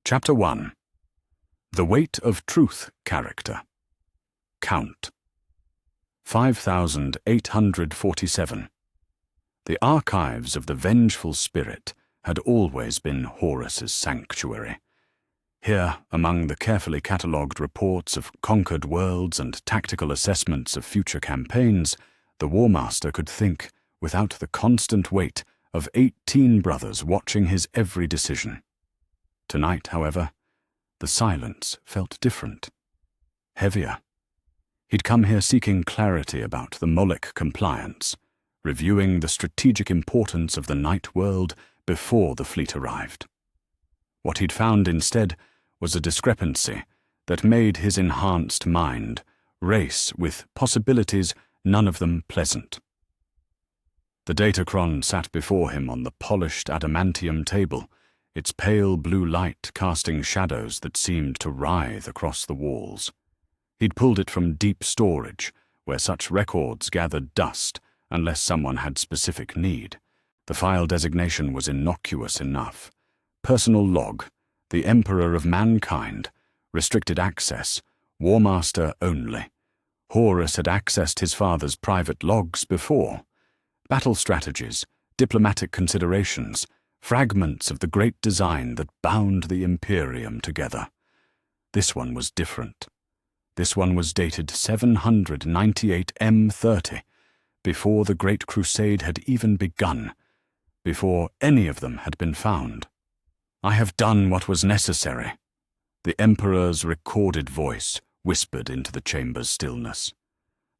Chapter 1. The Weight of Truth Character. Count. 5847. The archives of the vengeful spirit had always been Horus's sanctuary. Here, among the carefully catalogued reports of conquered worlds and tactical assessments of future campaigns, the War Master could think without the constant weight of 18 brothers watching his every decision. Tonight, however, the silence felt different, heavier. He'd come here seeking clarity about the Moloch compliance, reviewing the strategic importance of the night world before the fleet arrived. What he'd found instead was a discrepancy that made his enhanced mind race with possibilities, none of them pleasant. The datachron sat before him on the polished adamantium table, its pale blue light casting shadows that seemed to writhe across the walls. He'd pulled it from deep storage, where such records gathered dust unless someone had specific need. The file designation was innocuous enough. Personal log, the Emperor of Mankind, restricted access, War Master only. Horus had accessed his father's private logs before. Battle strategies, diplomatic considerations, fragments of the great design that bound the Imperium together. This one was different. This one was dated 798 M30, before the Great Crusade had even begun, before any of them had been found. "I have done what was necessary," the Emperor's recorded voice whispered into the chamber's stillness.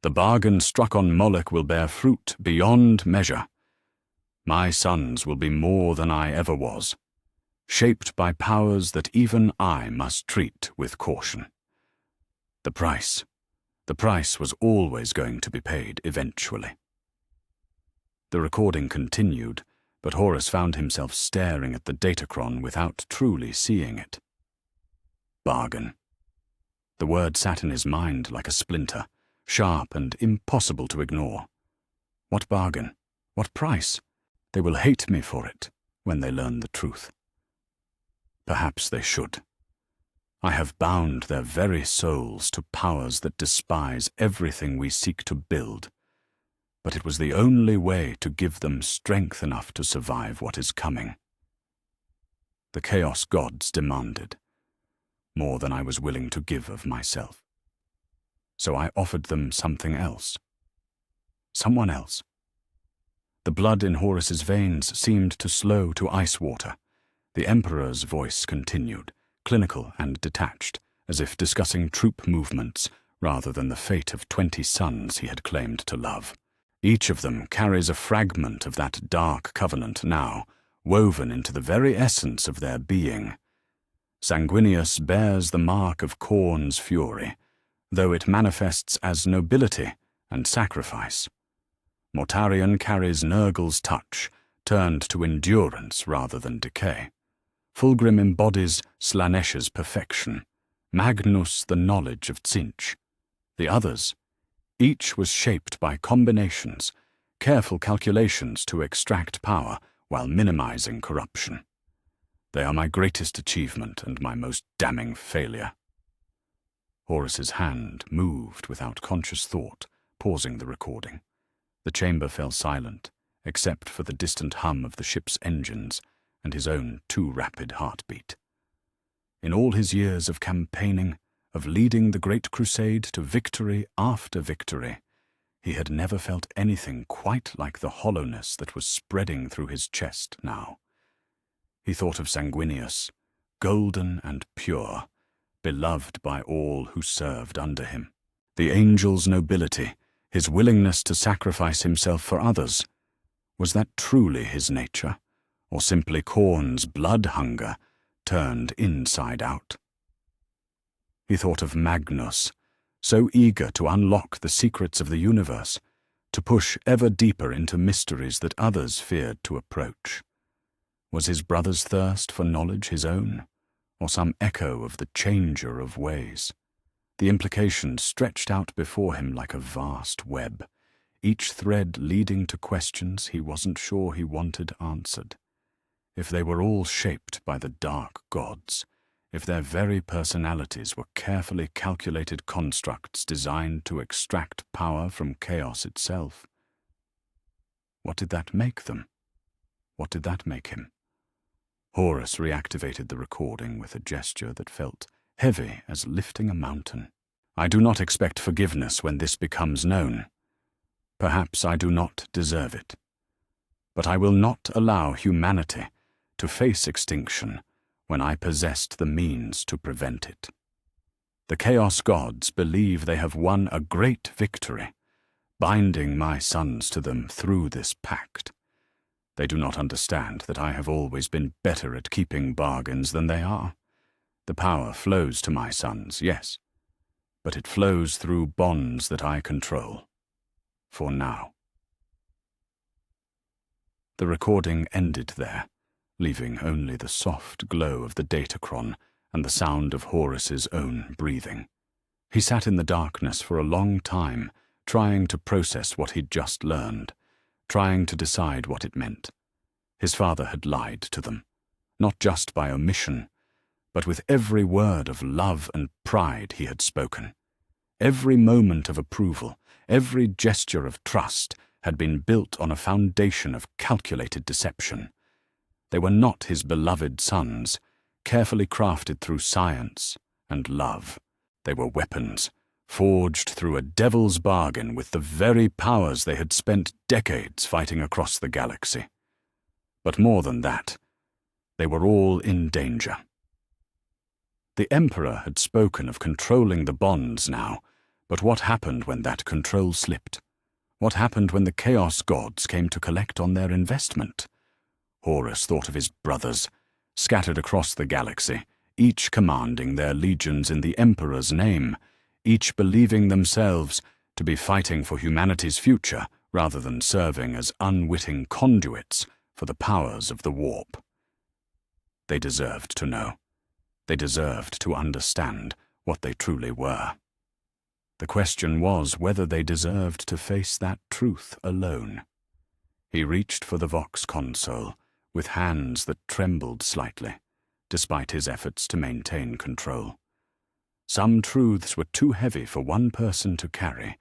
"The bargain struck on Moloch will bear fruit beyond measure. My sons will be more than I ever was, shaped by powers that even I must treat with caution. The price was always going to be paid eventually." The recording continued, but Horus found himself staring at the datachron without truly seeing it. Bargain. The word sat in his mind like a splinter, sharp and impossible to ignore. What bargain? What price? They will hate me for it when they learn the truth. Perhaps they should. I have bound their very souls to powers that despise everything we seek to build, but it was the only way to give them strength enough to survive what is coming. The Chaos Gods demanded more than I was willing to give of myself. So I offered them something else. Someone else. The blood in Horus's veins seemed to slow to ice water. The Emperor's voice continued, clinical and detached, as if discussing troop movements rather than the fate of 20 sons he had claimed to love. Each of them carries a fragment of that dark covenant now, woven into the very essence of their being. Sanguinius bears the mark of Khorne's fury, though it manifests as nobility and sacrifice. Mortarion carries Nurgle's touch, turned to endurance rather than decay. Fulgrim embodies Slanesh's perfection, Magnus the knowledge of Tzeentch. The others, each was shaped by combinations, careful calculations to extract power while minimizing corruption. They are my greatest achievement and my most damning failure. Horus's hand moved without conscious thought, pausing the recording. The chamber fell silent, except for the distant hum of the ship's engines and his own too rapid heartbeat. In all his years of campaigning, of leading the Great Crusade to victory after victory, he had never felt anything quite like the hollowness that was spreading through his chest now. He thought of Sanguinius, golden and pure, beloved by all who served under him. The angel's nobility, his willingness to sacrifice himself for others, was that truly his nature, or simply Khorne's blood hunger turned inside out? He thought of Magnus, so eager to unlock the secrets of the universe, to push ever deeper into mysteries that others feared to approach. Was his brother's thirst for knowledge his own, or some echo of the changer of ways? The implications stretched out before him like a vast web, each thread leading to questions he wasn't sure he wanted answered. If they were all shaped by the dark gods, if their very personalities were carefully calculated constructs designed to extract power from chaos itself? What did that make them? What did that make him? Horus reactivated the recording with a gesture that felt heavy as lifting a mountain. I do not expect forgiveness when this becomes known. Perhaps I do not deserve it. But I will not allow humanity to face extinction when I possessed the means to prevent it. The Chaos Gods believe they have won a great victory, binding my sons to them through this pact. They do not understand that I have always been better at keeping bargains than they are. The power flows to my sons, yes, but it flows through bonds that I control. For now. The recording ended there, leaving only the soft glow of the datachron and the sound of Horus's own breathing. He sat in the darkness for a long time, trying to process what he'd just learned, trying to decide what it meant. His father had lied to them, not just by omission, but with every word of love and pride he had spoken. Every moment of approval, every gesture of trust had been built on a foundation of calculated deception. They were not his beloved sons, carefully crafted through science and love. They were weapons, forged through a devil's bargain with the very powers they had spent decades fighting across the galaxy. But more than that, they were all in danger. The Emperor had spoken of controlling the bonds now, but what happened when that control slipped? What happened when the Chaos Gods came to collect on their investment? Horus thought of his brothers, scattered across the galaxy, each commanding their legions in the Emperor's name, each believing themselves to be fighting for humanity's future rather than serving as unwitting conduits for the powers of the warp. They deserved to know. They deserved to understand what they truly were. The question was whether they deserved to face that truth alone. He reached for the Vox console with hands that trembled slightly, despite his efforts to maintain control. Some truths were too heavy for one person to carry,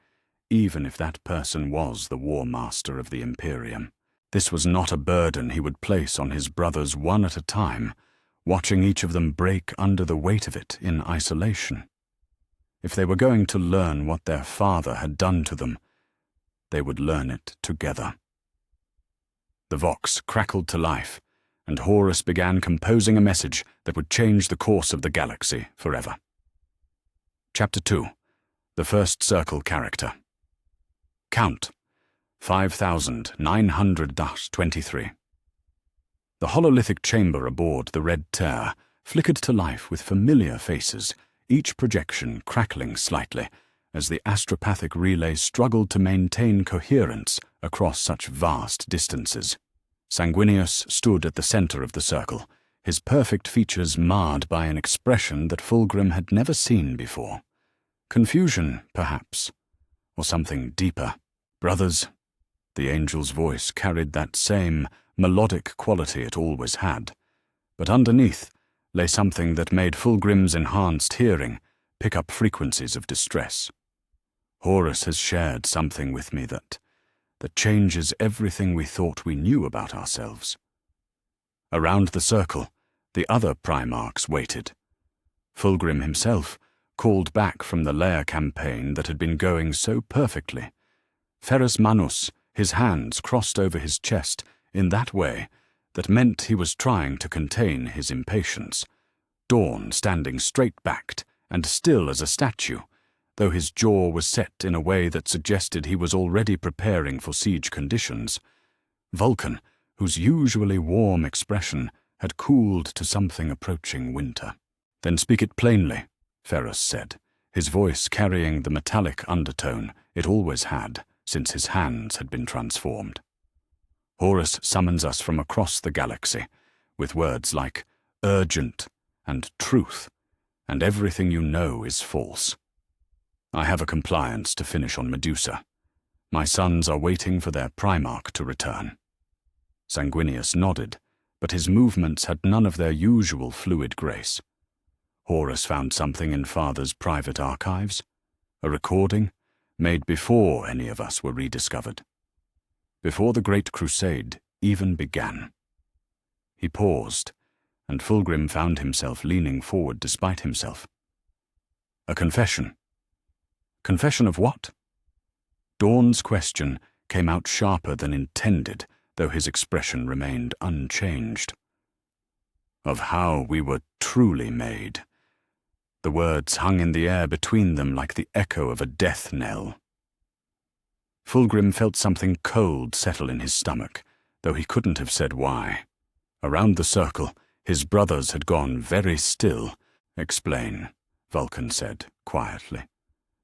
even if that person was the War Master of the Imperium. This was not a burden he would place on his brothers one at a time, watching each of them break under the weight of it in isolation. If they were going to learn what their father had done to them, they would learn it together. The Vox crackled to life, and Horus began composing a message that would change the course of the galaxy forever. Chapter 2. The First Circle Character. Count 5900-23. The hololithic chamber aboard the Red Terror flickered to life with familiar faces, each projection crackling slightly as the astropathic relay struggled to maintain coherence across such vast distances. Sanguinius stood at the center of the circle, his perfect features marred by an expression that Fulgrim had never seen before. Confusion, perhaps, or something deeper. Brothers, the angel's voice carried that same melodic quality it always had, but underneath lay something that made Fulgrim's enhanced hearing pick up frequencies of distress. Horus has shared something with me that changes everything we thought we knew about ourselves. Around the circle, the other Primarchs waited. Fulgrim himself called back from the Lair campaign that had been going so perfectly. Ferrus Manus, his hands crossed over his chest in that way that meant he was trying to contain his impatience. Dawn standing straight-backed and still as a statue, though his jaw was set in a way that suggested he was already preparing for siege conditions. Vulcan, whose usually warm expression had cooled to something approaching winter. "Then speak it plainly," Ferrus said, his voice carrying the metallic undertone it always had since his hands had been transformed. "Horus summons us from across the galaxy, with words like urgent and truth, and everything you know is false. I have a compliance to finish on Medusa. My sons are waiting for their Primarch to return." Sanguinius nodded, but his movements had none of their usual fluid grace. Horus found something in Father's private archives, a recording made before any of us were rediscovered, before the Great Crusade even began. He paused, and Fulgrim found himself leaning forward despite himself. A confession. Confession of what? Dawn's question came out sharper than intended, though his expression remained unchanged. Of how we were truly made. The words hung in the air between them like the echo of a death knell. Fulgrim felt something cold settle in his stomach, though he couldn't have said why. Around the circle, his brothers had gone very still. Explain, Vulcan said, quietly.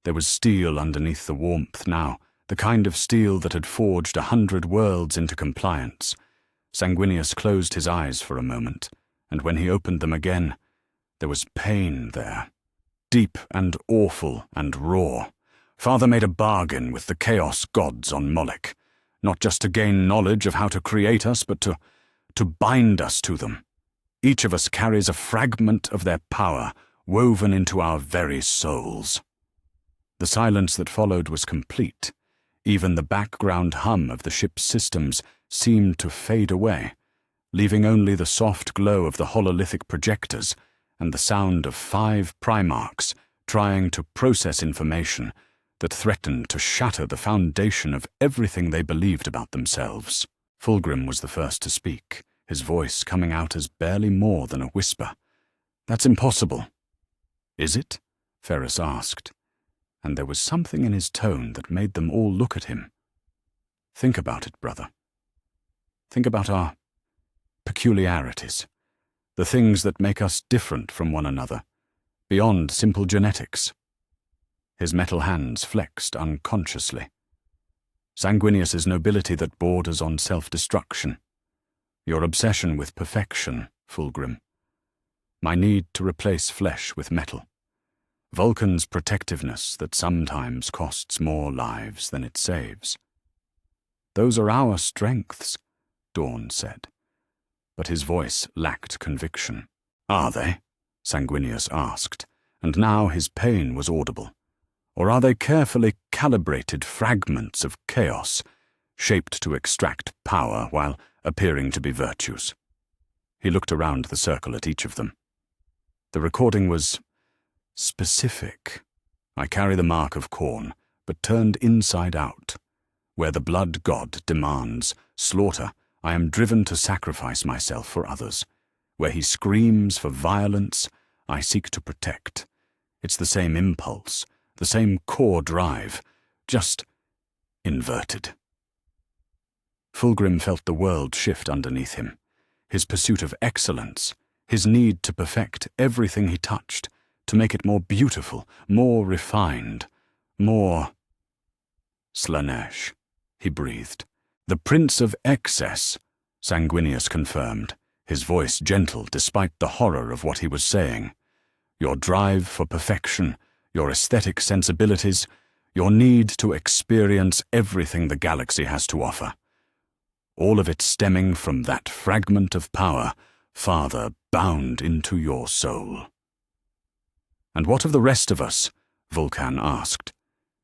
There was steel underneath the warmth now, the kind of steel that had forged 100 worlds into compliance. Sanguinius closed his eyes for a moment, and when he opened them again, there was pain there, deep and awful and raw. Father made a bargain with the chaos gods on Moloch, not just to gain knowledge of how to create us, but to bind us to them. Each of us carries a fragment of their power woven into our very souls. The silence that followed was complete. Even the background hum of the ship's systems seemed to fade away, leaving only the soft glow of the hololithic projectors and the sound of 5 Primarchs trying to process information that threatened to shatter the foundation of everything they believed about themselves. Fulgrim was the first to speak, his voice coming out as barely more than a whisper. "That's impossible." "Is it?" Ferrus asked, and there was something in his tone that made them all look at him. "Think about it, brother. Think about our peculiarities, the things that make us different from one another, beyond simple genetics." His metal hands flexed unconsciously. Sanguinius's nobility that borders on self-destruction. Your obsession with perfection, Fulgrim. My need to replace flesh with metal. Vulcan's protectiveness that sometimes costs more lives than it saves. "Those are our strengths," Dawn said, but his voice lacked conviction. "Are they?" Sanguinius asked, and now his pain was audible. "Or are they carefully calibrated fragments of chaos, shaped to extract power while appearing to be virtues?" He looked around the circle at each of them. The recording was specific. I carry the mark of Khorne, but turned inside out. Where the blood god demands slaughter, I am driven to sacrifice myself for others. Where he screams for violence, I seek to protect. It's the same impulse, the same core drive, just inverted. Fulgrim felt the world shift underneath him. His pursuit of excellence, his need to perfect everything he touched, to make it more beautiful, more refined, more... "Slanesh," he breathed. "The Prince of Excess," Sanguinius confirmed, his voice gentle despite the horror of what he was saying. "Your drive for perfection, your aesthetic sensibilities, your need to experience everything the galaxy has to offer. All of it stemming from that fragment of power Father bound into your soul." "And what of the rest of us?" Vulcan asked.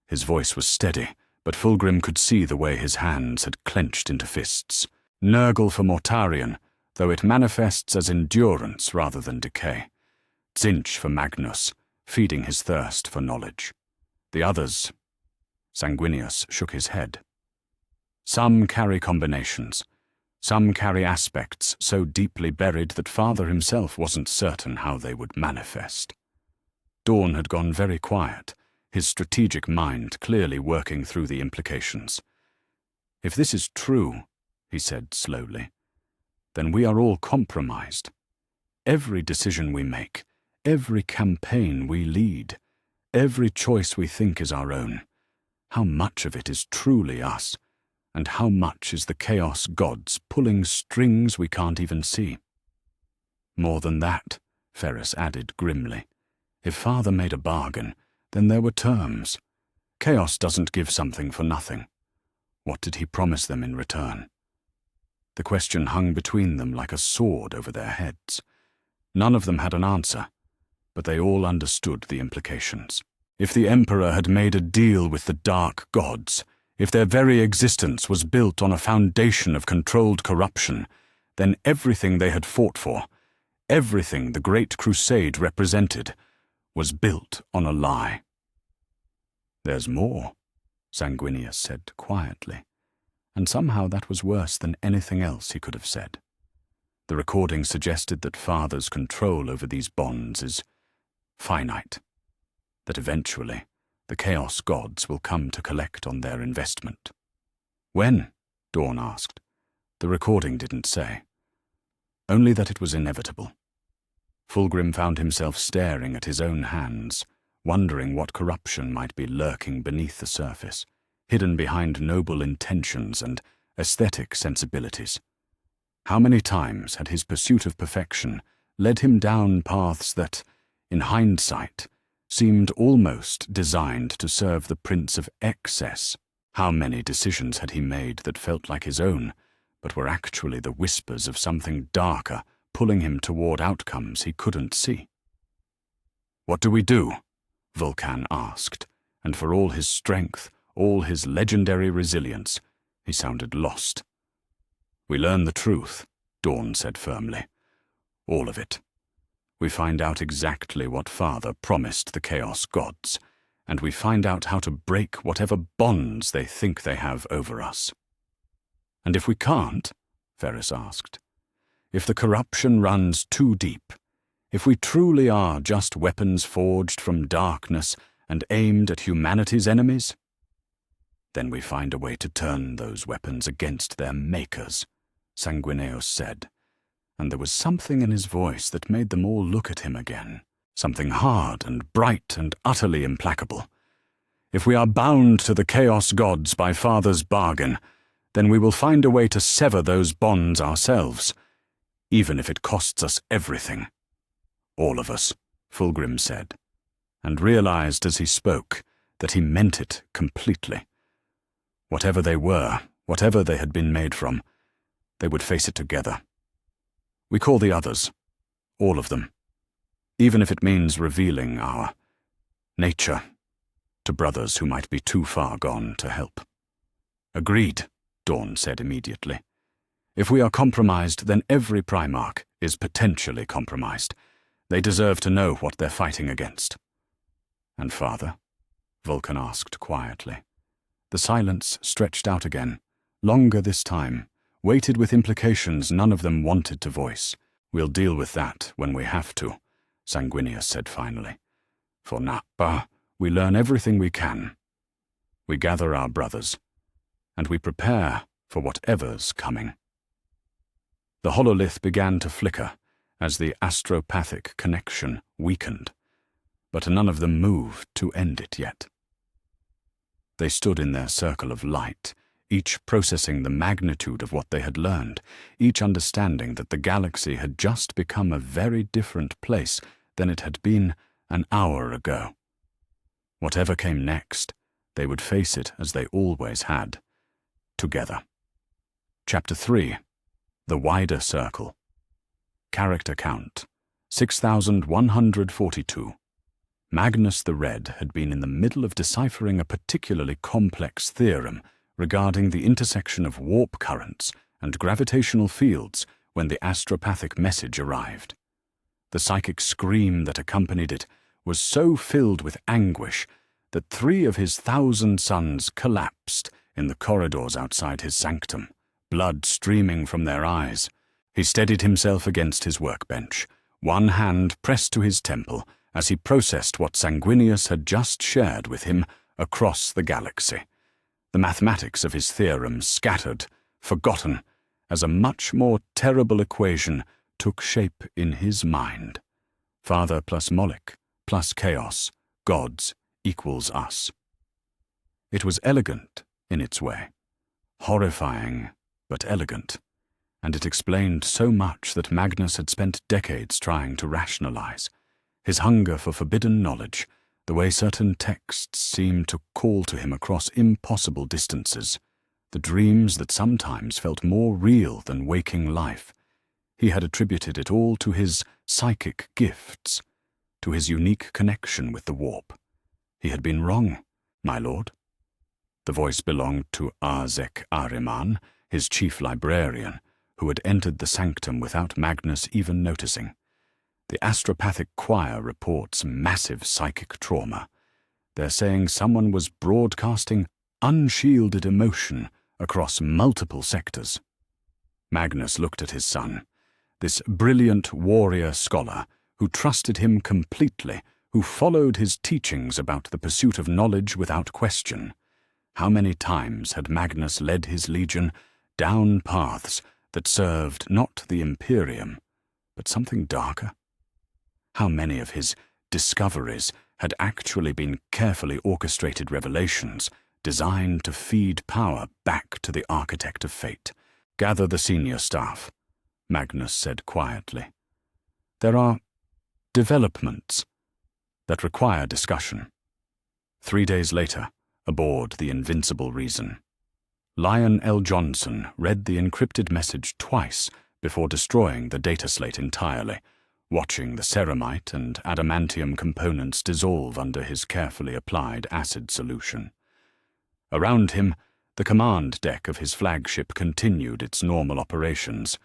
His voice was steady, but Fulgrim could see the way his hands had clenched into fists. "Nurgle for Mortarion, though it manifests as endurance rather than decay. Tzinch for Magnus, feeding his thirst for knowledge. The others..." Sanguinius shook his head. "Some carry combinations. Some carry aspects so deeply buried that Father himself wasn't certain how they would manifest." Dawn had gone very quiet, his strategic mind clearly working through the implications. "If this is true," he said slowly, "then we are all compromised. Every decision we make, every campaign we lead, every choice we think is our own, how much of it is truly us, and how much is the chaos gods pulling strings we can't even see?" "More than that," Ferrus added grimly. "If Father made a bargain, then there were terms. Chaos doesn't give something for nothing. What did he promise them in return?" The question hung between them like a sword over their heads. None of them had an answer, but they all understood the implications. If the Emperor had made a deal with the dark gods, if their very existence was built on a foundation of controlled corruption, then everything they had fought for, everything the Great Crusade represented, was built on a lie. "There's more," Sanguinius said quietly, and somehow that was worse than anything else he could have said. The recording suggested that Father's control over these bonds is finite, that eventually the Chaos Gods will come to collect on their investment. "When?" Dawn asked. The recording didn't say. Only that it was inevitable. Fulgrim found himself staring at his own hands, wondering what corruption might be lurking beneath the surface, hidden behind noble intentions and aesthetic sensibilities. How many times had his pursuit of perfection led him down paths that, in hindsight, seemed almost designed to serve the Prince of Excess? How many decisions had he made that felt like his own, but were actually the whispers of something darker, pulling him toward outcomes he couldn't see? "What do we do?" Vulcan asked, and for all his strength, all his legendary resilience, he sounded lost. "We learn the truth," Dawn said firmly. "All of it. We find out exactly what Father promised the Chaos Gods, and we find out how to break whatever bonds they think they have over us." "And if we can't?" Ferris asked. "If the corruption runs too deep, if we truly are just weapons forged from darkness and aimed at humanity's enemies? Then we find a way to turn those weapons against their makers," Sanguinius said, and there was something in his voice that made them all look at him again, something hard and bright and utterly implacable. "If we are bound to the Chaos Gods by Father's bargain, then we will find a way to sever those bonds ourselves, even if it costs us everything." "All of us," Fulgrim said, and realized as he spoke that he meant it completely. Whatever they were, whatever they had been made from, they would face it together. "We call the others, all of them, even if it means revealing our nature to brothers who might be too far gone to help." "Agreed," Dawn said immediately. "If we are compromised, then every Primarch is potentially compromised. They deserve to know what they're fighting against." "And Father?" Vulcan asked quietly. The silence stretched out again, longer this time, weighted with implications none of them wanted to voice. "We'll deal with that when we have to," Sanguinius said finally. "For now, we learn everything we can. We gather our brothers, and we prepare for whatever's coming." The hololith began to flicker as the astropathic connection weakened, but none of them moved to end it yet. They stood in their circle of light, each processing the magnitude of what they had learned, each understanding that the galaxy had just become a very different place than it had been an hour ago. Whatever came next, they would face it as they always had, together. Chapter 3. The Wider Circle. Character Count, 6,142. Magnus the Red had been in the middle of deciphering a particularly complex theorem regarding the intersection of warp currents and gravitational fields when the astropathic message arrived. The psychic scream that accompanied it was so filled with anguish that 3 of his 1,000 sons collapsed in the corridors outside his sanctum, blood streaming from their eyes. He steadied himself against his workbench, one hand pressed to his temple as he processed what Sanguinius had just shared with him across the galaxy. The mathematics of his theorem scattered, forgotten, as a much more terrible equation took shape in his mind. Father plus Moloch plus chaos, gods equals us. It was elegant in its way, horrifying but elegant, and it explained so much that Magnus had spent decades trying to rationalize. His hunger for forbidden knowledge, the way certain texts seemed to call to him across impossible distances, the dreams that sometimes felt more real than waking life. He had attributed it all to his psychic gifts, to his unique connection with the warp. He had been wrong, my lord. The voice belonged to Arzek Ahriman, his chief librarian, who had entered the sanctum without Magnus even noticing. The astropathic choir reports massive psychic trauma. They're saying someone was broadcasting unshielded emotion across multiple sectors. Magnus looked at his son, this brilliant warrior scholar who trusted him completely, who followed his teachings about the pursuit of knowledge without question. How many times had Magnus led his legion down paths that served not the Imperium, but something darker? How many of his discoveries had actually been carefully orchestrated revelations designed to feed power back to the Architect of Fate? Gather the senior staff, Magnus said quietly. There are developments that require discussion. 3 days later, aboard the Invincible Reason, Lion L. Johnson read the encrypted message twice before destroying the data slate entirely, watching the ceramite and adamantium components dissolve under his carefully applied acid solution. Around him, the command deck of his flagship continued its normal operations,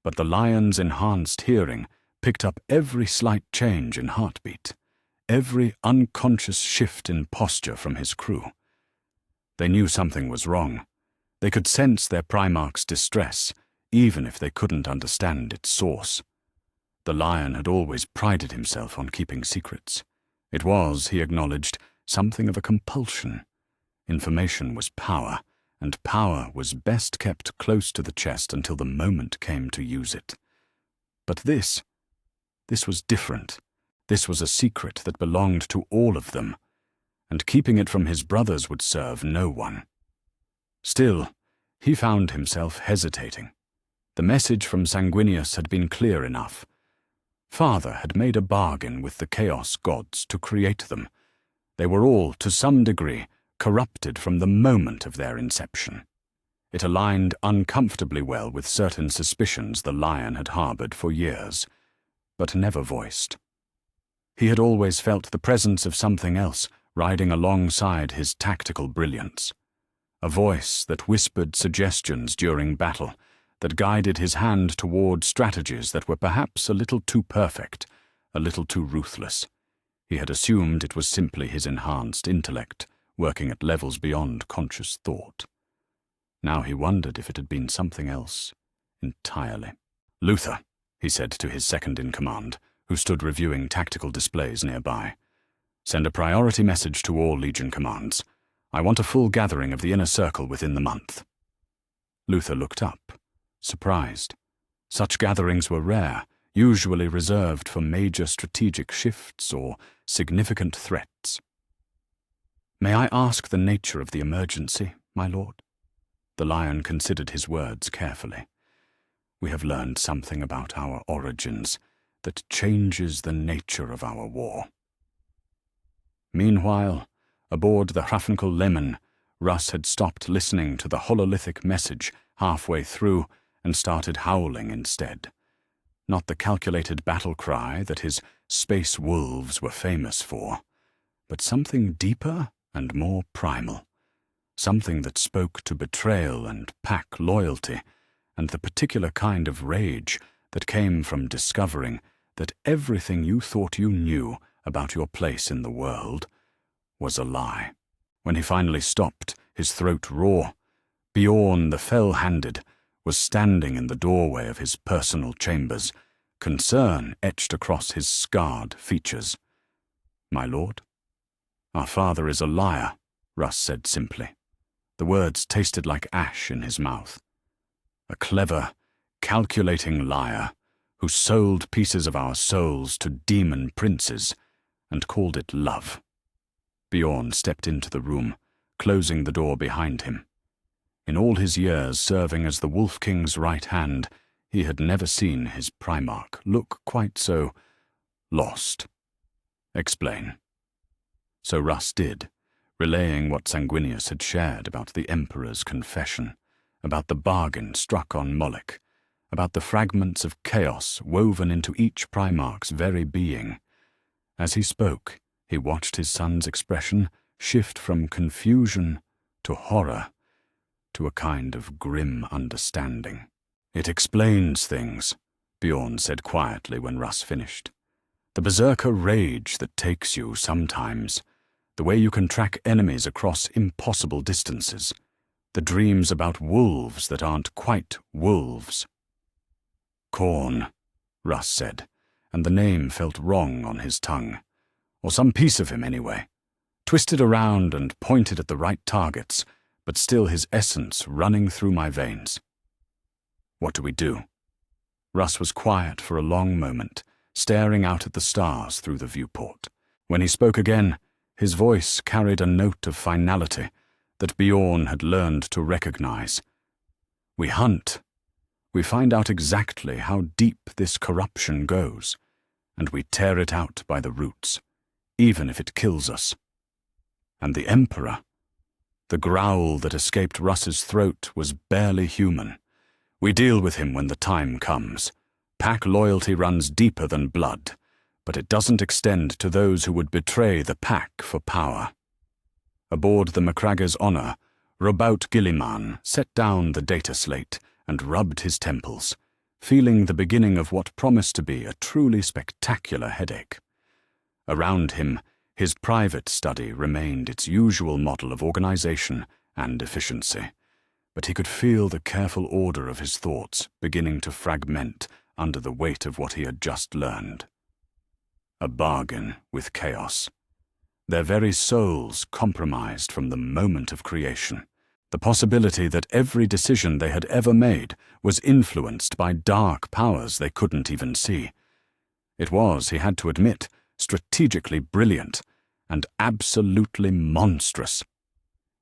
but the Lion's enhanced hearing picked up every slight change in heartbeat, every unconscious shift in posture from his crew. They knew something was wrong. They could sense their Primarch's distress, even if they couldn't understand its source. The Lion had always prided himself on keeping secrets. It was, he acknowledged, something of a compulsion. Information was power, and power was best kept close to the chest until the moment came to use it. But this was different. This was a secret that belonged to all of them, and keeping it from his brothers would serve no one. Still, he found himself hesitating. The message from Sanguinius had been clear enough. Father had made a bargain with the Chaos gods to create them. They were all, to some degree, corrupted from the moment of their inception. It aligned uncomfortably well with certain suspicions the Lion had harbored for years, but never voiced. He had always felt the presence of something else riding alongside his tactical brilliance. A voice that whispered suggestions during battle, that guided his hand toward strategies that were perhaps a little too perfect, a little too ruthless. He had assumed it was simply his enhanced intellect, working at levels beyond conscious thought. Now he wondered if it had been something else entirely. "Luther," he said to his second-in-command, who stood reviewing tactical displays nearby, "send a priority message to all Legion commands. I want a full gathering of the inner circle within the month." Luther looked up, surprised. Such gatherings were rare, usually reserved for major strategic shifts or significant threats. "May I ask the nature of the emergency, my lord?" The Lion considered his words carefully. "We have learned something about our origins that changes the nature of our war." Meanwhile, aboard the Hrafnkel Lemon, Russ had stopped listening to the hololithic message halfway through and started howling instead. Not the calculated battle cry that his space wolves were famous for, but something deeper and more primal. Something that spoke to betrayal and pack loyalty, and the particular kind of rage that came from discovering that everything you thought you knew about your place in the world was a lie. When he finally stopped, his throat raw, Bjorn the Fell-Handed was standing in the doorway of his personal chambers, concern etched across his scarred features. "My lord?" "Our father is a liar," Russ said simply. The words tasted like ash in his mouth. "A clever, calculating liar who sold pieces of our souls to demon princes and called it love." Bjorn stepped into the room, closing the door behind him. In all his years serving as the Wolf King's right hand, he had never seen his Primarch look quite so lost. "Explain." So Russ did, relaying what Sanguinius had shared about the Emperor's confession, about the bargain struck on Moloch, about the fragments of chaos woven into each Primarch's very being, As he spoke, he watched his son's expression shift from confusion to horror, to a kind of grim understanding. "It explains things," Bjorn said quietly when Russ finished. "The berserker rage that takes you sometimes, the way you can track enemies across impossible distances, the dreams about wolves that aren't quite wolves." "Khorne," Russ said, and the name felt wrong on his tongue. Or some piece of him, anyway. Twisted around and pointed at the right targets, but still his essence running through my veins. "What do we do?" Russ was quiet for a long moment, staring out at the stars through the viewport. When he spoke again, his voice carried a note of finality that Bjorn had learned to recognize. "We hunt. We find out exactly how deep this corruption goes, and we tear it out by the roots, even if it kills us. And the Emperor, the growl that escaped Russ's throat was barely human. We deal with him when the time comes. Pack loyalty runs deeper than blood, but it doesn't extend to those who would betray the pack for power." Aboard the Macragge's honor, Robout Gilliman set down the data slate and rubbed his temples, feeling the beginning of what promised to be a truly spectacular headache. Around him, his private study remained its usual model of organization and efficiency, but he could feel the careful order of his thoughts beginning to fragment under the weight of what he had just learned. A bargain with chaos. Their very souls compromised from the moment of creation. The possibility that every decision they had ever made was influenced by dark powers they couldn't even see. It was, he had to admit, strategically brilliant and absolutely monstrous.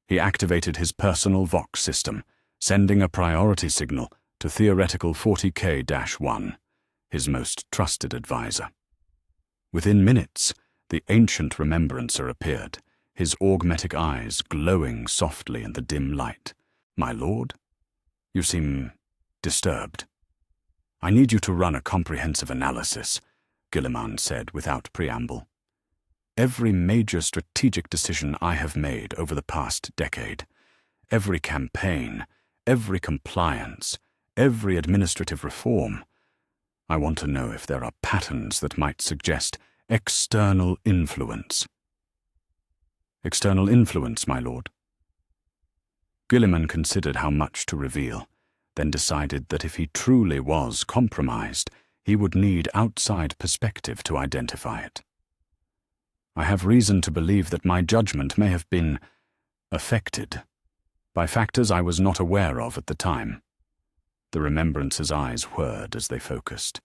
He activated his personal Vox system, sending a priority signal to theoretical 40K-1, his most trusted advisor. Within minutes, the ancient remembrancer appeared, his augmetic eyes glowing softly in the dim light. "My lord? You seem disturbed." "I need you to run a comprehensive analysis," Gilliman said without preamble. "Every major strategic decision I have made over the past decade, every campaign, every compliance, every administrative reform, I want to know if there are patterns that might suggest external influence." "External influence, my lord?" Gilliman considered how much to reveal, then decided that if he truly was compromised, he would need outside perspective to identify it. "I have reason to believe that my judgment may have been affected by factors I was not aware of at the time." The remembrancer's eyes whirred as they focused.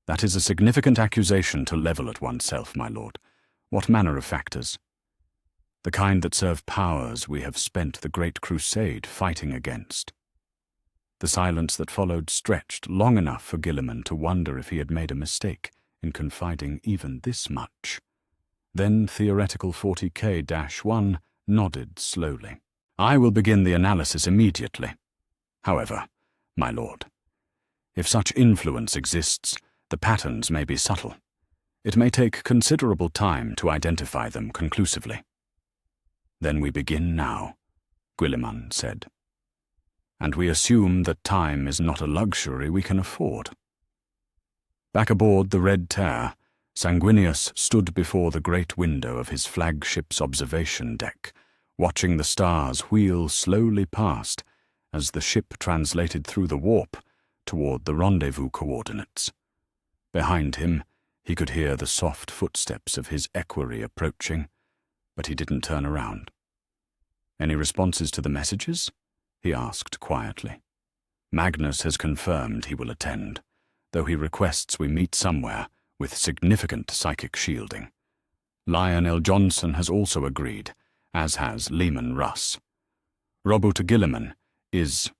"That is a significant accusation to level at oneself, my lord. What manner of factors?" "The kind that serve powers we have spent the Great Crusade fighting against." The silence that followed stretched long enough for Gilliman to wonder if he had made a mistake in confiding even this much. Then theoretical 40K-1 nodded slowly. "I will begin the analysis immediately. However, my lord, if such influence exists, the patterns may be subtle. It may take considerable time to identify them conclusively." "Then we begin now," Gilliman said. "And we assume that time is not a luxury we can afford." Back aboard the Red Tear, Sanguinius stood before the great window of his flagship's observation deck, watching the stars wheel slowly past as the ship translated through the warp toward the rendezvous coordinates. Behind him, he could hear the soft footsteps of his equerry approaching, but he didn't turn around. "Any responses to the messages?" he asked quietly. "Magnus has confirmed he will attend, though he requests we meet somewhere with significant psychic shielding. Lionel Johnson has also agreed, as has Lehman Russ. Robert Gilliman is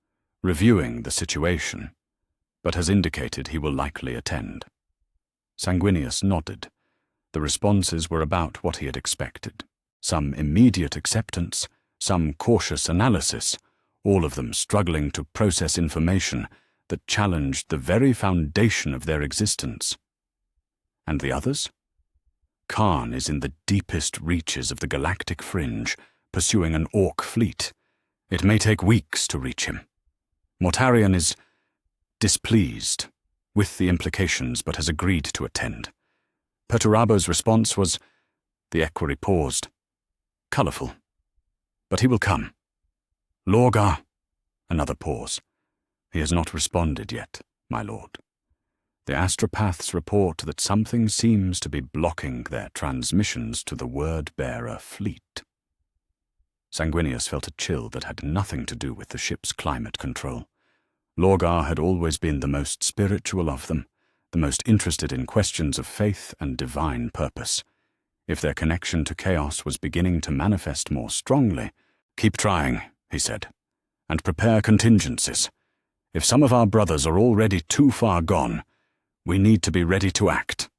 reviewing the situation, but has indicated he will likely attend." Sanguinius nodded. The responses were about what he had expected. Some immediate acceptance, some cautious analysis, all of them struggling to process information that challenged the very foundation of their existence. And the others? Khan is in the deepest reaches of the galactic fringe, pursuing an orc fleet. It may take weeks to reach him. Mortarion is displeased with the implications, but has agreed to attend. Perturabo's response was, the equerry paused. Colourful. But he will come. Lorgar. Another pause. He has not responded yet, my lord. The astropaths report that something seems to be blocking their transmissions to the word-bearer fleet. Sanguinius felt a chill that had nothing to do with the ship's climate control. Lorgar had always been the most spiritual of them, the most interested in questions of faith and divine purpose. If their connection to chaos was beginning to manifest more strongly, keep trying, he said, and prepare contingencies. If some of our brothers are already too far gone, we need to be ready to act.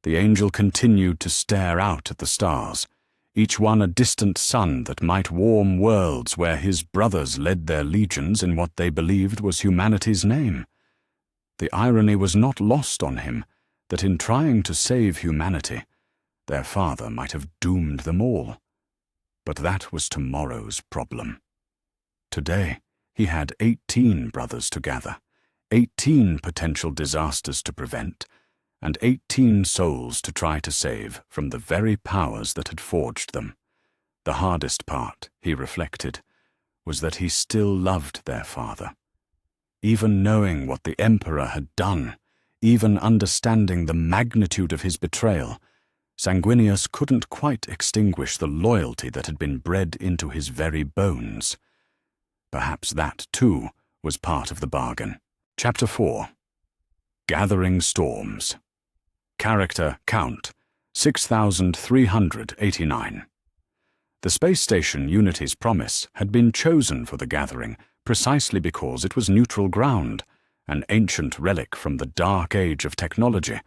The angel continued to stare out at the stars, each one a distant sun that might warm worlds where his brothers led their legions in what they believed was humanity's name. The irony was not lost on him that in trying to save humanity, their father might have doomed them all. But that was tomorrow's problem. Today, he had 18 brothers to gather, 18 potential disasters to prevent, and 18 souls to try to save from the very powers that had forged them. The hardest part, he reflected, was that he still loved their father. Even knowing what the Emperor had done, even understanding the magnitude of his betrayal, Sanguinius couldn't quite extinguish the loyalty that had been bred into his very bones. Perhaps that, too, was part of the bargain. Chapter 4. Gathering Storms. Character Count 6,389. The space station Unity's Promise had been chosen for the gathering precisely because it was neutral ground, an ancient relic from the dark age of technology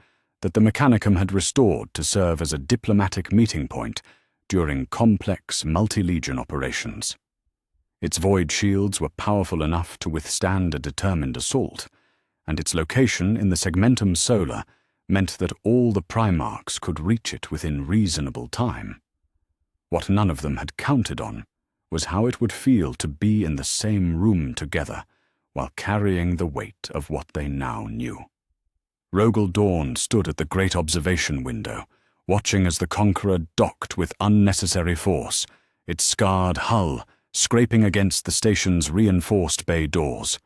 that the Mechanicum had restored to serve as a diplomatic meeting point during complex multi-legion operations. Its void shields were powerful enough to withstand a determined assault, and its location in the Segmentum Solar meant that all the Primarchs could reach it within reasonable time. What none of them had counted on was how it would feel to be in the same room together while carrying the weight of what they now knew. Rogel Dawn stood at the great observation window, watching as the Conqueror docked with unnecessary force, its scarred hull scraping against the station's reinforced bay doors.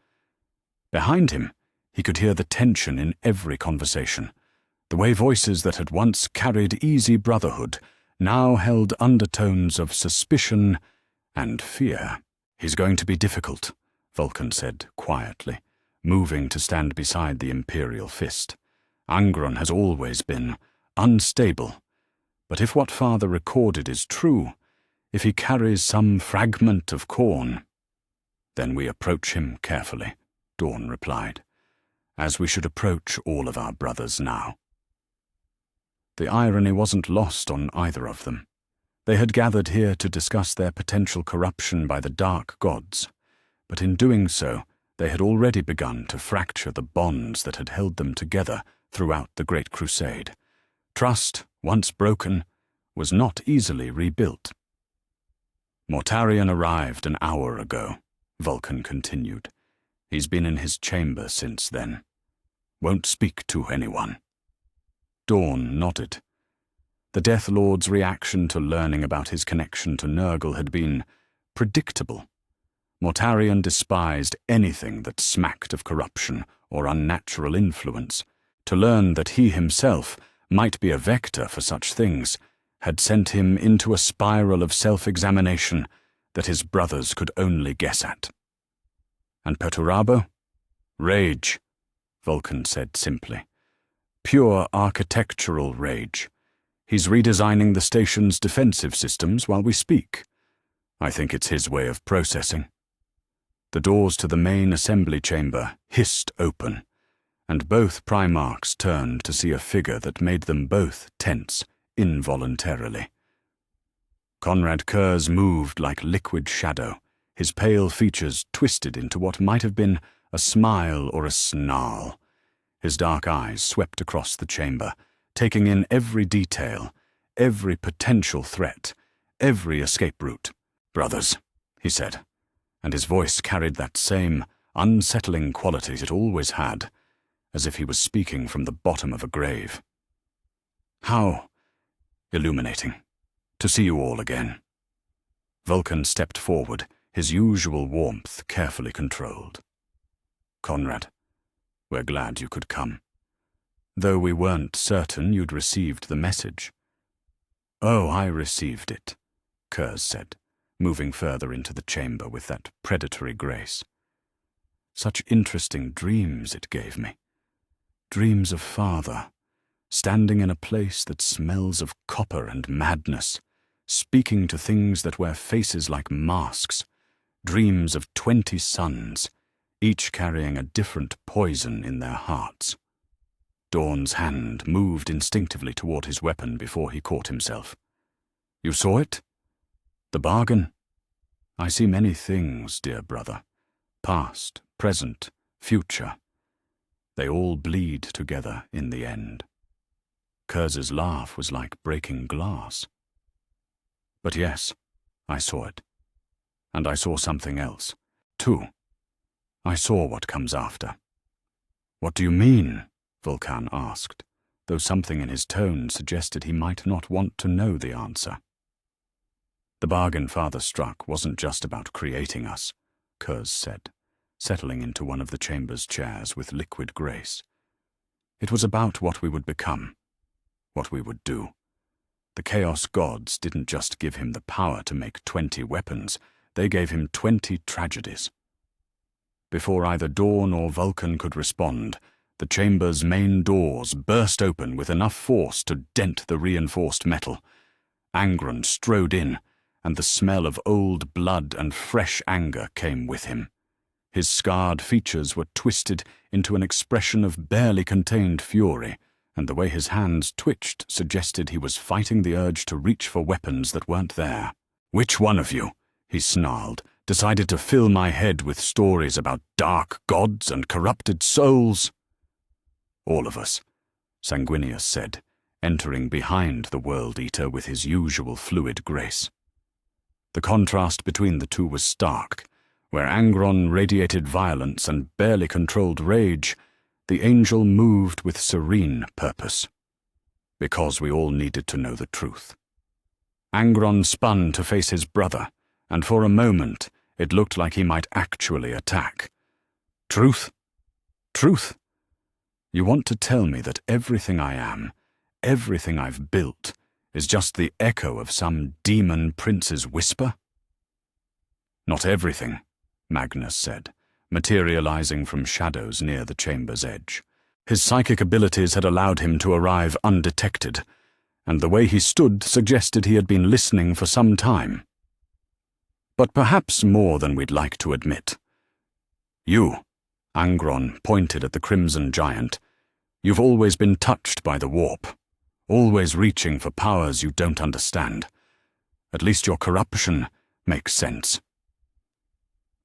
Behind him, he could hear the tension in every conversation, the way voices that had once carried easy brotherhood now held undertones of suspicion and fear. He's going to be difficult, Vulcan said quietly, moving to stand beside the Imperial Fist. Angron has always been unstable, but if what Father recorded is true, if he carries some fragment of Khorne, then we approach him carefully, Dawn replied, as we should approach all of our brothers now. The irony wasn't lost on either of them. They had gathered here to discuss their potential corruption by the dark gods, but in doing so, they had already begun to fracture the bonds that had held them together throughout the Great Crusade. Trust, once broken, was not easily rebuilt. Mortarion arrived an hour ago, Vulcan continued. He's been in his chamber since then. Won't speak to anyone. Dawn nodded. The Death Lord's reaction to learning about his connection to Nurgle had been predictable. Mortarion despised anything that smacked of corruption or unnatural influence. To learn that he himself might be a vector for such things had sent him into a spiral of self-examination that his brothers could only guess at. And Perturabo? Rage, Vulcan said simply. Pure architectural rage. He's redesigning the station's defensive systems while we speak. I think it's his way of processing. The doors to the main assembly chamber hissed open, and both Primarchs turned to see a figure that made them both tense involuntarily. Conrad Kurz moved like liquid shadow, his pale features twisted into what might have been a smile or a snarl. His dark eyes swept across the chamber, taking in every detail, every potential threat, every escape route. "Brothers," he said, and his voice carried that same unsettling quality it always had, as if he was speaking from the bottom of a grave. "How illuminating to see you all again." Vulcan stepped forward, his usual warmth carefully controlled. "Conrad, we're glad you could come, though we weren't certain you'd received the message." "Oh, I received it," Kurz said, moving further into the chamber with that predatory grace. "Such interesting dreams it gave me. Dreams of father, standing in a place that smells of copper and madness, speaking to things that wear faces like masks. Dreams of 20 sons, each carrying a different poison in their hearts." Dawn's hand moved instinctively toward his weapon before he caught himself. "You saw it? The bargain? I see many things, dear brother. Past, present, future. They all bleed together in the end." Kurz's laugh was like breaking glass. "But yes, I saw it. And I saw something else, too. I saw what comes after." "What do you mean?" Vulcan asked, though something in his tone suggested he might not want to know the answer. "The bargain Father struck wasn't just about creating us," Kurz said, settling into one of the chamber's chairs with liquid grace. "It was about what we would become, what we would do. The Chaos Gods didn't just give him the power to make 20 weapons, they gave him 20 tragedies." Before either Dawn or Vulcan could respond, the chamber's main doors burst open with enough force to dent the reinforced metal. Angron strode in, and the smell of old blood and fresh anger came with him. His scarred features were twisted into an expression of barely contained fury, and the way his hands twitched suggested he was fighting the urge to reach for weapons that weren't there. "Which one of you," he snarled, "decided to fill my head with stories about dark gods and corrupted souls?" "All of us," Sanguinius said, entering behind the World Eater with his usual fluid grace. The contrast between the two was stark. Where Angron radiated violence and barely controlled rage, the angel moved with serene purpose. Because we all needed to know the truth. Angron spun to face his brother, and for a moment it looked like he might actually attack. "Truth? Truth? You want to tell me that everything I am, everything I've built, is just the echo of some demon prince's whisper?" "Not everything," Magnus said, materializing from shadows near the chamber's edge. His psychic abilities had allowed him to arrive undetected, and the way he stood suggested he had been listening for some time. "But perhaps more than we'd like to admit. You," Angron pointed at the Crimson Giant, "you've always been touched by the warp, always reaching for powers you don't understand. At least your corruption makes sense."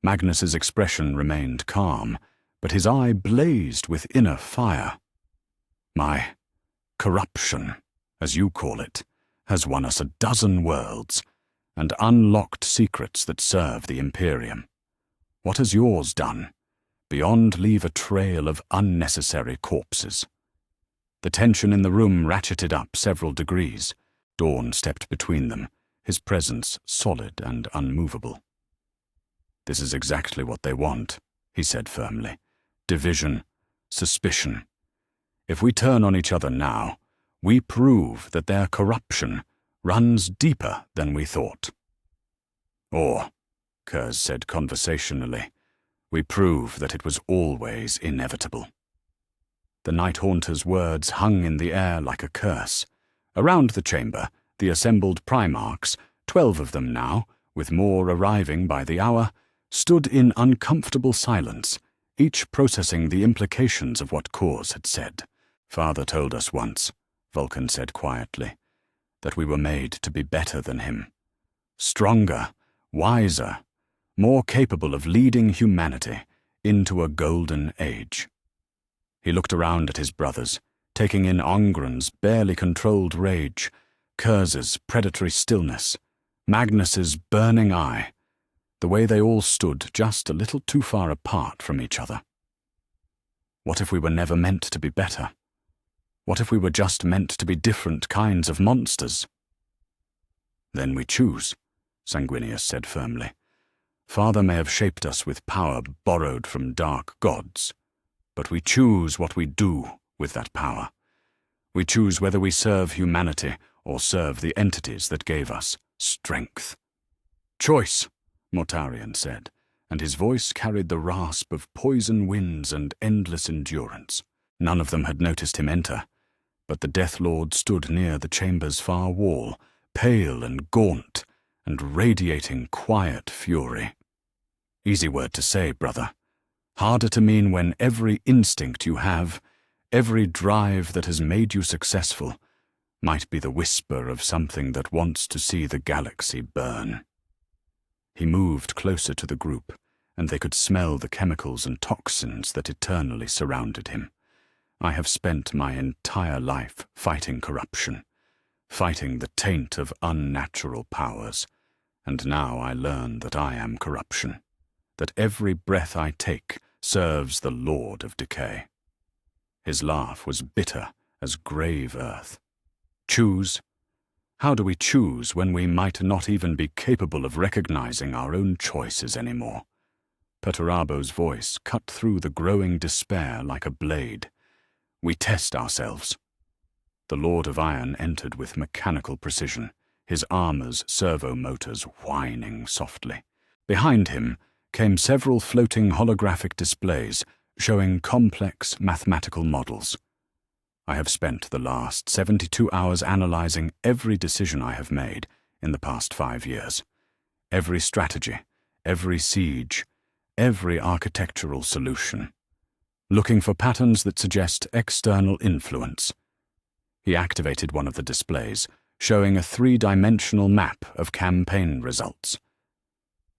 Magnus's expression remained calm, but his eye blazed with inner fire. "My corruption, as you call it, has won us a dozen worlds, and unlocked secrets that serve the Imperium. What has yours done, beyond leave a trail of unnecessary corpses?" The tension in the room ratcheted up several degrees. Dawn stepped between them, his presence solid and unmovable. "This is exactly what they want," he said firmly. "Division, suspicion. If we turn on each other now, we prove that their corruption runs deeper than we thought." "Or," Kurz said conversationally, "we prove that it was always inevitable." The Night Haunter's words hung in the air like a curse. Around the chamber, the assembled Primarchs, 12 of them now, with more arriving by the hour, stood in uncomfortable silence, each processing the implications of what Kors had said. "Father told us once," Vulcan said quietly, "that we were made to be better than him. Stronger, wiser, more capable of leading humanity into a golden age." He looked around at his brothers, taking in Ongren's barely controlled rage, Kurz's predatory stillness, Magnus's burning eye, the way they all stood just a little too far apart from each other. What if we were never meant to be better? What if we were just meant to be different kinds of monsters? Then we choose, Sanguinius said firmly. Father may have shaped us with power borrowed from dark gods, but we choose what we do with that power. We choose whether we serve humanity or serve the entities that gave us strength. Choice, Mortarion said, and his voice carried the rasp of poison winds and endless endurance. None of them had noticed him enter, but the Death Lord stood near the chamber's far wall, pale and gaunt, and radiating quiet fury. Easy word to say, brother. Harder to mean when every instinct you have, every drive that has made you successful, might be the whisper of something that wants to see the galaxy burn. He moved closer to the group, and they could smell the chemicals and toxins that eternally surrounded him. I have spent my entire life fighting corruption, fighting the taint of unnatural powers, and now I learn that I am corruption, that every breath I take serves the Lord of Decay. His laugh was bitter as grave earth. Choose? How do we choose when we might not even be capable of recognizing our own choices anymore? Perturabo's voice cut through the growing despair like a blade. We test ourselves. The Lord of Iron entered with mechanical precision, his armor's servo motors whining softly. Behind him came several floating holographic displays showing complex mathematical models. I have spent the last 72 hours analyzing every decision I have made in the past 5 years. Every strategy, every siege, every architectural solution. Looking for patterns that suggest external influence. He activated one of the displays, showing a 3-dimensional map of campaign results.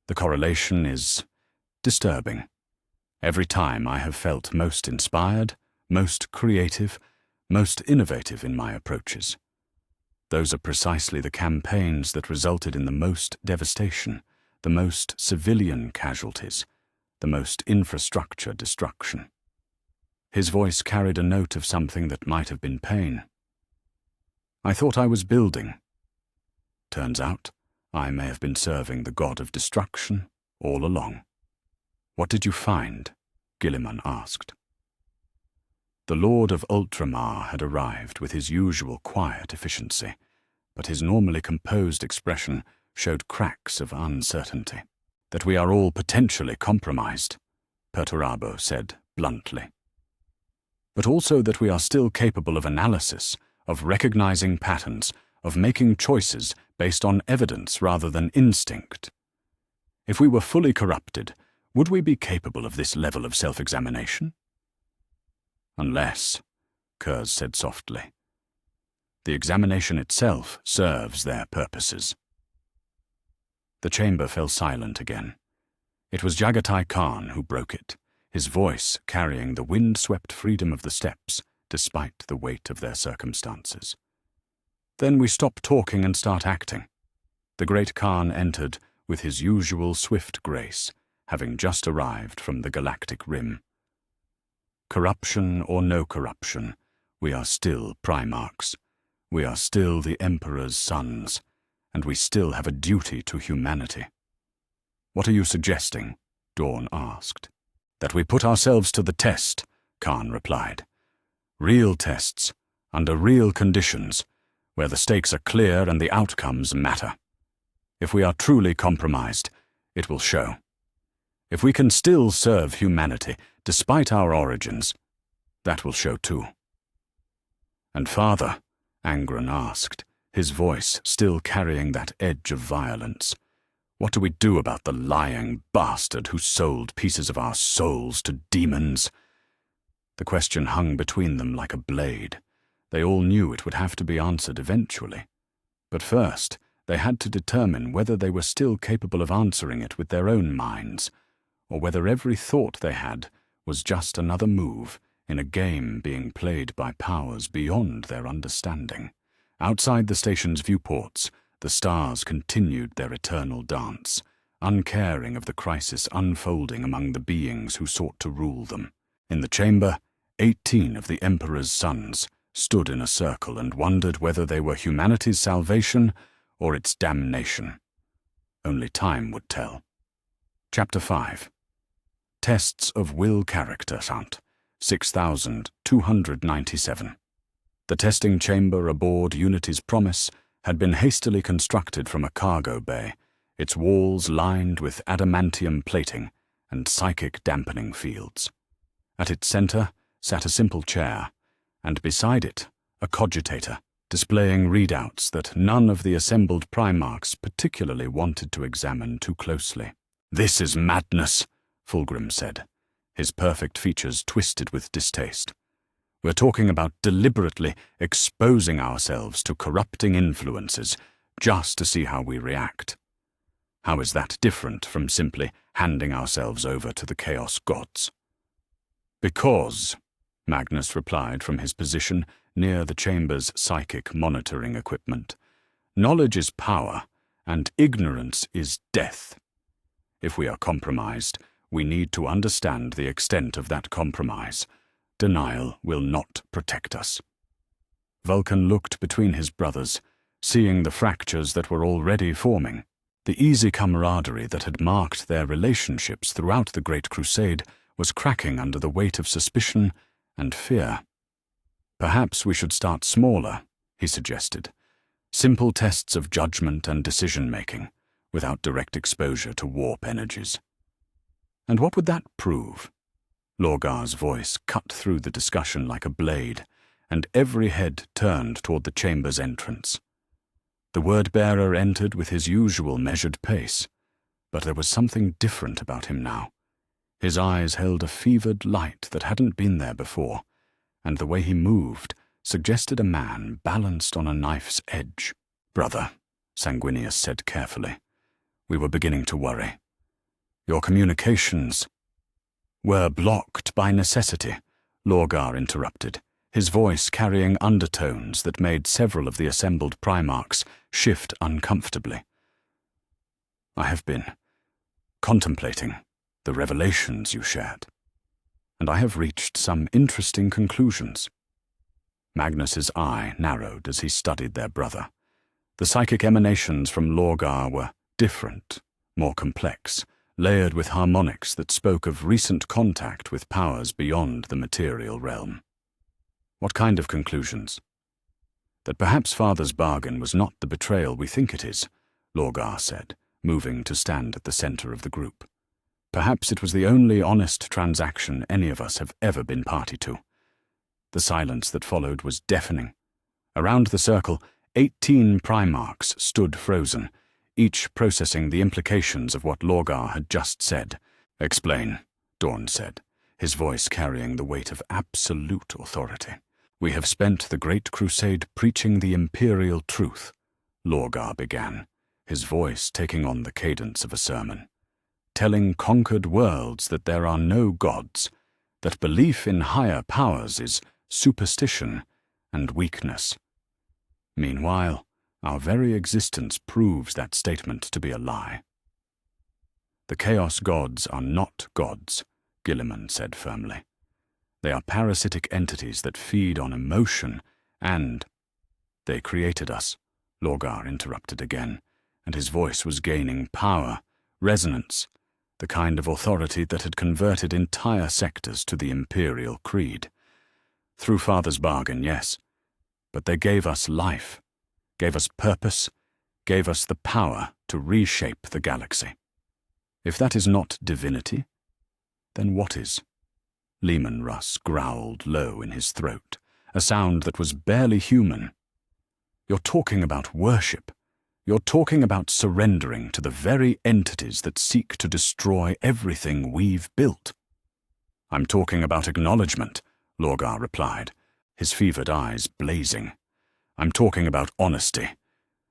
The correlation is disturbing. Every time I have felt most inspired, most creative, most innovative in my approaches. Those are precisely the campaigns that resulted in the most devastation, the most civilian casualties, the most infrastructure destruction. His voice carried a note of something that might have been pain. I thought I was building. Turns out, I may have been serving the god of destruction all along. What did you find? Gilliman asked. The Lord of Ultramar had arrived with his usual quiet efficiency, but his normally composed expression showed cracks of uncertainty. That we are all potentially compromised, Perturabo said bluntly. But also that we are still capable of analysis, of recognizing patterns, of making choices based on evidence rather than instinct. If we were fully corrupted, would we be capable of this level of self-examination? Unless, Kurz said softly. The examination itself serves their purposes. The chamber fell silent again. It was Jagatai Khan who broke it, his voice carrying the wind-swept freedom of the steppes, despite the weight of their circumstances. Then we stop talking and start acting. The great Khan entered with his usual swift grace, having just arrived from the galactic rim. Corruption or no corruption, we are still Primarchs. We are still the Emperor's sons, and we still have a duty to humanity. What are you suggesting? Dawn asked. That we put ourselves to the test, Khan replied. Real tests, under real conditions, where the stakes are clear and the outcomes matter. If we are truly compromised, it will show. If we can still serve humanity, despite our origins, that will show too. And Father, Angren asked, his voice still carrying that edge of violence, what do we do about the lying bastard who sold pieces of our souls to demons? The question hung between them like a blade. They all knew it would have to be answered eventually. But first, they had to determine whether they were still capable of answering it with their own minds, or whether every thought they had was just another move in a game being played by powers beyond their understanding. Outside the station's viewports, the stars continued their eternal dance, uncaring of the crisis unfolding among the beings who sought to rule them. In the chamber, 18 of the Emperor's sons stood in a circle and wondered whether they were humanity's salvation or its damnation. Only time would tell. Chapter 5. Tests of Will Character Count, 6,297. The testing chamber aboard Unity's Promise had been hastily constructed from a cargo bay, its walls lined with adamantium plating and psychic dampening fields. At its center sat a simple chair, and beside it a cogitator, displaying readouts that none of the assembled Primarchs particularly wanted to examine too closely. "This is madness," Fulgrim said, his perfect features twisted with distaste. "We're talking about deliberately exposing ourselves to corrupting influences just to see how we react. How is that different from simply handing ourselves over to the Chaos Gods?" "Because," Magnus replied from his position near the chamber's psychic monitoring equipment, "knowledge is power, and ignorance is death. If we are compromised, we need to understand the extent of that compromise. Denial will not protect us." Vulcan looked between his brothers, seeing the fractures that were already forming. The easy camaraderie that had marked their relationships throughout the Great Crusade was cracking under the weight of suspicion and fear. "Perhaps we should start smaller," he suggested. "Simple tests of judgment and decision-making, without direct exposure to warp energies." "And what would that prove?" Lorgar's voice cut through the discussion like a blade, and every head turned toward the chamber's entrance. The word-bearer entered with his usual measured pace, but there was something different about him now. His eyes held a fevered light that hadn't been there before, and the way he moved suggested a man balanced on a knife's edge. "Brother," Sanguinius said carefully, "we were beginning to worry. Your communications—" "Were blocked by necessity," Lorgar interrupted, his voice carrying undertones that made several of the assembled Primarchs shift uncomfortably. "I have been contemplating the revelations you shared, and I have reached some interesting conclusions." Magnus's eye narrowed as he studied their brother. The psychic emanations from Lorgar were different, more complex, layered with harmonics that spoke of recent contact with powers beyond the material realm. "What kind of conclusions?" "That perhaps Father's bargain was not the betrayal we think it is," Lorgar said, moving to stand at the center of the group. "Perhaps it was the only honest transaction any of us have ever been party to." The silence that followed was deafening. Around the circle, 18 Primarchs stood frozen, each processing the implications of what Lorgar had just said. "Explain," Dorn said, his voice carrying the weight of absolute authority. "We have spent the Great Crusade preaching the imperial truth," Lorgar began, his voice taking on the cadence of a sermon. "Telling conquered worlds that there are no gods, that belief in higher powers is superstition and weakness. Meanwhile, our very existence proves that statement to be a lie." "The Chaos Gods are not gods," Gilliman said firmly. "They are parasitic entities that feed on emotion and—" "They created us," Lorgar interrupted again, and his voice was gaining power, resonance, the kind of authority that had converted entire sectors to the imperial creed. "Through Father's bargain, yes, but they gave us life, gave us purpose, gave us the power to reshape the galaxy. If that is not divinity, then what is?" Leman Russ growled low in his throat, a sound that was barely human. "You're talking about worship. You're talking about surrendering to the very entities that seek to destroy everything we've built." "I'm talking about acknowledgement," Lorgar replied, his fevered eyes blazing. "I'm talking about honesty.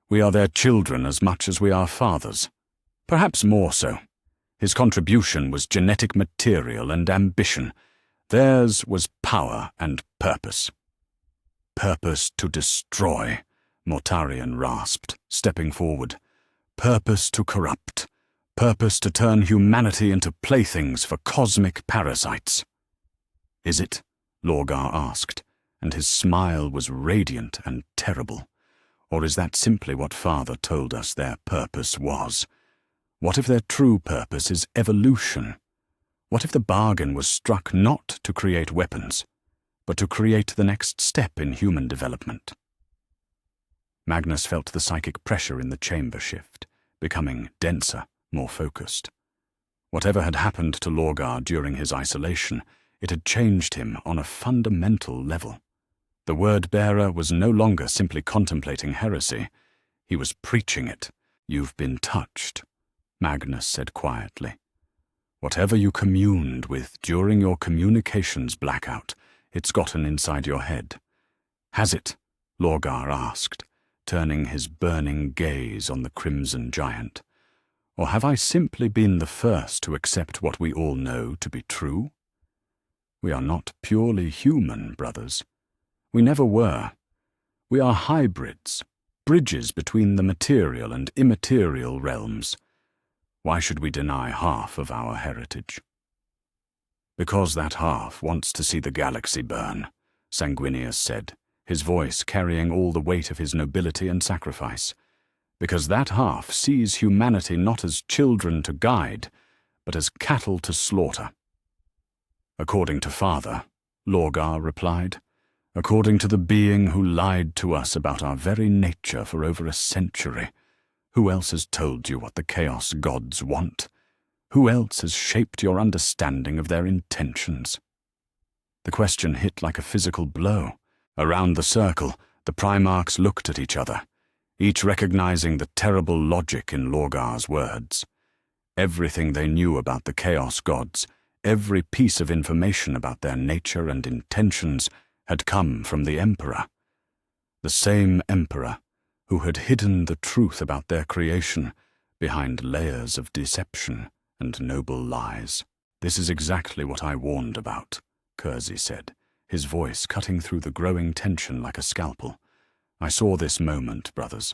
We are their children as much as we are fathers. Perhaps more so. His contribution was genetic material and ambition. Theirs was power and purpose. Purpose to destroy, Mortarion rasped, stepping forward. Purpose to corrupt. Purpose to turn humanity into playthings for cosmic parasites. Is it? Lorgar asked, and his smile was radiant and terrible. Or is that simply what Father told us their purpose was? What if their true purpose is evolution? What if the bargain was struck not to create weapons, but to create the next step in human development? Magnus felt the psychic pressure in the chamber shift, becoming denser, more focused. Whatever had happened to Lorgar during his isolation, it had changed him on a fundamental level. The word-bearer was no longer simply contemplating heresy. He was preaching it. "You've been touched," Magnus said quietly. "Whatever you communed with during your communications blackout, it's gotten inside your head." "Has it?" Lorgar asked, turning his burning gaze on the crimson giant. "Or have I simply been the first to accept what we all know to be true? We are not purely human, brothers. We never were. We are hybrids, bridges between the material and immaterial realms. Why should we deny half of our heritage?" "Because that half wants to see the galaxy burn," Sanguinius said, his voice carrying all the weight of his nobility and sacrifice. "Because that half sees humanity not as children to guide, but as cattle to slaughter." "According to Father," Lorgar replied. "According to the being who lied to us about our very nature for over a century. Who else has told you what the Chaos Gods want? Who else has shaped your understanding of their intentions?" The question hit like a physical blow. Around the circle, the Primarchs looked at each other, each recognizing the terrible logic in Lorgar's words. Everything they knew about the Chaos Gods, every piece of information about their nature and intentions, had come from the Emperor. The same Emperor who had hidden the truth about their creation behind layers of deception and noble lies. "This is exactly what I warned about," Kersey said, his voice cutting through the growing tension like a scalpel. "I saw this moment, brothers.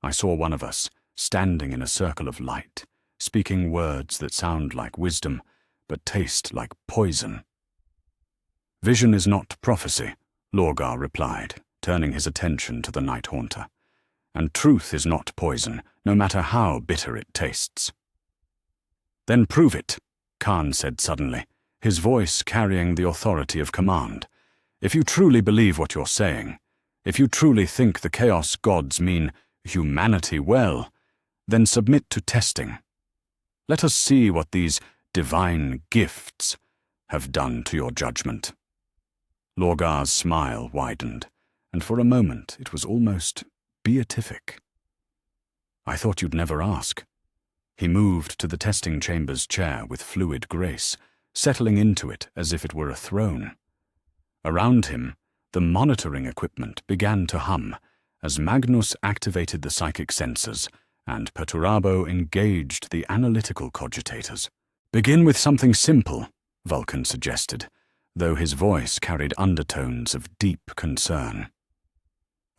I saw one of us, standing in a circle of light, speaking words that sound like wisdom, but taste like poison." "Vision is not prophecy," Lorgar replied, turning his attention to the Night Haunter. "And truth is not poison, no matter how bitter it tastes." "Then prove it," Khan said suddenly, his voice carrying the authority of command. "If you truly believe what you're saying, if you truly think the Chaos Gods mean humanity well, then submit to testing. Let us see what these divine gifts have done to your judgment." Lorgar's smile widened, and for a moment it was almost beatific. "I thought you'd never ask." He moved to the testing chamber's chair with fluid grace, settling into it as if it were a throne. Around him, the monitoring equipment began to hum as Magnus activated the psychic sensors and Perturabo engaged the analytical cogitators. "Begin with something simple," Vulcan suggested, though his voice carried undertones of deep concern.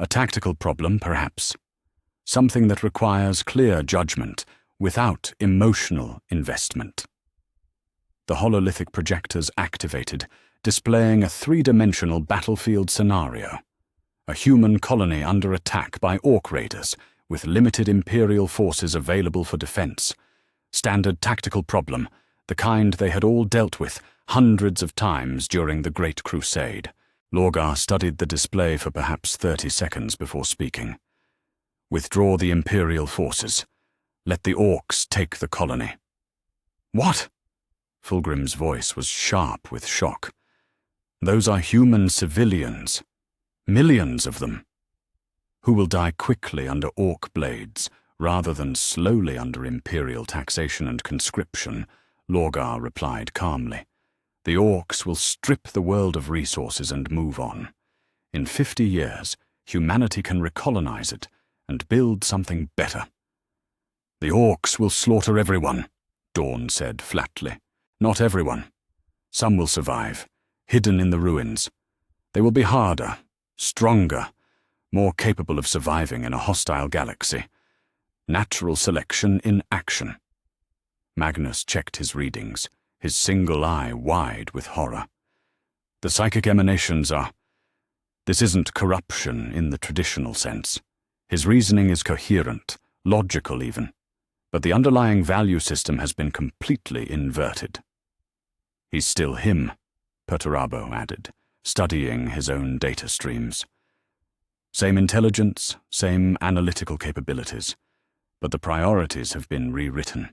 "A tactical problem, perhaps. Something that requires clear judgment without emotional investment." The hololithic projectors activated, displaying a three-dimensional battlefield scenario. A human colony under attack by Orc raiders, with limited Imperial forces available for defense. Standard tactical problem, the kind they had all dealt with hundreds of times during the Great Crusade. Lorgar studied the display for perhaps 30 seconds before speaking. "Withdraw the Imperial forces. Let the Orcs take the colony." "What?" Fulgrim's voice was sharp with shock. "Those are human civilians. Millions of them. Who will die quickly under Orc blades, rather than slowly under Imperial taxation and conscription," Lorgar replied calmly. "The Orcs will strip the world of resources and move on. In 50 years, humanity can recolonize it and build something better." "The Orcs will slaughter everyone," Dawn said flatly. "Not everyone. Some will survive, hidden in the ruins. They will be harder, stronger, more capable of surviving in a hostile galaxy. Natural selection in action. Magnus checked his readings, his single eye wide with horror. The psychic emanations are... This isn't corruption in the traditional sense. His reasoning is coherent, logical even, but the underlying value system has been completely inverted. He's still him, Perturabo added, studying his own data streams. Same intelligence, same analytical capabilities, but the priorities have been rewritten.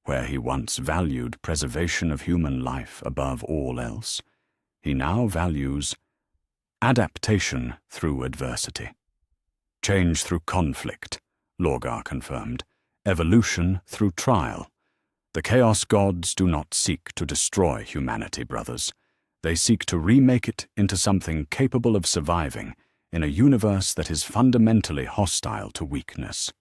Where he once valued preservation of human life above all else, he now values adaptation through adversity. Change through conflict, Lorgar confirmed. Evolution through trial. The Chaos Gods do not seek to destroy humanity, brothers. They seek to remake it into something capable of surviving in a universe that is fundamentally hostile to weakness.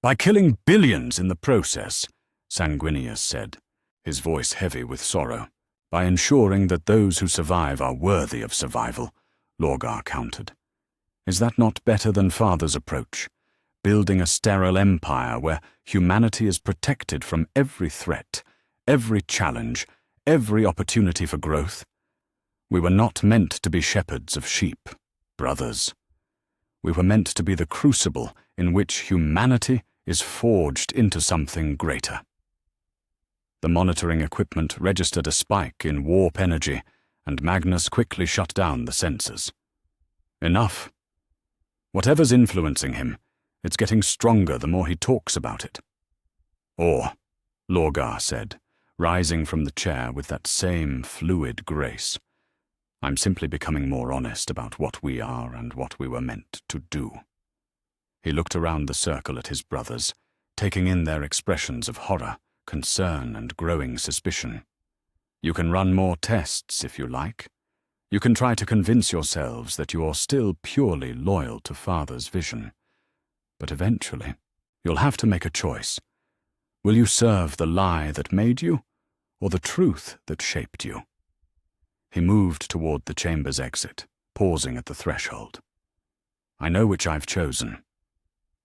By killing billions in the process, Sanguinius said, his voice heavy with sorrow. By ensuring that those who survive are worthy of survival, Lorgar countered. Is that not better than Father's approach? Building a sterile empire where humanity is protected from every threat, every challenge, every opportunity for growth? We were not meant to be shepherds of sheep, brothers. We were meant to be the crucible in which humanity is forged into something greater. The monitoring equipment registered a spike in warp energy, and Magnus quickly shut down the sensors. Enough. Whatever's influencing him, it's getting stronger the more he talks about it. Or, Lorgar said, rising from the chair with that same fluid grace, I'm simply becoming more honest about what we are and what we were meant to do. He looked around the circle at his brothers, taking in their expressions of horror, concern, and growing suspicion. You can run more tests if you like. You can try to convince yourselves that you're still purely loyal to Father's vision. But eventually, you'll have to make a choice. Will you serve the lie that made you, or the truth that shaped you? He moved toward the chamber's exit, pausing at the threshold. I know which I've chosen.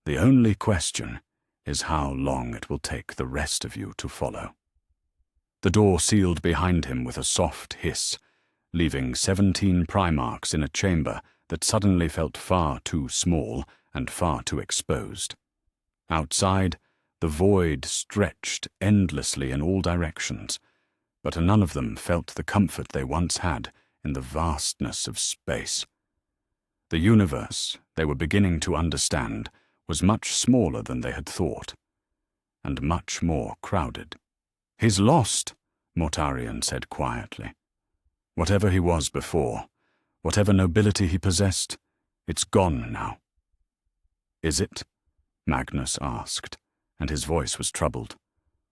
The only question is how long it will take the rest of you to follow. The door sealed behind him with a soft hiss, leaving 17 Primarchs in a chamber that suddenly felt far too small and far too exposed. Outside, the void stretched endlessly in all directions, but none of them felt the comfort they once had in the vastness of space. The universe, they were beginning to understand, was much smaller than they had thought, and much more crowded. He's lost, Mortarion said quietly. Whatever he was before, whatever nobility he possessed, it's gone now. Is it? Magnus asked, and his voice was troubled.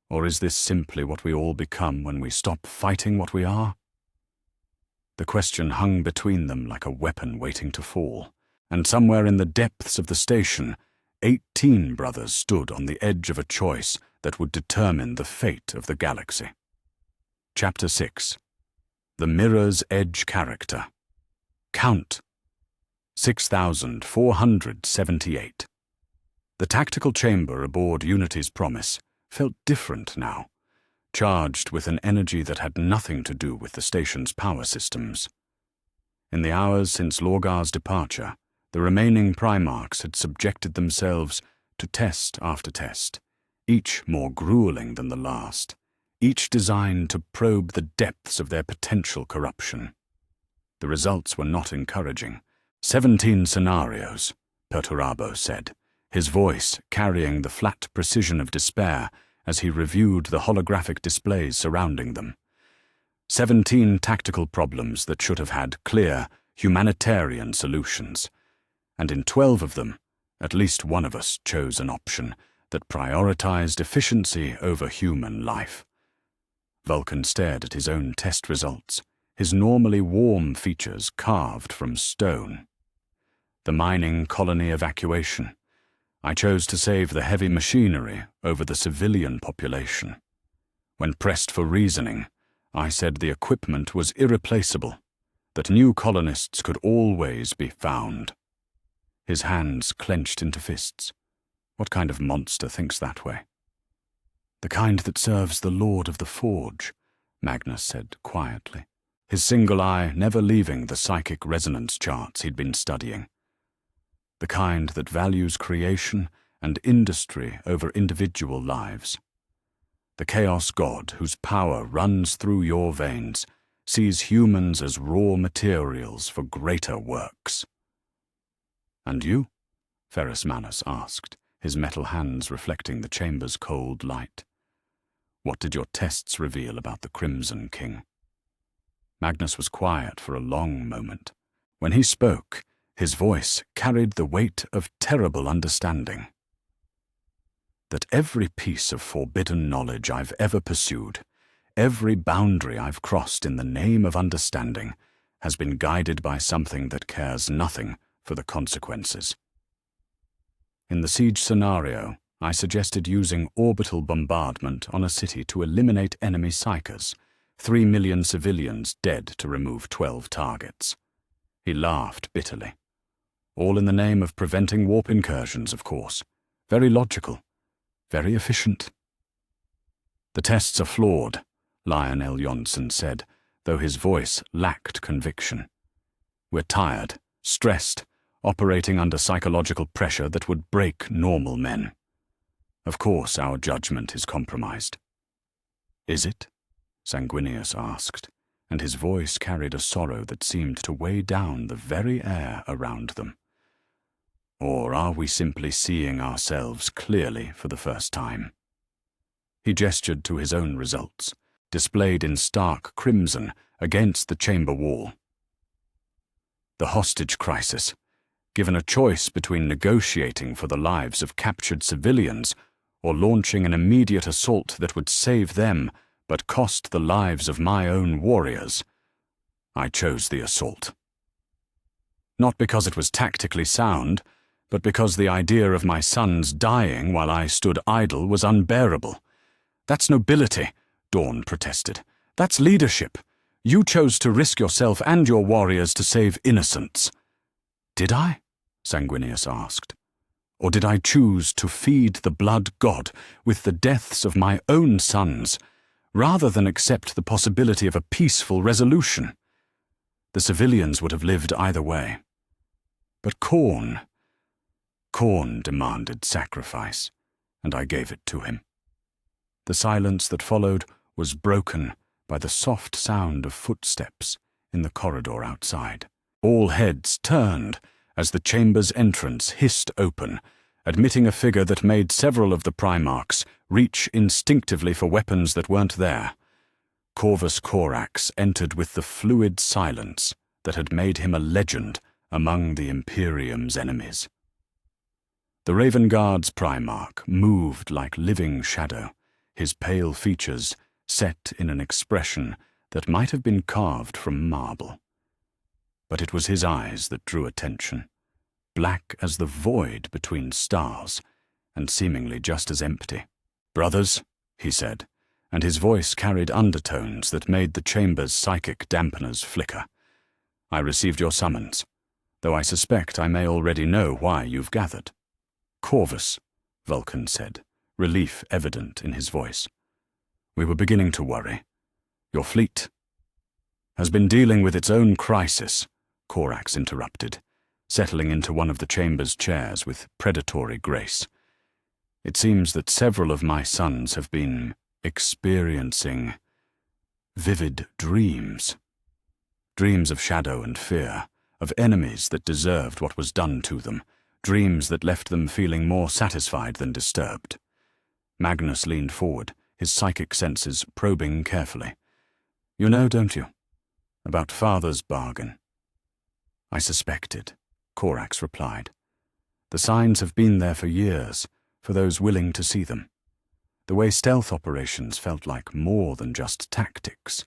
Or is this simply what we all become when we stop fighting what we are? The question hung between them like a weapon waiting to fall, and somewhere in the depths of the station, 18 brothers stood on the edge of a choice that would determine the fate of the galaxy. Chapter 6. The Mirror's Edge Character. Count. 6,478. The tactical chamber aboard Unity's Promise felt different now, charged with an energy that had nothing to do with the station's power systems. In the hours since Lorgar's departure, the remaining Primarchs had subjected themselves to test after test, each more grueling than the last, each designed to probe the depths of their potential corruption. The results were not encouraging. 17 scenarios, Perturabo said, his voice carrying the flat precision of despair as he reviewed the holographic displays surrounding them. 17 tactical problems that should have had clear, humanitarian solutions. And in 12 of them, at least one of us chose an option that prioritized efficiency over human life. Vulcan stared at his own test results, his normally warm features carved from stone. The mining colony evacuation. I chose to save the heavy machinery over the civilian population. When pressed for reasoning, I said the equipment was irreplaceable, that new colonists could always be found. His hands clenched into fists. What kind of monster thinks that way? The kind that serves the Lord of the Forge, Magnus said quietly, his single eye never leaving the psychic resonance charts he'd been studying. The kind that values creation and industry over individual lives. The Chaos God whose power runs through your veins sees humans as raw materials for greater works. And you? Ferrus Manus asked, his metal hands reflecting the chamber's cold light. What did your tests reveal about the Crimson King? Magnus was quiet for a long moment. When he spoke, his voice carried the weight of terrible understanding. That every piece of forbidden knowledge I've ever pursued, every boundary I've crossed in the name of understanding, has been guided by something that cares nothing for the consequences. In the siege scenario, I suggested using orbital bombardment on a city to eliminate enemy psychers, 3 million civilians dead to remove 12 targets. He laughed bitterly. All in the name of preventing warp incursions, of course. Very logical. Very efficient. The tests are flawed, Lionel Jonsson said, though his voice lacked conviction. We're tired, stressed, operating under psychological pressure that would break normal men. Of course our judgment is compromised. Is it? Sanguinius asked, and his voice carried a sorrow that seemed to weigh down the very air around them. Or are we simply seeing ourselves clearly for the first time? He gestured to his own results, displayed in stark crimson against the chamber wall. The hostage crisis. Given a choice between negotiating for the lives of captured civilians or launching an immediate assault that would save them but cost the lives of my own warriors, I chose the assault. Not because it was tactically sound, but because the idea of my sons dying while I stood idle was unbearable. That's nobility, Dawn protested. That's leadership. You chose to risk yourself and your warriors to save innocents. Did I? Sanguinius asked. Or did I choose to feed the blood god with the deaths of my own sons, rather than accept the possibility of a peaceful resolution? The civilians would have lived either way. But Khorne demanded sacrifice, and I gave it to him. The silence that followed was broken by the soft sound of footsteps in the corridor outside. All heads turned as the chamber's entrance hissed open, admitting a figure that made several of the Primarchs reach instinctively for weapons that weren't there. Corvus Corax entered with the fluid silence that had made him a legend among the Imperium's enemies. The Raven Guard's Primarch moved like living shadow, his pale features set in an expression that might have been carved from marble. But it was his eyes that drew attention, black as the void between stars, and seemingly just as empty. "Brothers," he said, and his voice carried undertones that made the chamber's psychic dampeners flicker. "I received your summons, though I suspect I may already know why you've gathered." "Corvus," Vulcan said, relief evident in his voice. "We were beginning to worry. Your fleet has been dealing with its own crisis," Corax interrupted, settling into one of the chamber's chairs with predatory grace. "It seems that several of my sons have been experiencing vivid dreams. Dreams of shadow and fear, of enemies that deserved what was done to them, dreams that left them feeling more satisfied than disturbed." Magnus leaned forward, his psychic senses probing carefully. "You know, don't you, about Father's bargain?" "I suspected," Corax replied. "The signs have been there for years, for those willing to see them. The way stealth operations felt like more than just tactics.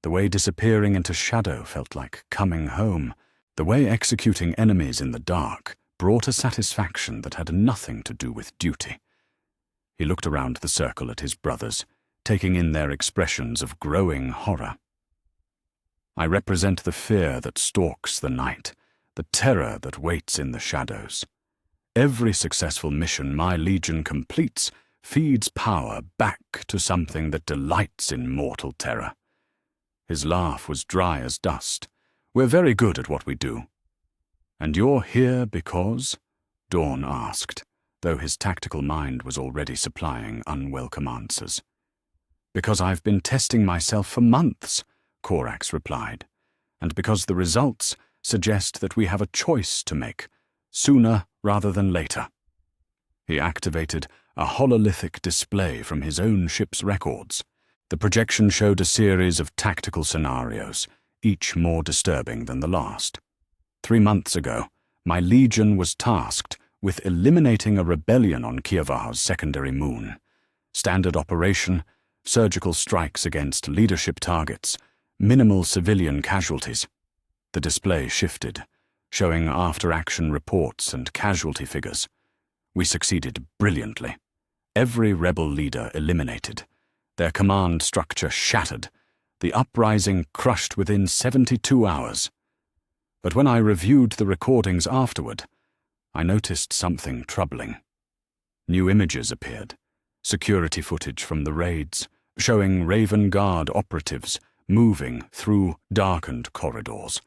The way disappearing into shadow felt like coming home. The way executing enemies in the dark brought a satisfaction that had nothing to do with duty." He looked around the circle at his brothers, taking in their expressions of growing horror. I represent the fear that stalks the night, the terror that waits in the shadows. Every successful mission my legion completes feeds power back to something that delights in mortal terror. His laugh was dry as dust. We're very good at what we do. And you're here because? Dawn asked, though his tactical mind was already supplying unwelcome answers. Because I've been testing myself for months, Korax replied, and because the results suggest that we have a choice to make, sooner rather than later. He activated a hololithic display from his own ship's records. The projection showed a series of tactical scenarios, each more disturbing than the last. 3 months ago, my legion was tasked with eliminating a rebellion on Kievar's secondary moon. Standard operation, surgical strikes against leadership targets, minimal civilian casualties. The display shifted, showing after-action reports and casualty figures. We succeeded brilliantly. Every rebel leader eliminated. Their command structure shattered. The uprising crushed within 72 hours. But when I reviewed the recordings afterward, I noticed something troubling. New images appeared, security footage from the raids, showing Raven Guard operatives moving through darkened corridors,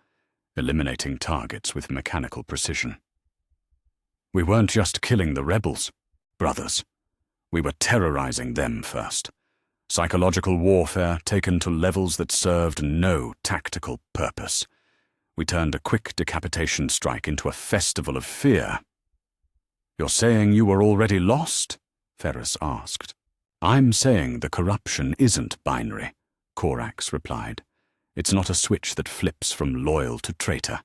eliminating targets with mechanical precision. We weren't just killing the rebels, brothers. We were terrorizing them first. Psychological warfare taken to levels that served no tactical purpose. We turned a quick decapitation strike into a festival of fear. You're saying you were already lost? Ferrus asked. I'm saying the corruption isn't binary, Korax replied. It's not a switch that flips from loyal to traitor.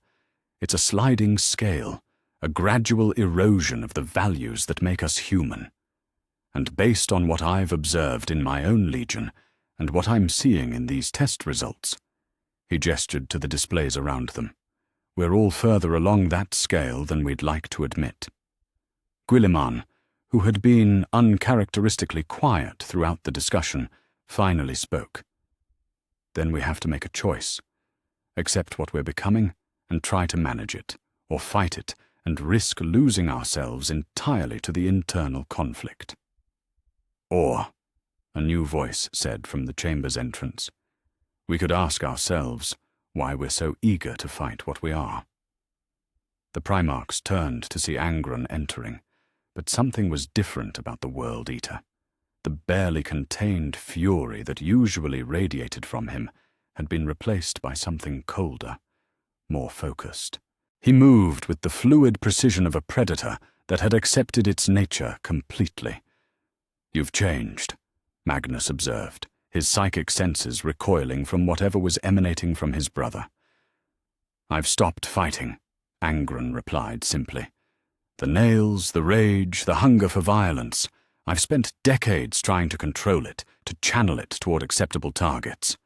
It's a sliding scale, a gradual erosion of the values that make us human. And based on what I've observed in my own legion, and what I'm seeing in these test results, he gestured to the displays around them, we're all further along that scale than we'd like to admit. Guilliman, who had been uncharacteristically quiet throughout the discussion, finally spoke. Then we have to make a choice. Accept what we're becoming and try to manage it, or fight it and risk losing ourselves entirely to the internal conflict. Or, a new voice said from the chamber's entrance, we could ask ourselves why we're so eager to fight what we are. The Primarchs turned to see Angron entering, but something was different about the World Eater. The barely contained fury that usually radiated from him had been replaced by something colder, more focused. He moved with the fluid precision of a predator that had accepted its nature completely. You've changed, Magnus observed, his psychic senses recoiling from whatever was emanating from his brother. I've stopped fighting, Angron replied simply. The nails, the rage, the hunger for violence. I've spent decades trying to control it, to channel it toward acceptable targets.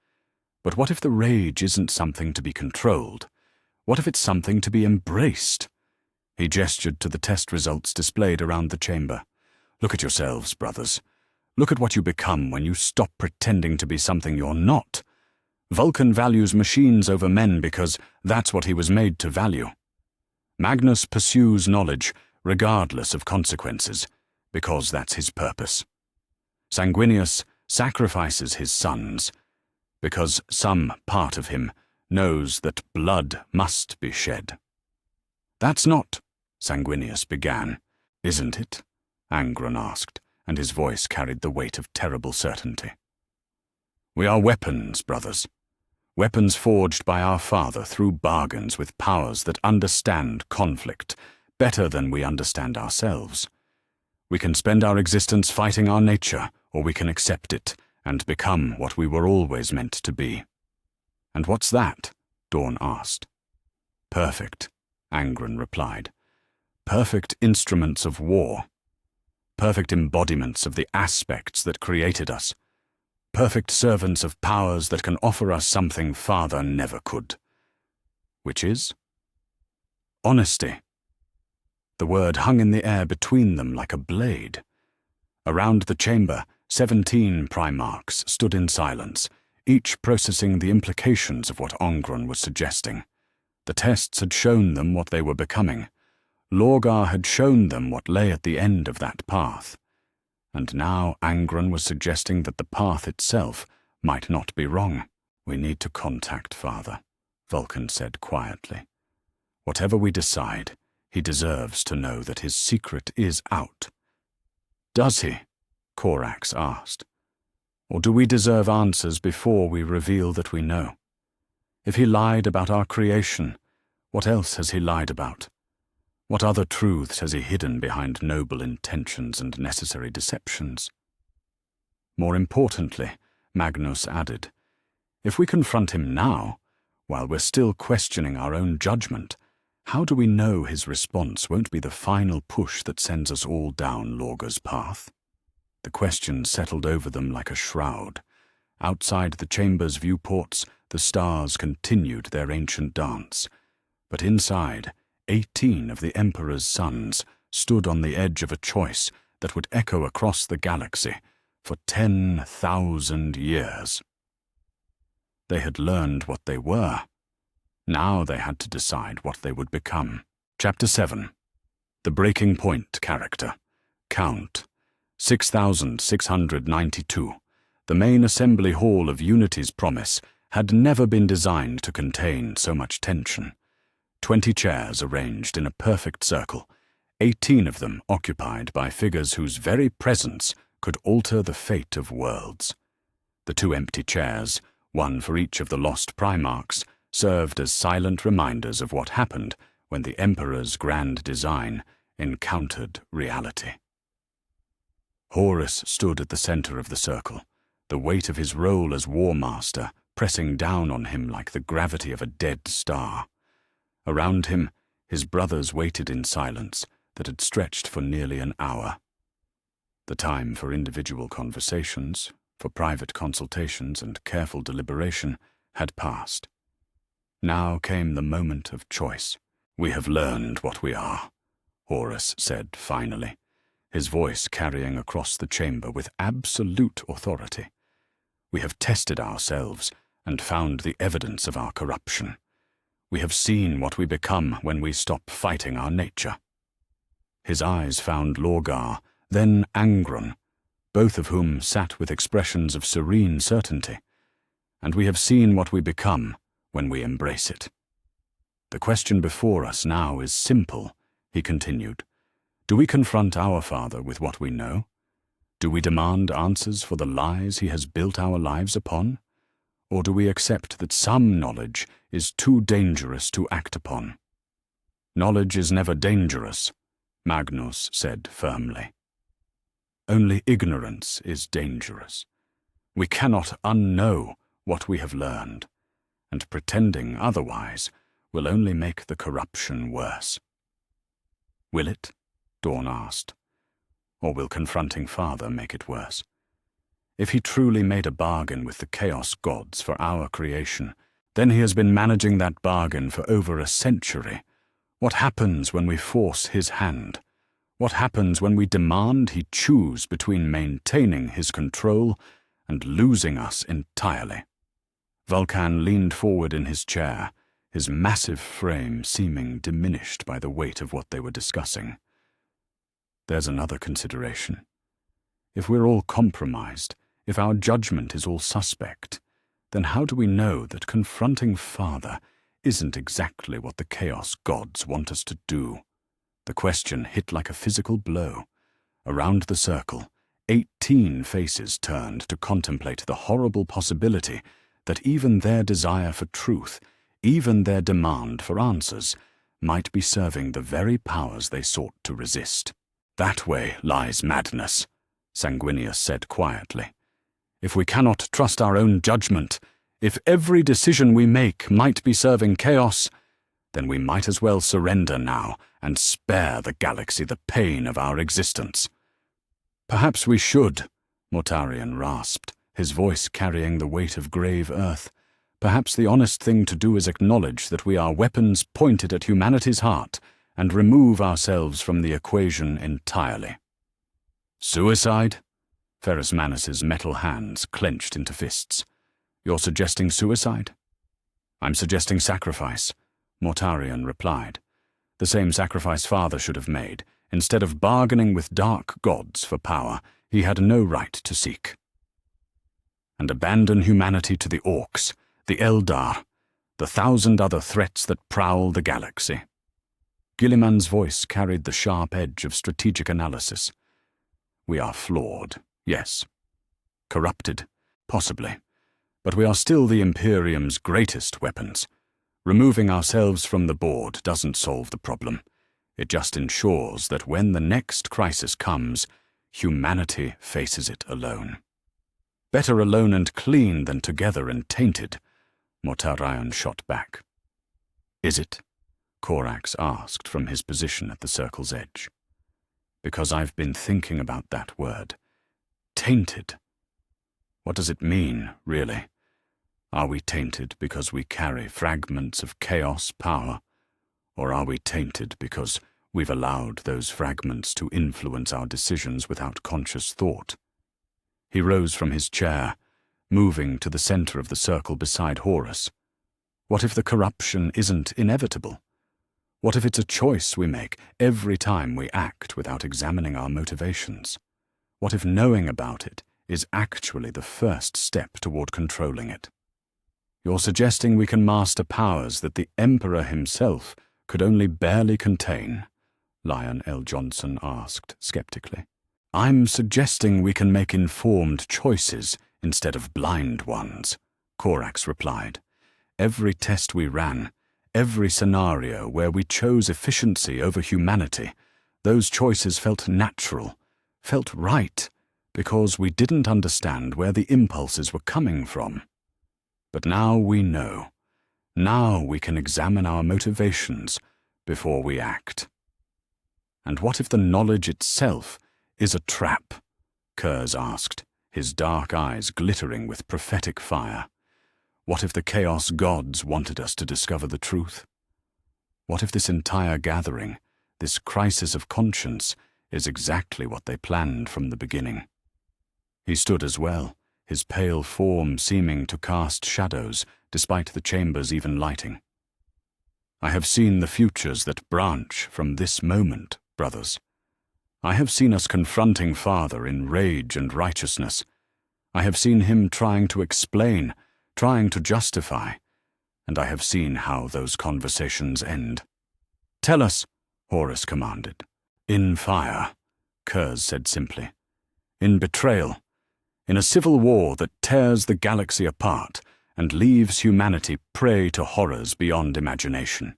But what if the rage isn't something to be controlled? What if it's something to be embraced? He gestured to the test results displayed around the chamber. Look at yourselves, brothers. Look at what you become when you stop pretending to be something you're not. Vulcan values machines over men because that's what he was made to value. Magnus pursues knowledge, regardless of consequences, because that's his purpose. Sanguinius sacrifices his sons, because some part of him knows that blood must be shed. That's not, Sanguinius began. Isn't it? Angron asked, and his voice carried the weight of terrible certainty. We are weapons, brothers. Weapons forged by our father through bargains with powers that understand conflict better than we understand ourselves. We can spend our existence fighting our nature, or we can accept it and become what we were always meant to be. And what's that? Dawn asked. Perfect, Angron replied. Perfect instruments of war. Perfect embodiments of the aspects that created us. Perfect servants of powers that can offer us something Father never could. Which is? Honesty. The word hung in the air between them like a blade. Around the chamber, 17 Primarchs stood in silence, each processing the implications of what Ongron was suggesting. The tests had shown them what they were becoming. Lorgar had shown them what lay at the end of that path. And now Angron was suggesting that the path itself might not be wrong. "We need to contact Father," Vulcan said quietly. "Whatever we decide, he deserves to know that his secret is out." "Does he?" Corax asked. "Or do we deserve answers before we reveal that we know? If he lied about our creation, what else has he lied about? What other truths has he hidden behind noble intentions and necessary deceptions?" More importantly, Magnus added, "If we confront him now, while we're still questioning our own judgment, how do we know his response won't be the final push that sends us all down Lorgar's path?" The question settled over them like a shroud. Outside the chamber's viewports, the stars continued their ancient dance. But inside, 18 of the Emperor's sons stood on the edge of a choice that would echo across the galaxy for 10,000 years. They had learned what they were. Now they had to decide what they would become. Chapter 7. The Breaking Point Character. Count. 6,692. The main assembly hall of Unity's Promise had never been designed to contain so much tension. 20 chairs arranged in a perfect circle, 18 of them occupied by figures whose very presence could alter the fate of worlds. The 2 empty chairs, one for each of the lost Primarchs, served as silent reminders of what happened when the Emperor's grand design encountered reality. Horus stood at the center of the circle, the weight of his role as War Master pressing down on him like the gravity of a dead star. Around him, his brothers waited in silence that had stretched for nearly an hour. The time for individual conversations, for private consultations and careful deliberation, had passed. Now came the moment of choice. "We have learned what we are," Horus said finally, his voice carrying across the chamber with absolute authority. "We have tested ourselves and found the evidence of our corruption. We have seen what we become when we stop fighting our nature." His eyes found Lorgar, then Angron, both of whom sat with expressions of serene certainty. "And we have seen what we become when we embrace it. The question before us now is simple," he continued. "Do we confront our Father with what we know? Do we demand answers for the lies he has built our lives upon? Or do we accept that some knowledge is too dangerous to act upon?" "Knowledge is never dangerous," Magnus said firmly. "Only ignorance is dangerous. We cannot unknow what we have learned, and pretending otherwise will only make the corruption worse." "Will it?" Dawn asked. "Or will confronting Father make it worse? If he truly made a bargain with the Chaos Gods for our creation, then he has been managing that bargain for over a century. What happens when we force his hand? What happens when we demand he choose between maintaining his control and losing us entirely?" Vulcan leaned forward in his chair, his massive frame seeming diminished by the weight of what they were discussing. "There's another consideration. If we're all compromised, if our judgment is all suspect, then how do we know that confronting Father isn't exactly what the Chaos Gods want us to do?" The question hit like a physical blow. Around the circle, 18 faces turned to contemplate the horrible possibility that even their desire for truth, even their demand for answers, might be serving the very powers they sought to resist. "That way lies madness," Sanguinius said quietly. "If we cannot trust our own judgment, if every decision we make might be serving chaos, then we might as well surrender now and spare the galaxy the pain of our existence." "Perhaps we should," Mortarion rasped, his voice carrying the weight of grave earth. "Perhaps the honest thing to do is acknowledge that we are weapons pointed at humanity's heart and remove ourselves from the equation entirely." "Suicide?" Ferrus Manus's metal hands clenched into fists. "You're suggesting suicide?" "I'm suggesting sacrifice," Mortarion replied. "The same sacrifice Father should have made. Instead of bargaining with dark gods for power, he had no right to seek. And abandon humanity to the Orcs, the Eldar, the 1,000 other threats that prowl the galaxy." Gilliman's voice carried the sharp edge of strategic analysis. "We are flawed, yes. Corrupted, possibly. But we are still the Imperium's greatest weapons. Removing ourselves from the board doesn't solve the problem. It just ensures that when the next crisis comes, humanity faces it alone. Better alone and clean than together and tainted," Mortarion shot back. "Is it?" Corax asked from his position at the circle's edge. "Because I've been thinking about that word. Tainted. What does it mean, really? Are we tainted because we carry fragments of chaos power? Or are we tainted because we've allowed those fragments to influence our decisions without conscious thought?" He rose from his chair, moving to the center of the circle beside Horus. What if the corruption isn't inevitable? What if it's a choice we make every time we act without examining our motivations? What if knowing about it is actually the first step toward controlling it? "You're suggesting we can master powers that the Emperor himself could only barely contain?" Lion L. Johnson asked skeptically. "I'm suggesting we can make informed choices instead of blind ones," Corax replied. "Every test we ran, every scenario where we chose efficiency over humanity, those choices felt natural, felt right, because we didn't understand where the impulses were coming from. But now we know. Now we can examine our motivations before we act." "And what if the knowledge itself is a trap?" Kurz asked, his dark eyes glittering with prophetic fire. "What if the Chaos Gods wanted us to discover the truth? What if this entire gathering, this crisis of conscience, is exactly what they planned from the beginning?" He stood as well, his pale form seeming to cast shadows despite the chamber's even lighting. "I have seen the futures that branch from this moment, brothers. I have seen us confronting Father in rage and righteousness. I have seen him trying to explain, trying to justify, and I have seen how those conversations end." "Tell us," Horus commanded. "In fire," Kurz said simply. "In betrayal. In a civil war that tears the galaxy apart and leaves humanity prey to horrors beyond imagination.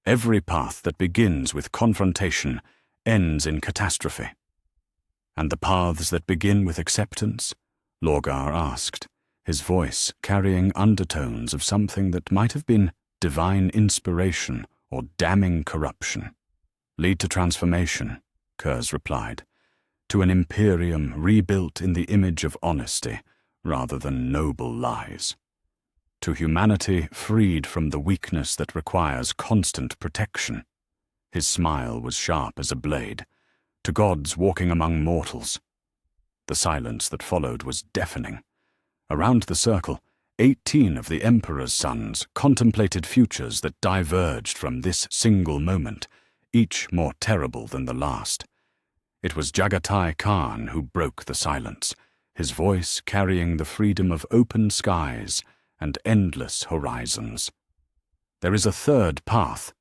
Every path that begins with confrontation ends in catastrophe." "And the paths that begin with acceptance?" Lorgar asked, his voice carrying undertones of something that might have been divine inspiration or damning corruption. "Lead to transformation," Kurz replied, "to an Imperium rebuilt in the image of honesty rather than noble lies. To humanity freed from the weakness that requires constant protection." His smile was sharp as a blade. "To gods walking among mortals." The silence that followed was deafening. Around the circle, 18 of the Emperor's sons contemplated futures that diverged from this single moment, each more terrible than the last. It was Jagatai Khan who broke the silence, his voice carrying the freedom of open skies and endless horizons. "There is a third path."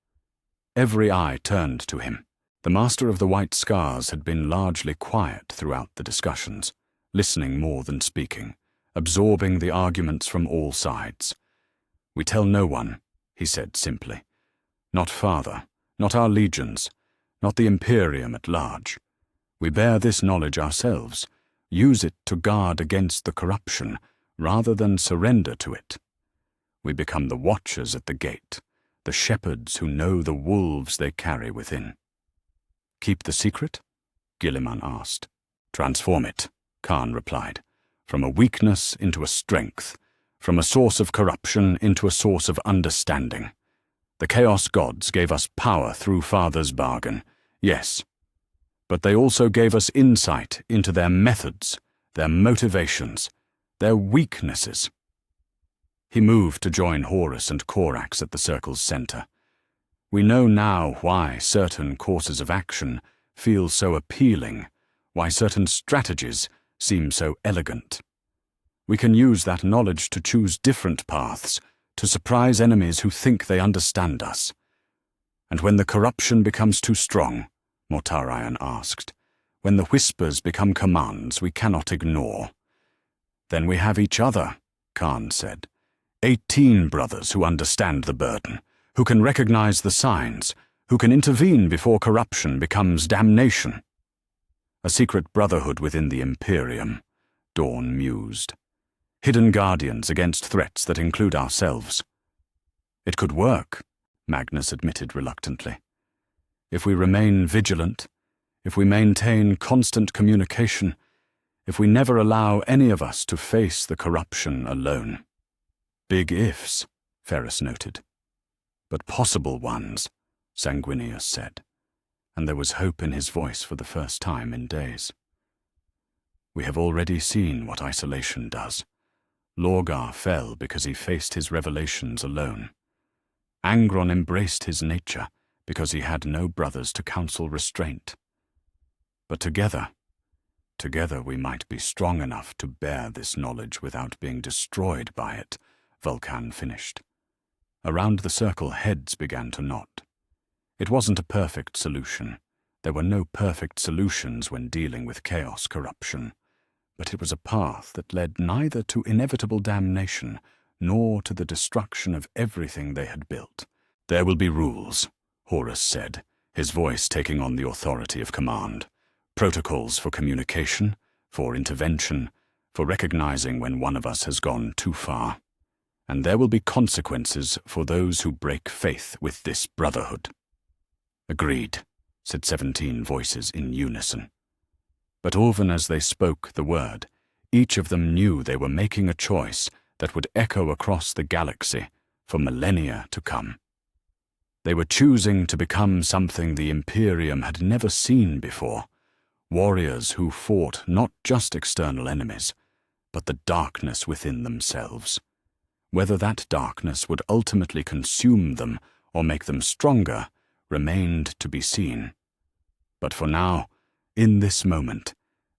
Every eye turned to him. The Master of the White Scars had been largely quiet throughout the discussions, listening more than speaking, absorbing the arguments from all sides. "We tell no one," he said simply. "Not Father, not our legions, not the Imperium at large. We bear this knowledge ourselves, use it to guard against the corruption, rather than surrender to it. We become the watchers at the gate, the shepherds who know the wolves they carry within." "Keep the secret?" Gilliman asked. "Transform it," Khan replied, "from a weakness into a strength, from a source of corruption into a source of understanding. The Chaos Gods gave us power through Father's bargain, yes, but they also gave us insight into their methods, their motivations, their weaknesses. He moved to join Horus and Korax at the circle's center. We know now why certain courses of action feel so appealing, why certain strategies seem so elegant. We can use that knowledge to choose different paths, to surprise enemies who think they understand us. And when the corruption becomes too strong, Mortarion asked, when the whispers become commands we cannot ignore. Then we have each other, Khan said. 18 brothers who understand the burden, who can recognize the signs, who can intervene before corruption becomes damnation. A secret brotherhood within the Imperium, Dawn mused. Hidden guardians against threats that include ourselves. It could work, Magnus admitted reluctantly. If we remain vigilant, if we maintain constant communication, if we never allow any of us to face the corruption alone. Big ifs, Ferrus noted. But possible ones, Sanguinius said, and there was hope in his voice for the first time in days. We have already seen what isolation does. Lorgar fell because he faced his revelations alone. Angron embraced his nature because he had no brothers to counsel restraint. But together we might be strong enough to bear this knowledge without being destroyed by it, Vulcan finished. Around the circle, heads began to nod. It wasn't a perfect solution. There were no perfect solutions when dealing with chaos corruption. But it was a path that led neither to inevitable damnation nor to the destruction of everything they had built. There will be rules, Horus said, his voice taking on the authority of command. Protocols for communication, for intervention, for recognizing when one of us has gone too far. And there will be consequences for those who break faith with this brotherhood. Agreed, said 17 voices in unison. But even as they spoke the word, each of them knew they were making a choice that would echo across the galaxy for millennia to come. They were choosing to become something the Imperium had never seen before, warriors who fought not just external enemies, but the darkness within themselves. Whether that darkness would ultimately consume them or make them stronger remained to be seen. But for now, in this moment,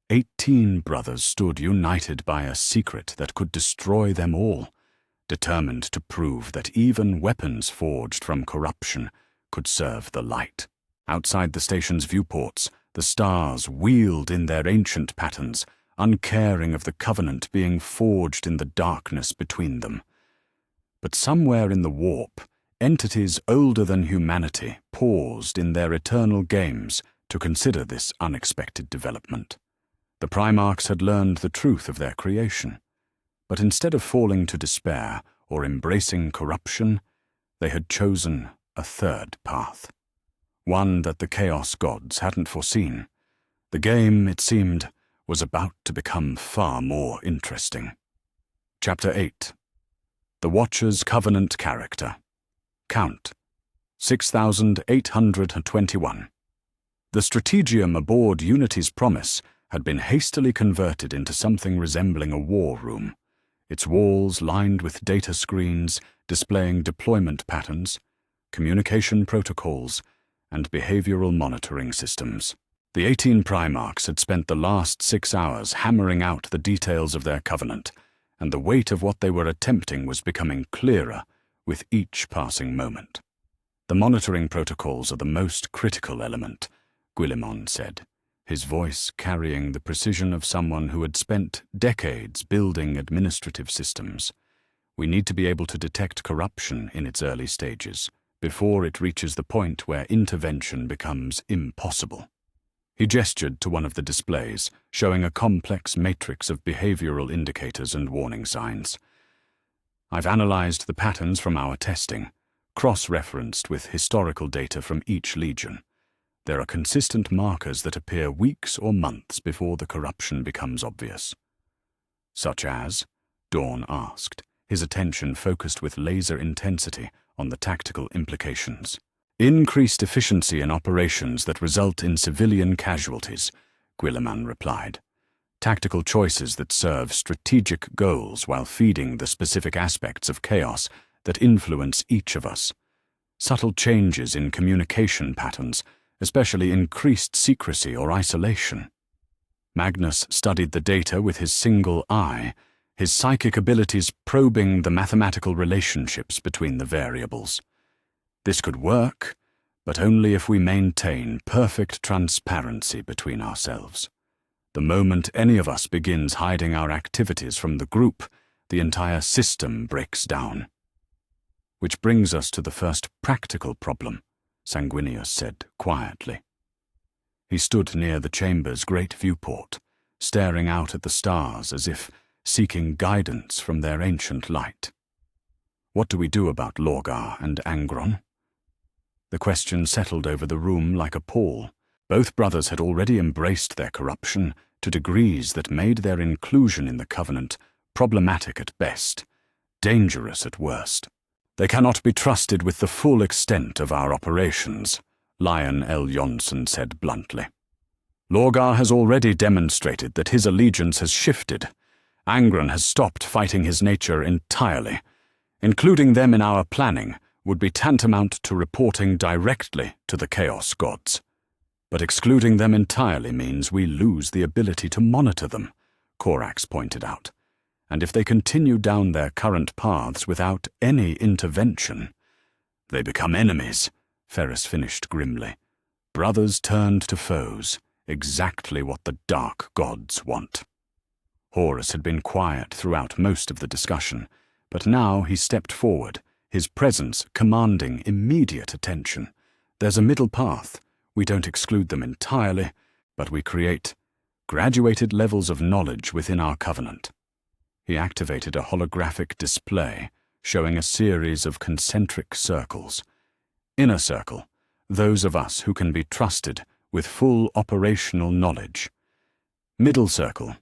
18 brothers stood united by a secret that could destroy them all, determined to prove that even weapons forged from corruption could serve the light. Outside the station's viewports, the stars wheeled in their ancient patterns, uncaring of the covenant being forged in the darkness between them. But somewhere in the warp, entities older than humanity paused in their eternal games to consider this unexpected development. The Primarchs had learned the truth of their creation, but instead of falling to despair or embracing corruption, they had chosen a third path. One that the Chaos Gods hadn't foreseen. The game, it seemed, was about to become far more interesting. Chapter 8. The Watcher's Covenant Character. Count. 6,821. The strategium aboard Unity's Promise had been hastily converted into something resembling a war room, its walls lined with data screens displaying deployment patterns, communication protocols, and behavioral monitoring systems. The 18 Primarchs had spent the last 6 hours hammering out the details of their covenant, and the weight of what they were attempting was becoming clearer with each passing moment. The monitoring protocols are the most critical element, Guillemon said, his voice carrying the precision of someone who had spent decades building administrative systems. We need to be able to detect corruption in its early stages, before it reaches the point where intervention becomes impossible. He gestured to one of the displays, showing a complex matrix of behavioral indicators and warning signs. I've analyzed the patterns from our testing, cross-referenced with historical data from each legion. There are consistent markers that appear weeks or months before the corruption becomes obvious. Such as? Dawn asked, his attention focused with laser intensity on the tactical implications. Increased efficiency in operations that result in civilian casualties, Guillemon replied. tactical choices that serve strategic goals while feeding the specific aspects of chaos that influence each of us. Subtle changes in communication patterns, especially increased secrecy or isolation. Magnus studied the data with his single eye, his psychic abilities probing the mathematical relationships between the variables. This could work, but only if we maintain perfect transparency between ourselves. The moment any of us begins hiding our activities from the group, the entire system breaks down. Which brings us to the first practical problem, Sanguinius said quietly. He stood near the chamber's great viewport, staring out at the stars as if seeking guidance from their ancient light. What do we do about Lorgar and Angron? The question settled over the room like a pall. Both brothers had already embraced their corruption to degrees that made their inclusion in the Covenant problematic at best, dangerous at worst. They cannot be trusted with the full extent of our operations, Lion L. Jonsson said bluntly. Lorgar has already demonstrated that his allegiance has shifted. Angron has stopped fighting his nature entirely. Including them in our planning would be tantamount to reporting directly to the Chaos Gods. But excluding them entirely means we lose the ability to monitor them, Korax pointed out. And if they continue down their current paths without any intervention, they become enemies, Ferris finished grimly. Brothers turned to foes, exactly what the Dark Gods want. Horus had been quiet throughout most of the discussion, but now he stepped forward, his presence commanding immediate attention. There's a middle path. We don't exclude them entirely, but we create graduated levels of knowledge within our covenant. He activated a holographic display showing a series of concentric circles. Inner circle, those of us who can be trusted with full operational knowledge. Middle circle,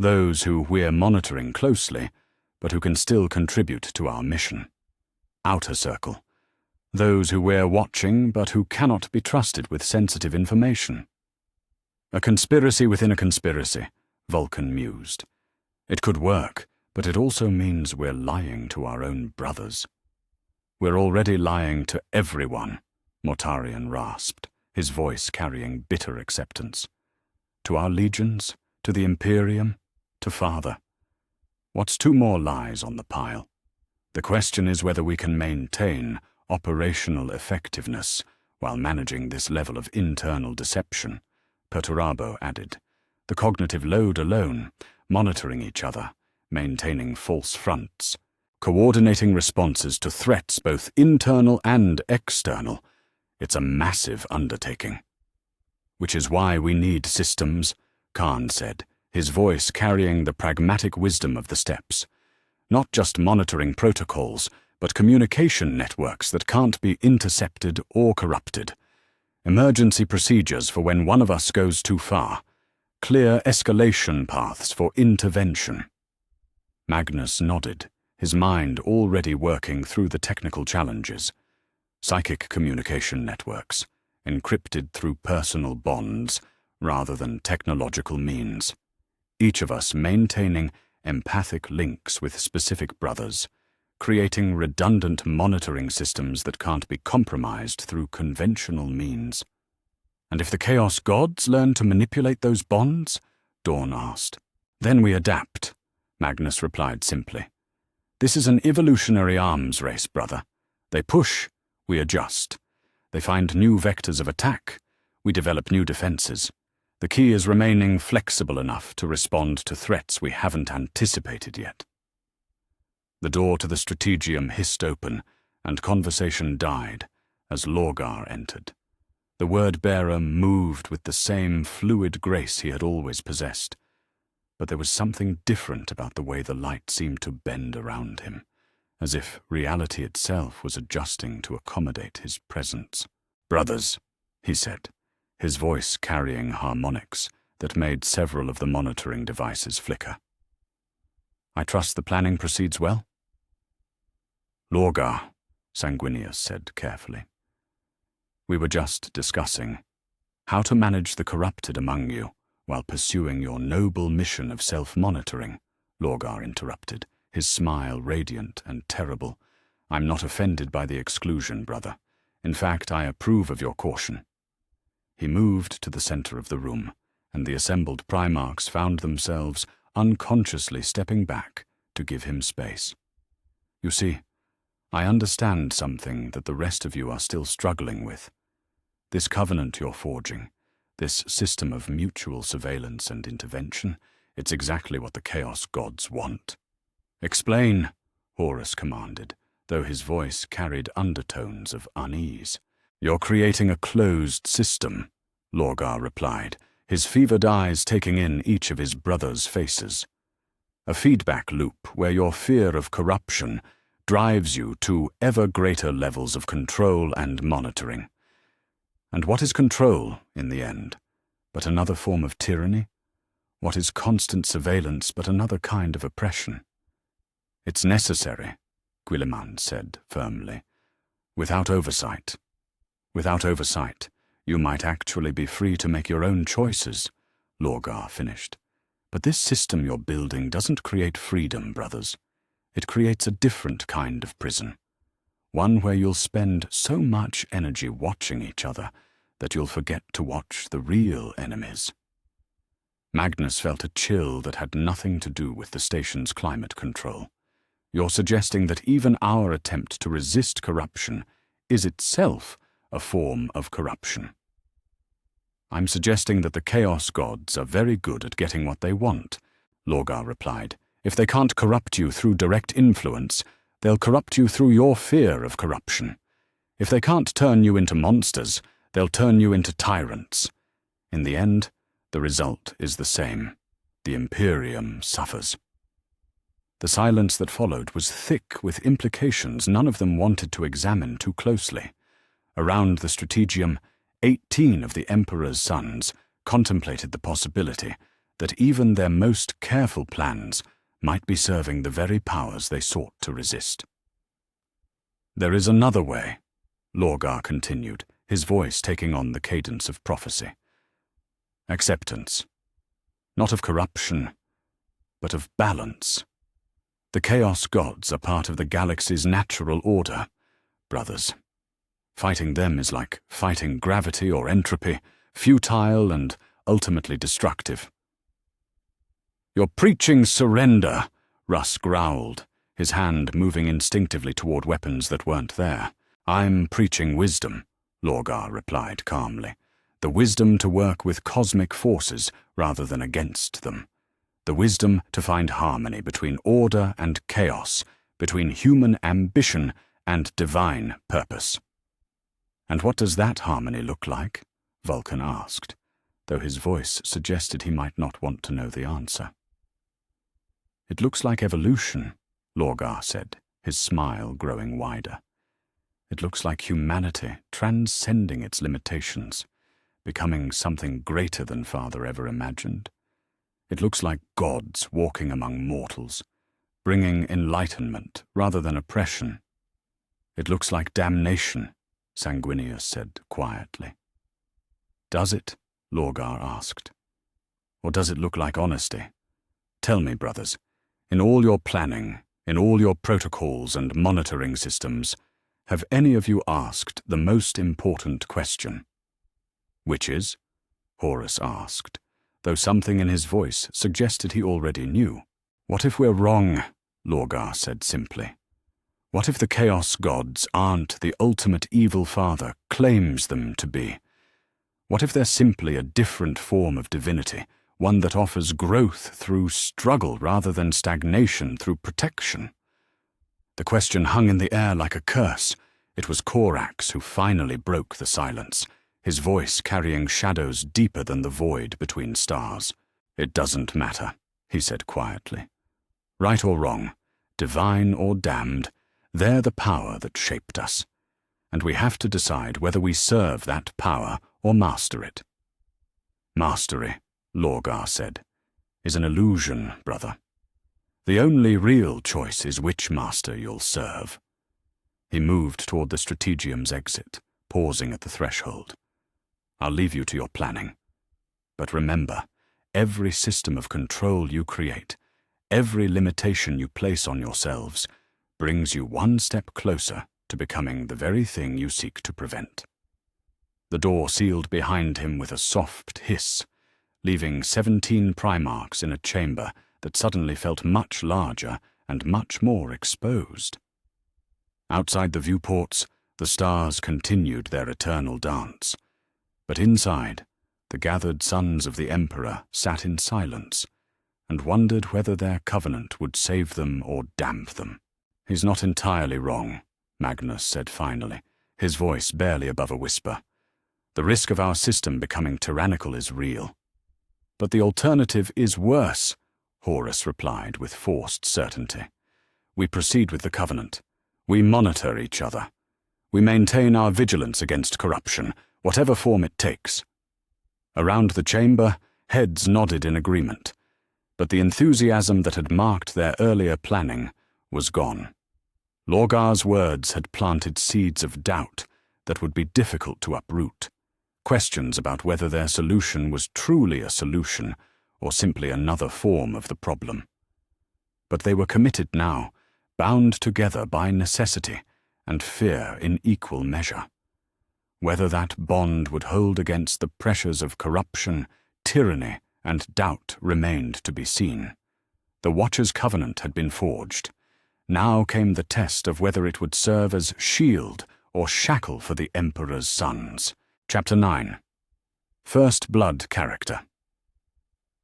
those who we're monitoring closely, but who can still contribute to our mission. Outer circle, those who we're watching but who cannot be trusted with sensitive information. A conspiracy within a conspiracy, Vulcan mused. It could work, but it also means we're lying to our own brothers. We're already lying to everyone, Mortarion rasped, his voice carrying bitter acceptance. To our legions, to the Imperium, to Father. What's two more lies on the pile? The question is whether we can maintain operational effectiveness while managing this level of internal deception, Perturabo added. The cognitive load alone, monitoring each other, maintaining false fronts, coordinating responses to threats both internal and external. It's a massive undertaking. Which is why we need systems, Khan said, his voice carrying the pragmatic wisdom of the steps. Not just monitoring protocols, but communication networks that can't be intercepted or corrupted. Emergency procedures for when one of us goes too far. Clear escalation paths for intervention. Magnus nodded, his mind already working through the technical challenges. Psychic communication networks, encrypted through personal bonds rather than technological means. Each of us maintaining empathic links with specific brothers, creating redundant monitoring systems that can't be compromised through conventional means. And if the Chaos Gods learn to manipulate those bonds? Dawn asked. Then we adapt, Magnus replied simply. This is an evolutionary arms race, brother. They push, we adjust. They find new vectors of attack, we develop new defenses. The key is remaining flexible enough to respond to threats we haven't anticipated yet. The door to the strategium hissed open, and conversation died as Lorgar entered. The word-bearer moved with the same fluid grace he had always possessed, but there was something different about the way the light seemed to bend around him, as if reality itself was adjusting to accommodate his presence. "Brothers," he said, his voice carrying harmonics that made several of the monitoring devices flicker. "I trust the planning proceeds well?" "Lorgar," Sanguinius said carefully. "We were just discussing how to manage the corrupted among you while pursuing your noble mission of self-monitoring," Lorgar interrupted, his smile radiant and terrible. "I'm not offended by the exclusion, brother. In fact, I approve of your caution." He moved to the center of the room, and the assembled Primarchs found themselves unconsciously stepping back to give him space. "You see, I understand something that the rest of you are still struggling with. This covenant you're forging, this system of mutual surveillance and intervention, it's exactly what the Chaos Gods want." "Explain," Horus commanded, though his voice carried undertones of unease. "You're creating a closed system," Lorgar replied, his fevered eyes taking in each of his brothers' faces. "A feedback loop where your fear of corruption drives you to ever greater levels of control and monitoring. And what is control, in the end, but another form of tyranny? What is constant surveillance but another kind of oppression?" "It's necessary," Guilliman said firmly. Without oversight, you might actually be free to make your own choices," Lorgar finished. "But this system you're building doesn't create freedom, brothers. It creates a different kind of prison. One where you'll spend so much energy watching each other that you'll forget to watch the real enemies." Magnus felt a chill that had nothing to do with the station's climate control. "You're suggesting that even our attempt to resist corruption is itself a form of corruption." "I'm suggesting that the Chaos Gods are very good at getting what they want," Lorgar replied. "If they can't corrupt you through direct influence, they'll corrupt you through your fear of corruption. If they can't turn you into monsters, they'll turn you into tyrants. In the end, the result is the same. The Imperium suffers." The silence that followed was thick with implications none of them wanted to examine too closely. Around the Strategium, 18 of the Emperor's sons contemplated the possibility that even their most careful plans might be serving the very powers they sought to resist. "There is another way," Lorgar continued, his voice taking on the cadence of prophecy. "Acceptance. Not of corruption, but of balance. The Chaos Gods are part of the galaxy's natural order, brothers. Fighting them is like fighting gravity or entropy, futile and ultimately destructive." "You're preaching surrender," Russ growled, his hand moving instinctively toward weapons that weren't there. "I'm preaching wisdom," Lorgar replied calmly. "The wisdom to work with cosmic forces rather than against them. The wisdom to find harmony between order and chaos, between human ambition and divine purpose." "And what does that harmony look like?" Vulcan asked, though his voice suggested he might not want to know the answer. "It looks like evolution," Lorgar said, his smile growing wider. "It looks like humanity transcending its limitations, becoming something greater than Father ever imagined. It looks like gods walking among mortals, bringing enlightenment rather than oppression. It looks like damnation," Sanguinius said quietly. "Does it?" Lorgar asked. "Or does it look like honesty? Tell me, brothers, in all your planning, in all your protocols and monitoring systems, have any of you asked the most important question?" "Which is?" Horus asked, though something in his voice suggested he already knew. "What if we're wrong?" Lorgar said simply. "What if the Chaos Gods aren't the ultimate evil Father claims them to be? What if they're simply a different form of divinity, one that offers growth through struggle rather than stagnation through protection?" The question hung in the air like a curse. It was Korax who finally broke the silence, his voice carrying shadows deeper than the void between stars. "It doesn't matter," he said quietly. "Right or wrong, divine or damned, they're the power that shaped us, and we have to decide whether we serve that power or master it." "Mastery," Lorgar said, "is an illusion, brother. The only real choice is which master you'll serve." He moved toward the Strategium's exit, pausing at the threshold. "I'll leave you to your planning. But remember, every system of control you create, every limitation you place on yourselves, brings you one step closer to becoming the very thing you seek to prevent. The door sealed behind him with a soft hiss, leaving 17 Primarchs in a chamber that suddenly felt much larger and much more exposed. Outside the viewports, the stars continued their eternal dance, but inside, the gathered sons of the Emperor sat in silence and wondered whether their covenant would save them or damp them. "He's not entirely wrong," Magnus said finally, his voice barely above a whisper. "The risk of our system becoming tyrannical is real." "But the alternative is worse," Horus replied with forced certainty. "We proceed with the covenant. We monitor each other. We maintain our vigilance against corruption, whatever form it takes." Around the chamber, heads nodded in agreement, but the enthusiasm that had marked their earlier planning was gone. Lorgar's words had planted seeds of doubt that would be difficult to uproot, questions about whether their solution was truly a solution or simply another form of the problem. But they were committed now, bound together by necessity and fear in equal measure. Whether that bond would hold against the pressures of corruption, tyranny, and doubt remained to be seen. The Watcher's Covenant had been forged. Now came the test of whether it would serve as shield or shackle for the Emperor's sons. Chapter 9. First Blood Character.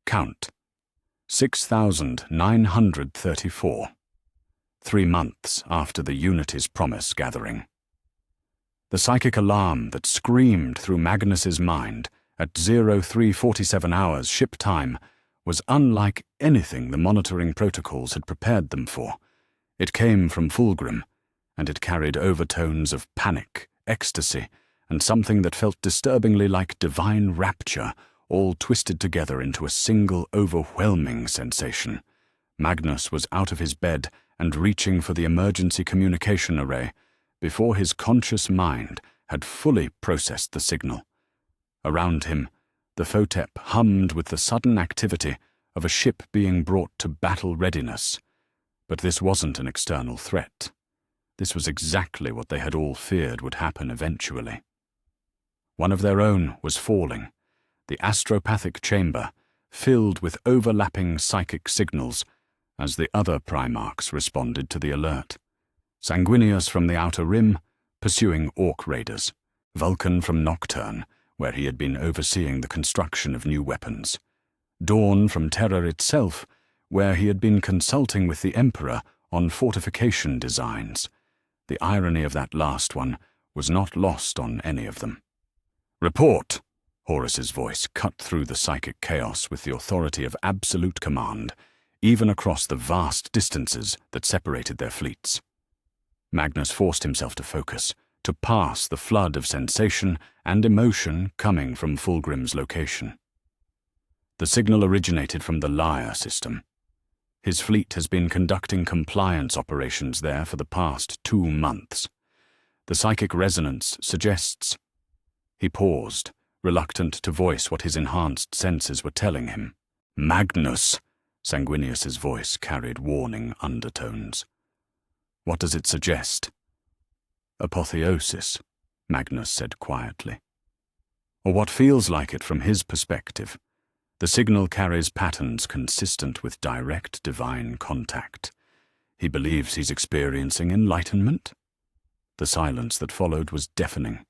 Count: 6,934. 3 months after the Unity's Promise gathering. The psychic alarm that screamed through Magnus's mind at 0347 hours ship time was unlike anything the monitoring protocols had prepared them for. It came from Fulgrim, and it carried overtones of panic, ecstasy, and something that felt disturbingly like divine rapture, all twisted together into a single overwhelming sensation. Magnus was out of his bed and reaching for the emergency communication array before his conscious mind had fully processed the signal. Around him, the Photep hummed with the sudden activity of a ship being brought to battle readiness. But this wasn't an external threat. This was exactly what they had all feared would happen eventually. One of their own was falling, the astropathic chamber filled with overlapping psychic signals as the other Primarchs responded to the alert. Sanguinius from the Outer Rim, pursuing Orc raiders. Vulcan from Nocturne, where he had been overseeing the construction of new weapons. Dawn from Terror itself, where he had been consulting with the Emperor on fortification designs. The irony of that last one was not lost on any of them. "Report!" Horus's voice cut through the psychic chaos with the authority of absolute command, even across the vast distances that separated their fleets. Magnus forced himself to focus, to pass the flood of sensation and emotion coming from Fulgrim's location. The signal originated from the Lyre system. His fleet has been conducting compliance operations there for the past 2 months. The psychic resonance suggests... He paused, reluctant to voice what his enhanced senses were telling him. "Magnus!" Sanguinius's voice carried warning undertones. "What does it suggest?" "Apotheosis," Magnus said quietly. "Or what feels like it from his perspective. The signal carries patterns consistent with direct divine contact. He believes he's experiencing enlightenment." The silence that followed was deafening.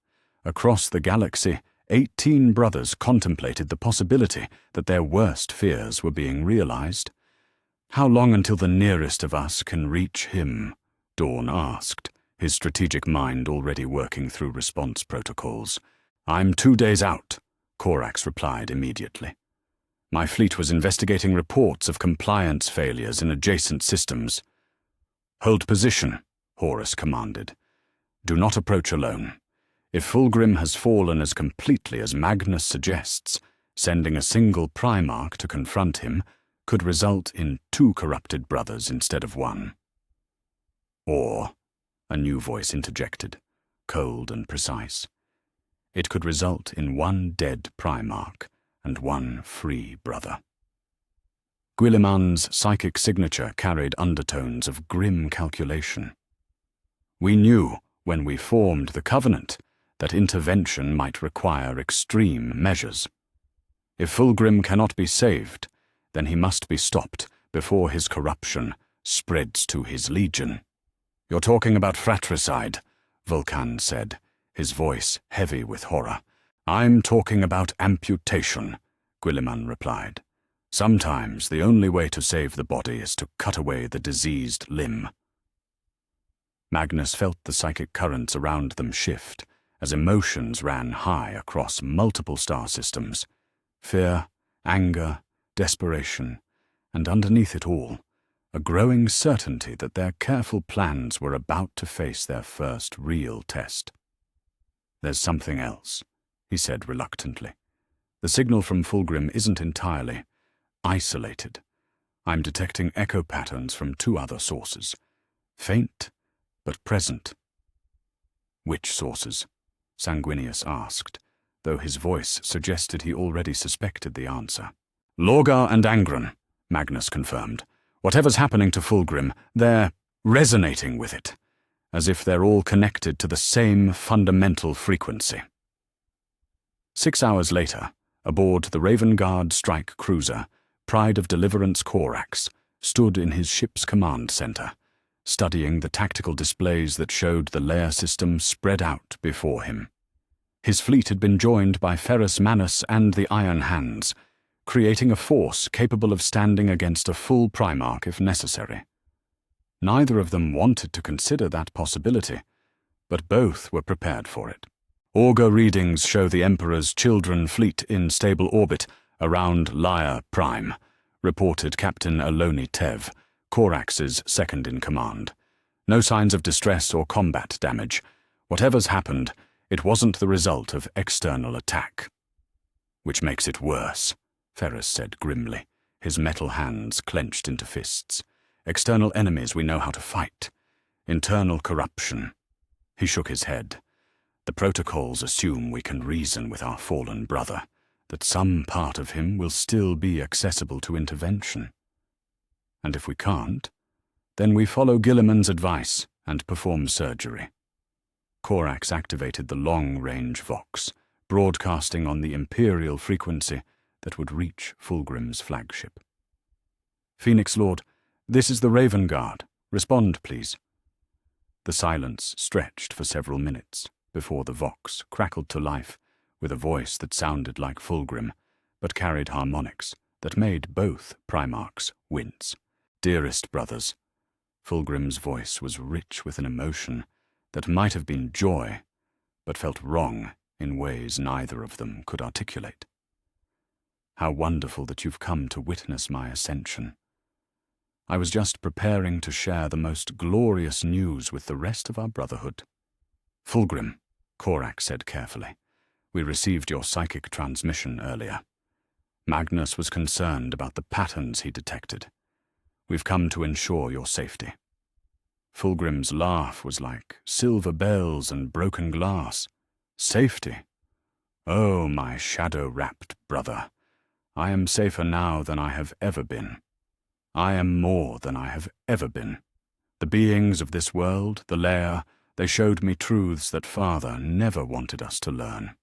Across the galaxy, 18 brothers contemplated the possibility that their worst fears were being realized. "How long until the nearest of us can reach him?" Dawn asked, his strategic mind already working through response protocols. "I'm 2 days out," Korax replied immediately. "My fleet was investigating reports of compliance failures in adjacent systems." "Hold position," Horus commanded. "Do not approach alone. If Fulgrim has fallen as completely as Magnus suggests, sending a single Primarch to confront him could result in 2 corrupted brothers instead of 1. Or, a new voice interjected, cold and precise, it could result in 1 dead Primarch and 1 free brother. Guilliman's psychic signature carried undertones of grim calculation. We knew, when we formed the covenant, that intervention might require extreme measures. If Fulgrim cannot be saved, then he must be stopped before his corruption spreads to his legion. "You're talking about fratricide," Vulcan said, his voice heavy with horror. "I'm talking about amputation," Guilliman replied. "Sometimes the only way to save the body is to cut away the diseased limb." Magnus felt the psychic currents around them shift as emotions ran high across multiple star systems. Fear, anger, desperation, and underneath it all, a growing certainty that their careful plans were about to face their first real test. "There's something else," he said reluctantly. "The signal from Fulgrim isn't entirely isolated. I'm detecting echo patterns from 2 other sources. Faint, but present." "Which sources?" Sanguinius asked, though his voice suggested he already suspected the answer. "Lorgar and Angron," Magnus confirmed. "Whatever's happening to Fulgrim, they're resonating with it, as if they're all connected to the same fundamental frequency." 6 hours later, aboard the Raven Guard strike cruiser, Pride of Deliverance Corax stood in his ship's command center, studying the tactical displays that showed the layer system spread out before him. His fleet had been joined by Ferrus Manus and the Iron Hands, creating a force capable of standing against a full Primarch if necessary. Neither of them wanted to consider that possibility, but both were prepared for it. "Augur readings show the Emperor's Children fleet in stable orbit around Lyre Prime," reported Captain Aloni Tev, Corax's second-in-command. "No signs of distress or combat damage. Whatever's happened, it wasn't the result of external attack." "Which makes it worse," Ferrus said grimly, his metal hands clenched into fists. "External enemies we know how to fight. Internal corruption." He shook his head. "The protocols assume we can reason with our fallen brother, that some part of him will still be accessible to intervention. And if we can't, then we follow Guilliman's advice and perform surgery." Corax activated the long-range Vox, broadcasting on the Imperial frequency that would reach Fulgrim's flagship. "Phoenix Lord, this is the Raven Guard. Respond, please." The silence stretched for several minutes before the Vox crackled to life with a voice that sounded like Fulgrim, but carried harmonics that made both Primarchs wince. "Dearest brothers," Fulgrim's voice was rich with an emotion that might have been joy, but felt wrong in ways neither of them could articulate. "How wonderful that you've come to witness my ascension. I was just preparing to share the most glorious news with the rest of our brotherhood." "Fulgrim," Corax said carefully, "we received your psychic transmission earlier. Magnus was concerned about the patterns he detected. We've come to ensure your safety." Fulgrim's laugh was like silver bells and broken glass. "Safety? Oh, my shadow-wrapped brother. I am safer now than I have ever been. I am more than I have ever been. The beings of this world, the lair, they showed me truths that Father never wanted us to learn.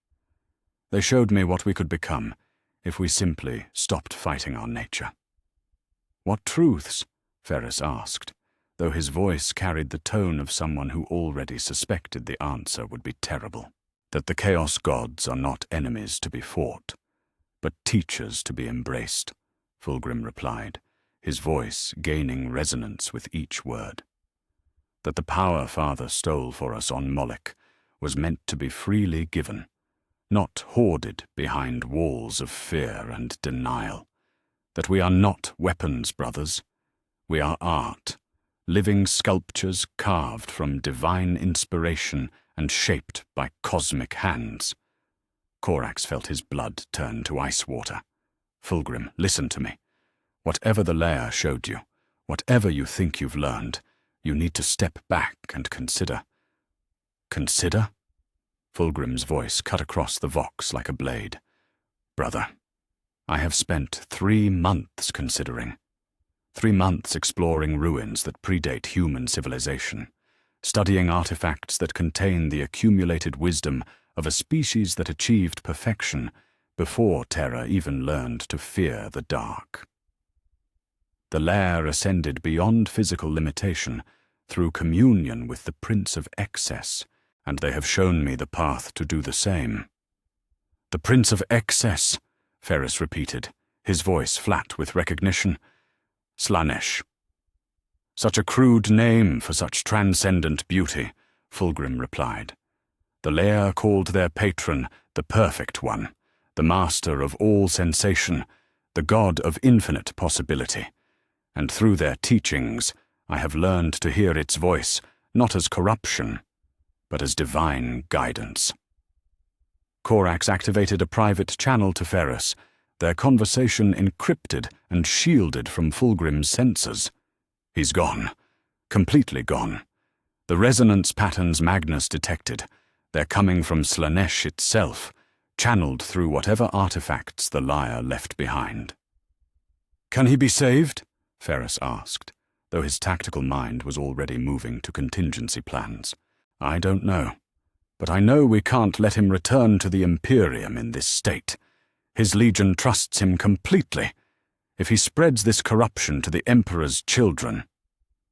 They showed me what we could become if we simply stopped fighting our nature." "What truths?" Ferrus asked, though his voice carried the tone of someone who already suspected the answer would be terrible. "That the Chaos Gods are not enemies to be fought, but teachers to be embraced," Fulgrim replied, his voice gaining resonance with each word. "That the power Father stole for us on Moloch was meant to be freely given, not hoarded behind walls of fear and denial. That we are not weapons, brothers. We are art, living sculptures carved from divine inspiration and shaped by cosmic hands." Corax felt his blood turn to ice water. "Fulgrim, listen to me. Whatever the lair showed you, whatever you think you've learned, you need to step back and consider." "Consider?" Fulgrim's voice cut across the Vox like a blade. "Brother, I have spent 3 months considering," 3 months exploring ruins that predate human civilization, studying artifacts that contain the accumulated wisdom of a species that achieved perfection before Terra even learned to fear the dark. The lair ascended beyond physical limitation through communion with the Prince of Excess, and they have shown me the path to do the same. "The Prince of Excess," Ferrus repeated, his voice flat with recognition. "Slaanesh." "Such a crude name for such transcendent beauty," Fulgrim replied. "The lair called their patron the Perfect One, the master of all sensation, the god of infinite possibility, and through their teachings I have learned to hear its voice not as corruption, but as divine guidance." Corax activated a private channel to Ferrus, their conversation encrypted and shielded from Fulgrim's sensors. "He's gone. Completely gone. The resonance patterns Magnus detected, they're coming from Slaanesh itself, channeled through whatever artifacts the lyre left behind." "Can he be saved?" Ferrus asked, though his tactical mind was already moving to contingency plans. "I don't know. But I know we can't let him return to the Imperium in this state. His legion trusts him completely. If he spreads this corruption to the Emperor's children,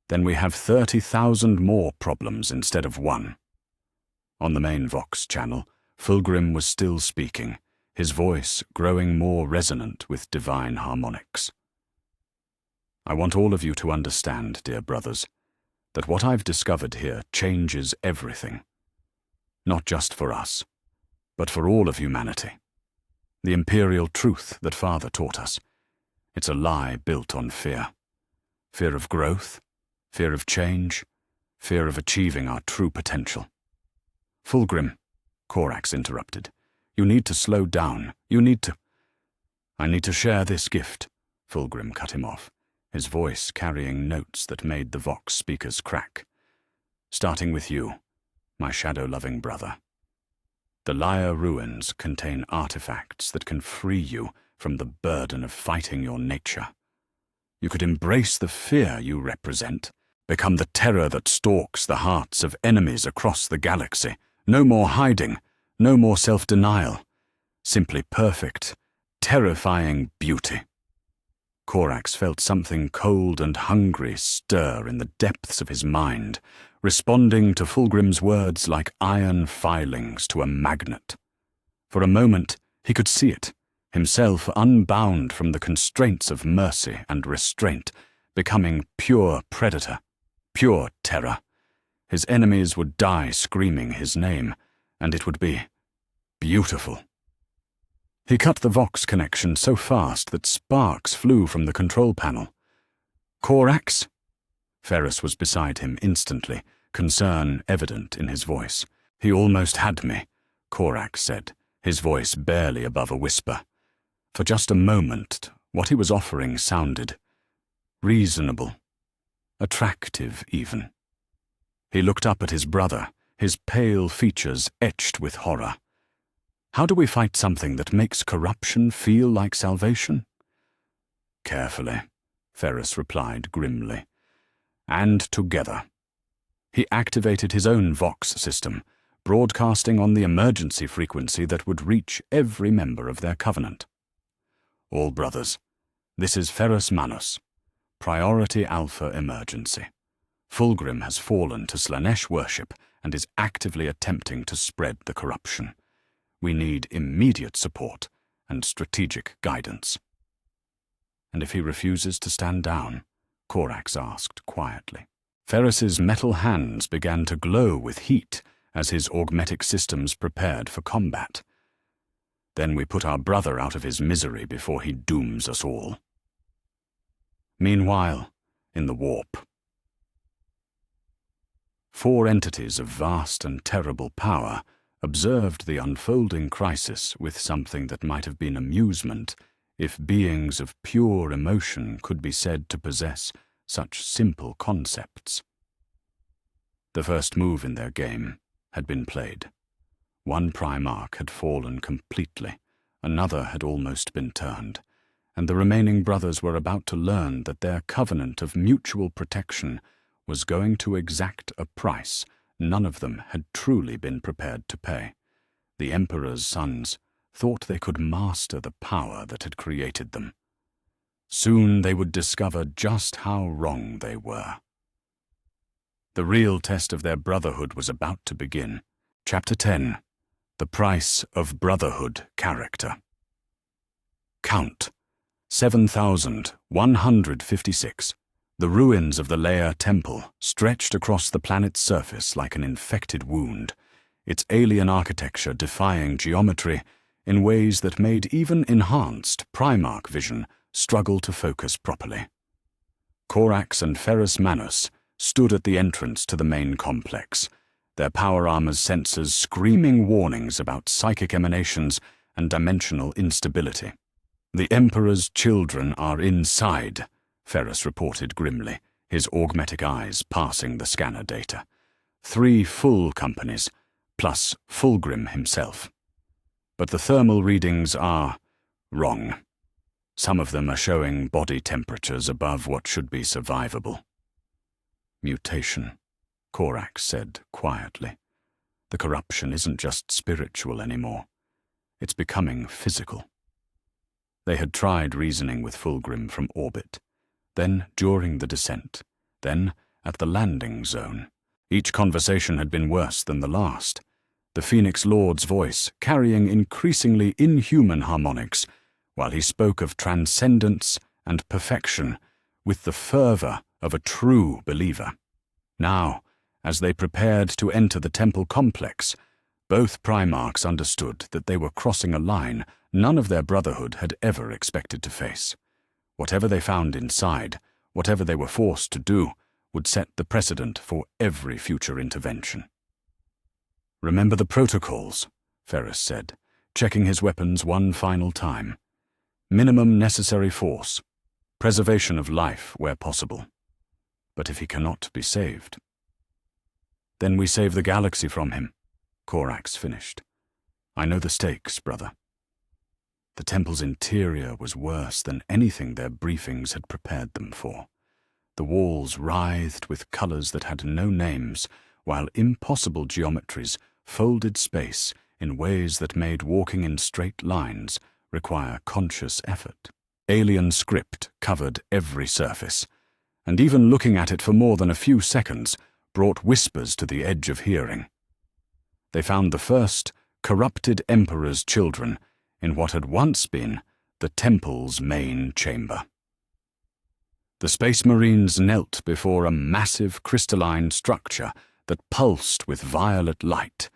then we have 30,000 more problems instead of one." On the main Vox channel, Fulgrim was still speaking, his voice growing more resonant with divine harmonics. "I want all of you to understand, dear brothers, that what I've discovered here changes everything. Not just for us, but for all of humanity. The imperial truth that Father taught us. It's a lie built on fear. Fear of growth, fear of change, fear of achieving our true potential." "Fulgrim," Corax interrupted, "you need to slow down. You need to—" "I need to share this gift," Fulgrim cut him off, his voice carrying notes that made the Vox speakers crack. "Starting with you, my shadow-loving brother. The Lyre ruins contain artifacts that can free you from the burden of fighting your nature. You could embrace the fear you represent, become the terror that stalks the hearts of enemies across the galaxy. No more hiding, no more self-denial. Simply perfect, terrifying beauty." Corax felt something cold and hungry stir in the depths of his mind, responding to Fulgrim's words like iron filings to a magnet. For a moment, he could see it, himself unbound from the constraints of mercy and restraint, becoming pure predator, pure terror. His enemies would die screaming his name, and it would be beautiful. He cut the Vox connection so fast that sparks flew from the control panel. "Corax?" Ferrus was beside him instantly, concern evident in his voice. "He almost had me," Corax said, his voice barely above a whisper. For just a moment, what he was offering sounded reasonable, attractive even. He looked up at his brother, his pale features etched with horror. "How do we fight something that makes corruption feel like salvation?" "Carefully," Ferrus replied grimly. "And together." He activated his own Vox system, broadcasting on the emergency frequency that would reach every member of their covenant. "All brothers, this is Ferrus Manus. Priority Alpha emergency. Fulgrim has fallen to Slaanesh worship and is actively attempting to spread the corruption. We need immediate support and strategic guidance." "And if he refuses to stand down?" Corax asked quietly. Ferrus's metal hands began to glow with heat as his augmetic systems prepared for combat. "Then we put our brother out of his misery before he dooms us all." Meanwhile, in the warp. 4 entities of vast and terrible power observed the unfolding crisis with something that might have been amusement if beings of pure emotion could be said to possess such simple concepts. The first move in their game had been played. One Primarch had fallen completely, another had almost been turned, and the remaining brothers were about to learn that their covenant of mutual protection was going to exact a price none of them had truly been prepared to pay. The Emperor's sons thought they could master the power that had created them. Soon they would discover just how wrong they were. The real test of their brotherhood was about to begin. Chapter 10. The Price of Brotherhood Character. Count. 7,156. The ruins of the Leia Temple stretched across the planet's surface like an infected wound, its alien architecture defying geometry in ways that made even enhanced Primarch vision struggle to focus properly. Corax and Ferrus Manus stood at the entrance to the main complex, their power armor's sensors screaming warnings about psychic emanations and dimensional instability. "The Emperor's children are inside," Ferrus reported grimly, his augmetic eyes passing the scanner data. 3 full companies, plus Fulgrim himself. But the thermal readings are wrong. Some of them are showing body temperatures above what should be survivable. "Mutation," Corax said quietly. "The corruption isn't just spiritual anymore. It's becoming physical." They had tried reasoning with Fulgrim from orbit, then during the descent, then at the landing zone. Each conversation had been worse than the last, the Phoenix Lord's voice carrying increasingly inhuman harmonics, while he spoke of transcendence and perfection with the fervor of a true believer. Now, as they prepared to enter the temple complex, both Primarchs understood that they were crossing a line none of their brotherhood had ever expected to face. Whatever they found inside, whatever they were forced to do, would set the precedent for every future intervention. "Remember the protocols," Ferrus said, checking his weapons one final time. "Minimum necessary force. Preservation of life where possible. But if he cannot be saved..." "Then we save the galaxy from him," Corax finished. "I know the stakes, brother." The temple's interior was worse than anything their briefings had prepared them for. The walls writhed with colors that had no names, while impossible geometries folded space in ways that made walking in straight lines require conscious effort. Alien script covered every surface, and even looking at it for more than a few seconds brought whispers to the edge of hearing. They found the first corrupted Emperor's children in what had once been the temple's main chamber. The Space Marines knelt before a massive crystalline structure that pulsed with violet light,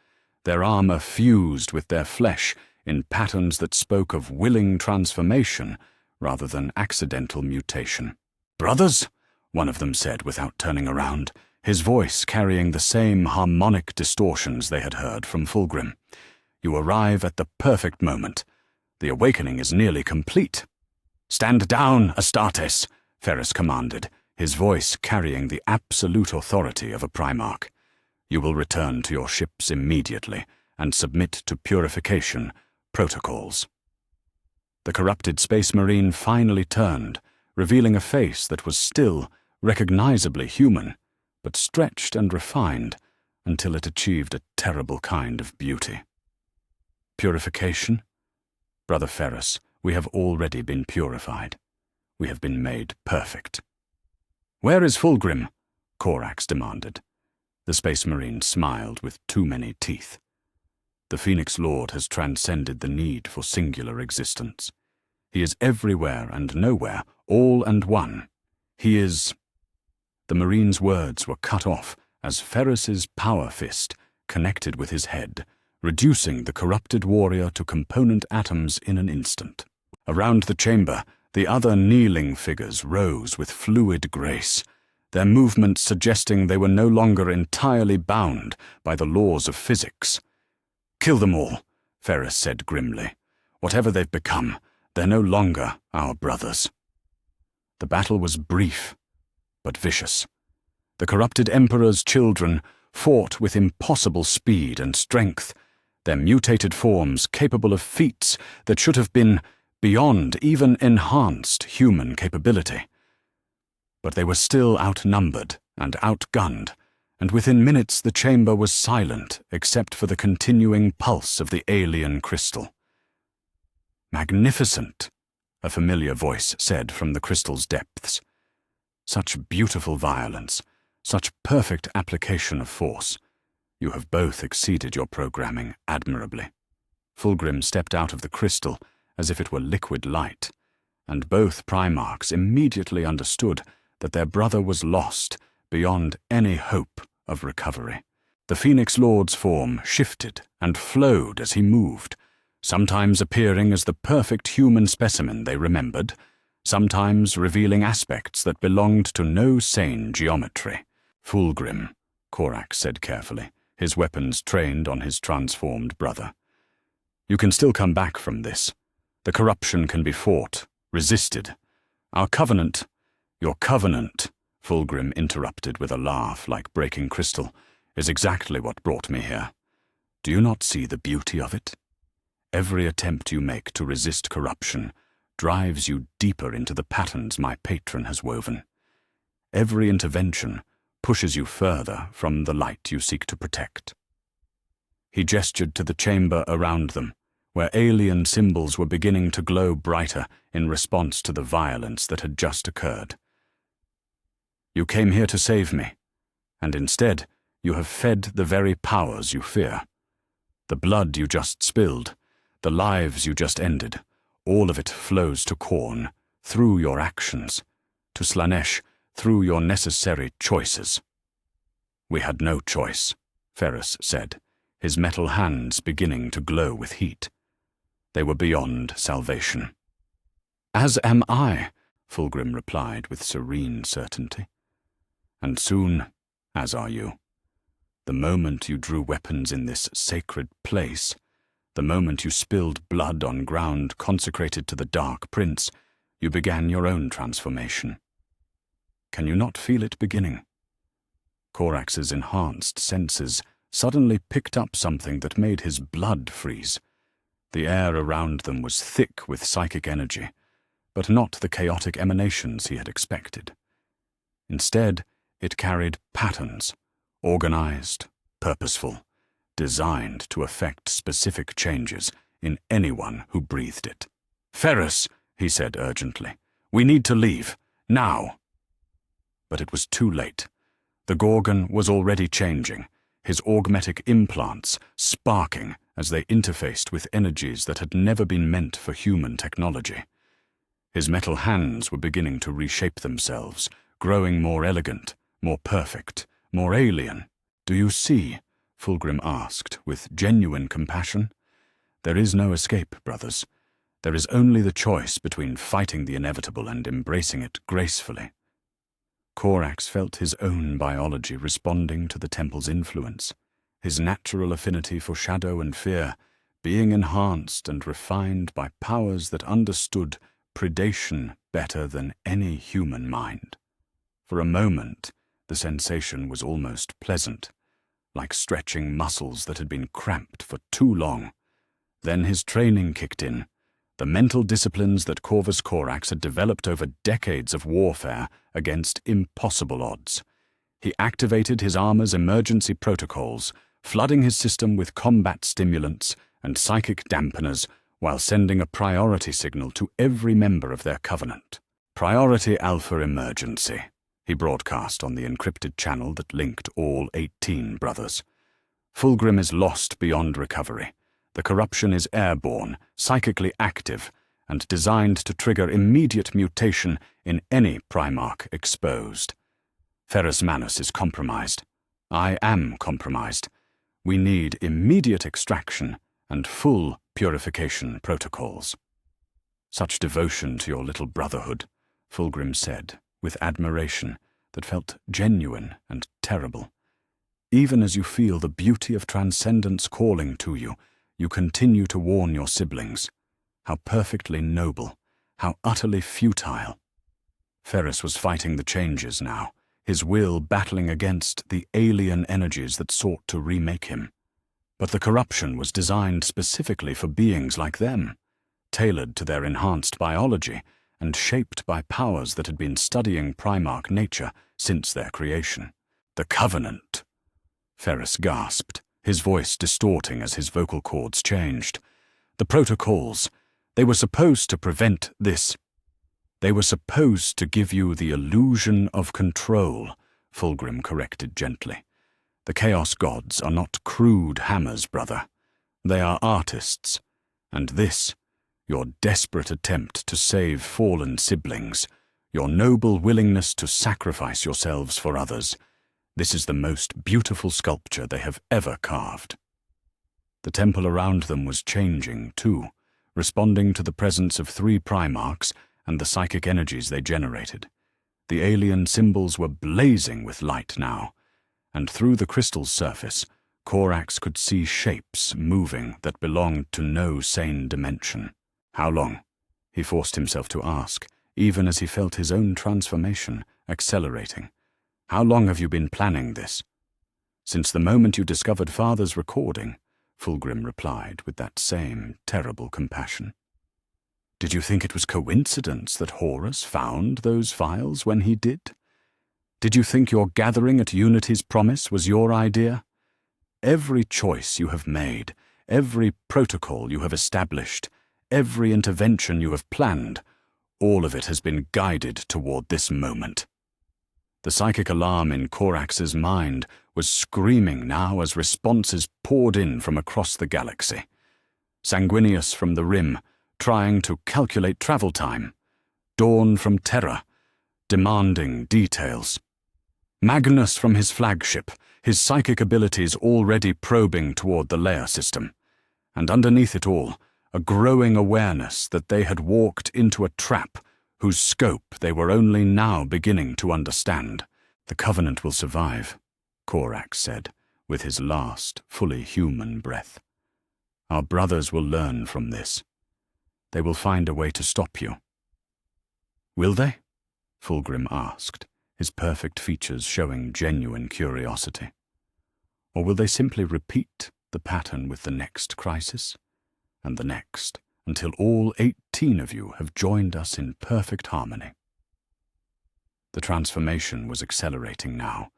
their armor fused with their flesh in patterns that spoke of willing transformation rather than accidental mutation. "Brothers," one of them said without turning around, his voice carrying the same harmonic distortions they had heard from Fulgrim. "You arrive at the perfect moment. The awakening is nearly complete." "Stand down, Astartes," Ferrus commanded, his voice carrying the absolute authority of a Primarch. "You will return to your ships immediately and submit to purification protocols." The corrupted Space Marine finally turned, revealing a face that was still recognizably human, but stretched and refined until it achieved a terrible kind of beauty. "Purification? Brother Ferrus, we have already been purified. We have been made perfect." "Where is Fulgrim?" Corax demanded. The Space Marine smiled with too many teeth. "The Phoenix Lord has transcended the need for singular existence. He is everywhere and nowhere, all and one. He is..." The Marine's words were cut off as Ferrus's power fist connected with his head, reducing the corrupted warrior to component atoms in an instant. Around the chamber, the other kneeling figures rose with fluid grace, their movements suggesting they were no longer entirely bound by the laws of physics. "Kill them all," Ferrus said grimly. "Whatever they've become, they're no longer our brothers." The battle was brief, but vicious. The corrupted Emperor's children fought with impossible speed and strength, their mutated forms capable of feats that should have been beyond even enhanced human capability. But they were still outnumbered and outgunned, and within minutes the chamber was silent except for the continuing pulse of the alien crystal. "Magnificent," a familiar voice said from the crystal's depths. "Such beautiful violence, such perfect application of force. You have both exceeded your programming admirably." Fulgrim stepped out of the crystal as if it were liquid light, and both Primarchs immediately understood that their brother was lost beyond any hope of recovery. The Phoenix Lord's form shifted and flowed as he moved, sometimes appearing as the perfect human specimen they remembered, sometimes revealing aspects that belonged to no sane geometry. "Fulgrim," Korax said carefully, his weapons trained on his transformed brother. "You can still come back from this. The corruption can be fought, resisted. Our covenant—" "Your covenant," Fulgrim interrupted with a laugh like breaking crystal, "is exactly what brought me here. Do you not see the beauty of it? Every attempt you make to resist corruption drives you deeper into the patterns my patron has woven. Every intervention pushes you further from the light you seek to protect." He gestured to the chamber around them, where alien symbols were beginning to glow brighter in response to the violence that had just occurred. "You came here to save me, and instead you have fed the very powers you fear. The blood you just spilled, the lives you just ended, all of it flows to Khorne through your actions, to Slaanesh through your necessary choices." "We had no choice," Ferrus said, his metal hands beginning to glow with heat. "They were beyond salvation." "As am I," Fulgrim replied with serene certainty. "And soon, as are you. The moment you drew weapons in this sacred place, the moment you spilled blood on ground consecrated to the Dark Prince, you began your own transformation. Can you not feel it beginning?" Korax's enhanced senses suddenly picked up something that made his blood freeze. The air around them was thick with psychic energy, but not the chaotic emanations he had expected. Instead, it carried patterns, organized, purposeful, designed to effect specific changes in anyone who breathed it. "Ferrus," he said urgently, "we need to leave, now." But it was too late. The Gorgon was already changing, his augmetic implants sparking as they interfaced with energies that had never been meant for human technology. His metal hands were beginning to reshape themselves, growing more elegant, more perfect, more alien. "Do you see?" Fulgrim asked, with genuine compassion. "There is no escape, brothers. There is only the choice between fighting the inevitable and embracing it gracefully." Korax felt his own biology responding to the temple's influence, his natural affinity for shadow and fear being enhanced and refined by powers that understood predation better than any human mind. For a moment, the sensation was almost pleasant, like stretching muscles that had been cramped for too long. Then his training kicked in, the mental disciplines that Corvus Corax had developed over decades of warfare against impossible odds. He activated his armor's emergency protocols, flooding his system with combat stimulants and psychic dampeners while sending a priority signal to every member of their covenant. "Priority Alpha Emergency," he broadcast on the encrypted channel that linked all 18 brothers. "Fulgrim is lost beyond recovery. The corruption is airborne, psychically active, and designed to trigger immediate mutation in any Primarch exposed. Ferrus Manus is compromised. I am compromised. We need immediate extraction and full purification protocols." "Such devotion to your little brotherhood," Fulgrim said, with admiration that felt genuine and terrible. "Even as you feel the beauty of transcendence calling to you, you continue to warn your siblings. How perfectly noble, how utterly futile." Ferrus was fighting the changes now, his will battling against the alien energies that sought to remake him. But the corruption was designed specifically for beings like them. tailored to their enhanced biology and shaped by powers that had been studying Primarch nature since their creation. The Covenant! Ferrus gasped, his voice distorting as his vocal cords changed. The protocols, they were supposed to prevent this. They were supposed to give you the illusion of control, Fulgrim corrected gently. The Chaos Gods are not crude hammers, brother. They are artists. And this, your desperate attempt to save fallen siblings, your noble willingness to sacrifice yourselves for others, this is the most beautiful sculpture they have ever carved. The temple around them was changing, too, responding to the presence of 3 Primarchs and the psychic energies they generated. The alien symbols were blazing with light now, and through the crystal's surface, Corax could see shapes moving that belonged to no sane dimension. How long? He forced himself to ask, even as he felt his own transformation accelerating. How long have you been planning this? Since the moment you discovered Father's recording, Fulgrim replied with that same terrible compassion. Did you think it was coincidence that Horus found those files when he did? Did you think your gathering at Unity's promise was your idea? Every choice you have made, every protocol you have established, every intervention you have planned, all of it has been guided toward this moment. The psychic alarm in Corax's mind was screaming now as responses poured in from across the galaxy. Sanguinius from the Rim, trying to calculate travel time. Dawn from Terra, demanding details. Magnus from his flagship, his psychic abilities already probing toward the layer system. And underneath it all, a growing awareness that they had walked into a trap whose scope they were only now beginning to understand. The Covenant will survive, Corax said, with his last, fully human breath. Our brothers will learn from this. They will find a way to stop you. Will they? Fulgrim asked, his perfect features showing genuine curiosity. Or will they simply repeat the pattern with the next crisis, and the next, until all 18 of you have joined us in perfect harmony? The transformation was accelerating now,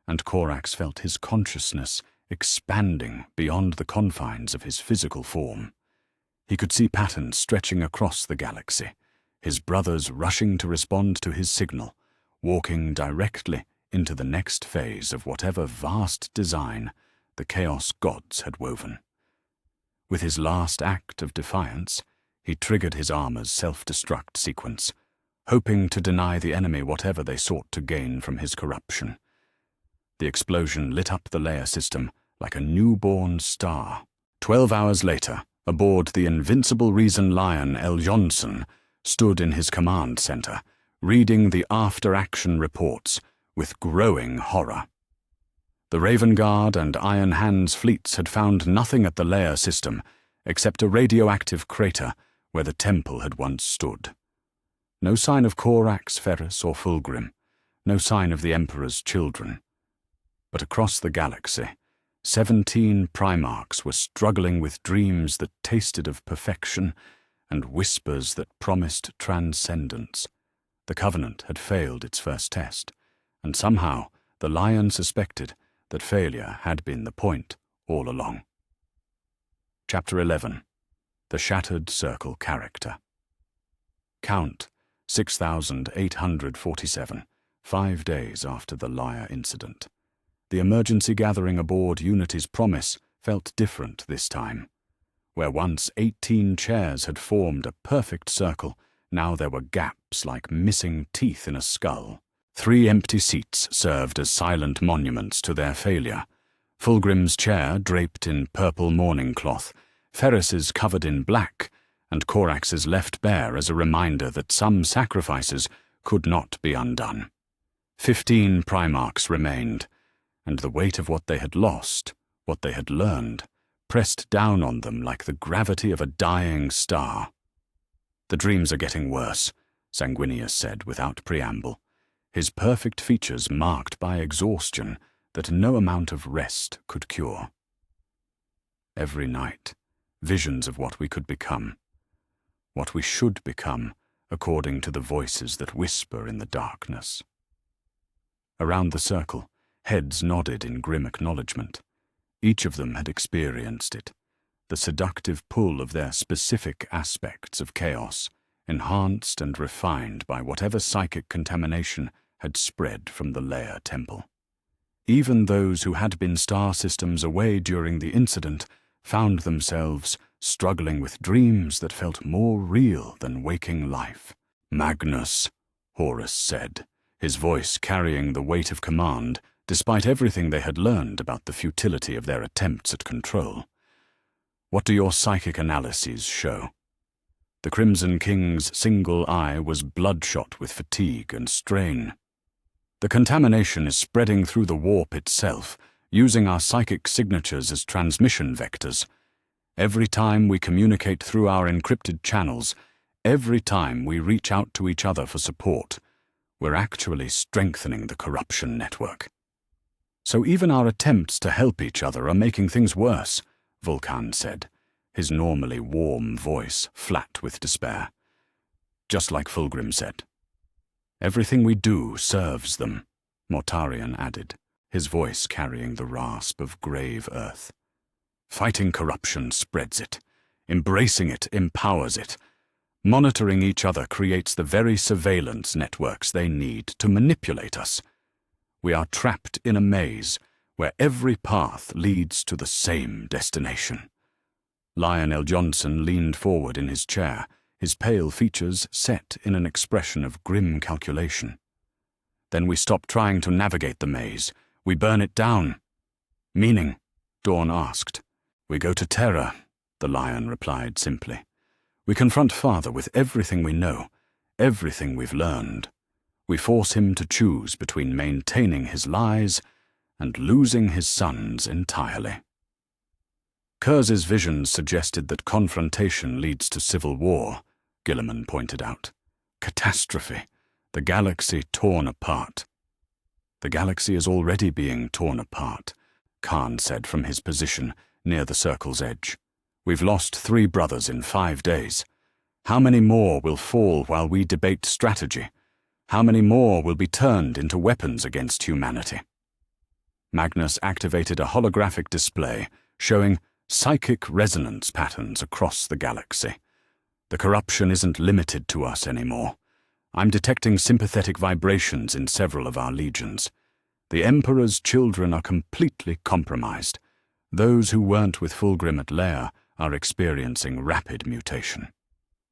and Corax felt his consciousness expanding beyond the confines of his physical form. He could see patterns stretching across the galaxy, his brothers rushing to respond to his signal, walking directly into the next phase of whatever vast design the Chaos Gods had woven. With his last act of defiance, he triggered his armor's self-destruct sequence, hoping to deny the enemy whatever they sought to gain from his corruption. The explosion lit up the layer system like a newborn star. 12 hours later, aboard the invincible Reason Lion El Johnson stood in his command center, reading the after-action reports with growing horror. The Raven Guard and Iron Hand's fleets had found nothing at the layer system except a radioactive crater where the temple had once stood. No sign of Corax, Ferrus, or Fulgrim, no sign of the Emperor's children. But across the galaxy, 17 Primarchs were struggling with dreams that tasted of perfection and whispers that promised transcendence. The Covenant had failed its first test, and somehow the Lion suspected that failure had been the point all along. Chapter 11. The Shattered Circle Character. Count 6,847, 5 days after the Lyre incident. The emergency gathering aboard Unity's Promise felt different this time. Where once 18 chairs had formed a perfect circle, now there were gaps like missing teeth in a skull. 3 empty seats served as silent monuments to their failure. Fulgrim's chair draped in purple mourning cloth, Ferrus's covered in black, and Corax's left bare as a reminder that some sacrifices could not be undone. 15 Primarchs remained, and the weight of what they had lost, what they had learned, pressed down on them like the gravity of a dying star. The dreams are getting worse, Sanguinius said without preamble, his perfect features marked by exhaustion that no amount of rest could cure. Every night, visions of what we could become. what we should become according to the voices that whisper in the darkness. Around the circle, heads nodded in grim acknowledgement. Each of them had experienced it, the seductive pull of their specific aspects of chaos, enhanced and refined by whatever psychic contamination had spread from the Leia temple. Even those who had been star systems away during the incident found themselves struggling with dreams that felt more real than waking life. "Magnus," Horus said, his voice carrying the weight of command, despite everything they had learned about the futility of their attempts at control. "What do your psychic analyses show?" The Crimson King's single eye was bloodshot with fatigue and strain. "The contamination is spreading through the warp itself, using our psychic signatures as transmission vectors. Every time we communicate through our encrypted channels, every time we reach out to each other for support, we're actually strengthening the corruption network. So even our attempts to help each other are making things worse," Vulcan said, his normally warm voice flat with despair. "Just like Fulgrim said. Everything we do serves them," Mortarion added, his voice carrying the rasp of grave earth. "Fighting corruption spreads it. Embracing it empowers it. Monitoring each other creates the very surveillance networks they need to manipulate us. We are trapped in a maze where every path leads to the same destination." Lionel Johnson leaned forward in his chair, his pale features set in an expression of grim calculation. "Then we stop trying to navigate the maze. We burn it down." "Meaning?" Dawn asked. "We go to Terra," the Lion replied simply. "We confront Father with everything we know, everything we've learned. We force him to choose between maintaining his lies and losing his sons entirely." Kurz's visions suggested that confrontation leads to civil war, Gilliman pointed out. Catastrophe, the galaxy torn apart. "The galaxy is already being torn apart," Khan said from his position near the circle's edge. "We've lost 3 brothers in 5 days. How many more will fall while we debate strategy? How many more will be turned into weapons against humanity?" Magnus activated a holographic display showing psychic resonance patterns across the galaxy. "The corruption isn't limited to us anymore. I'm detecting sympathetic vibrations in several of our legions. The Emperor's children are completely compromised. Those who weren't with Fulgrim at Leia are experiencing rapid mutation.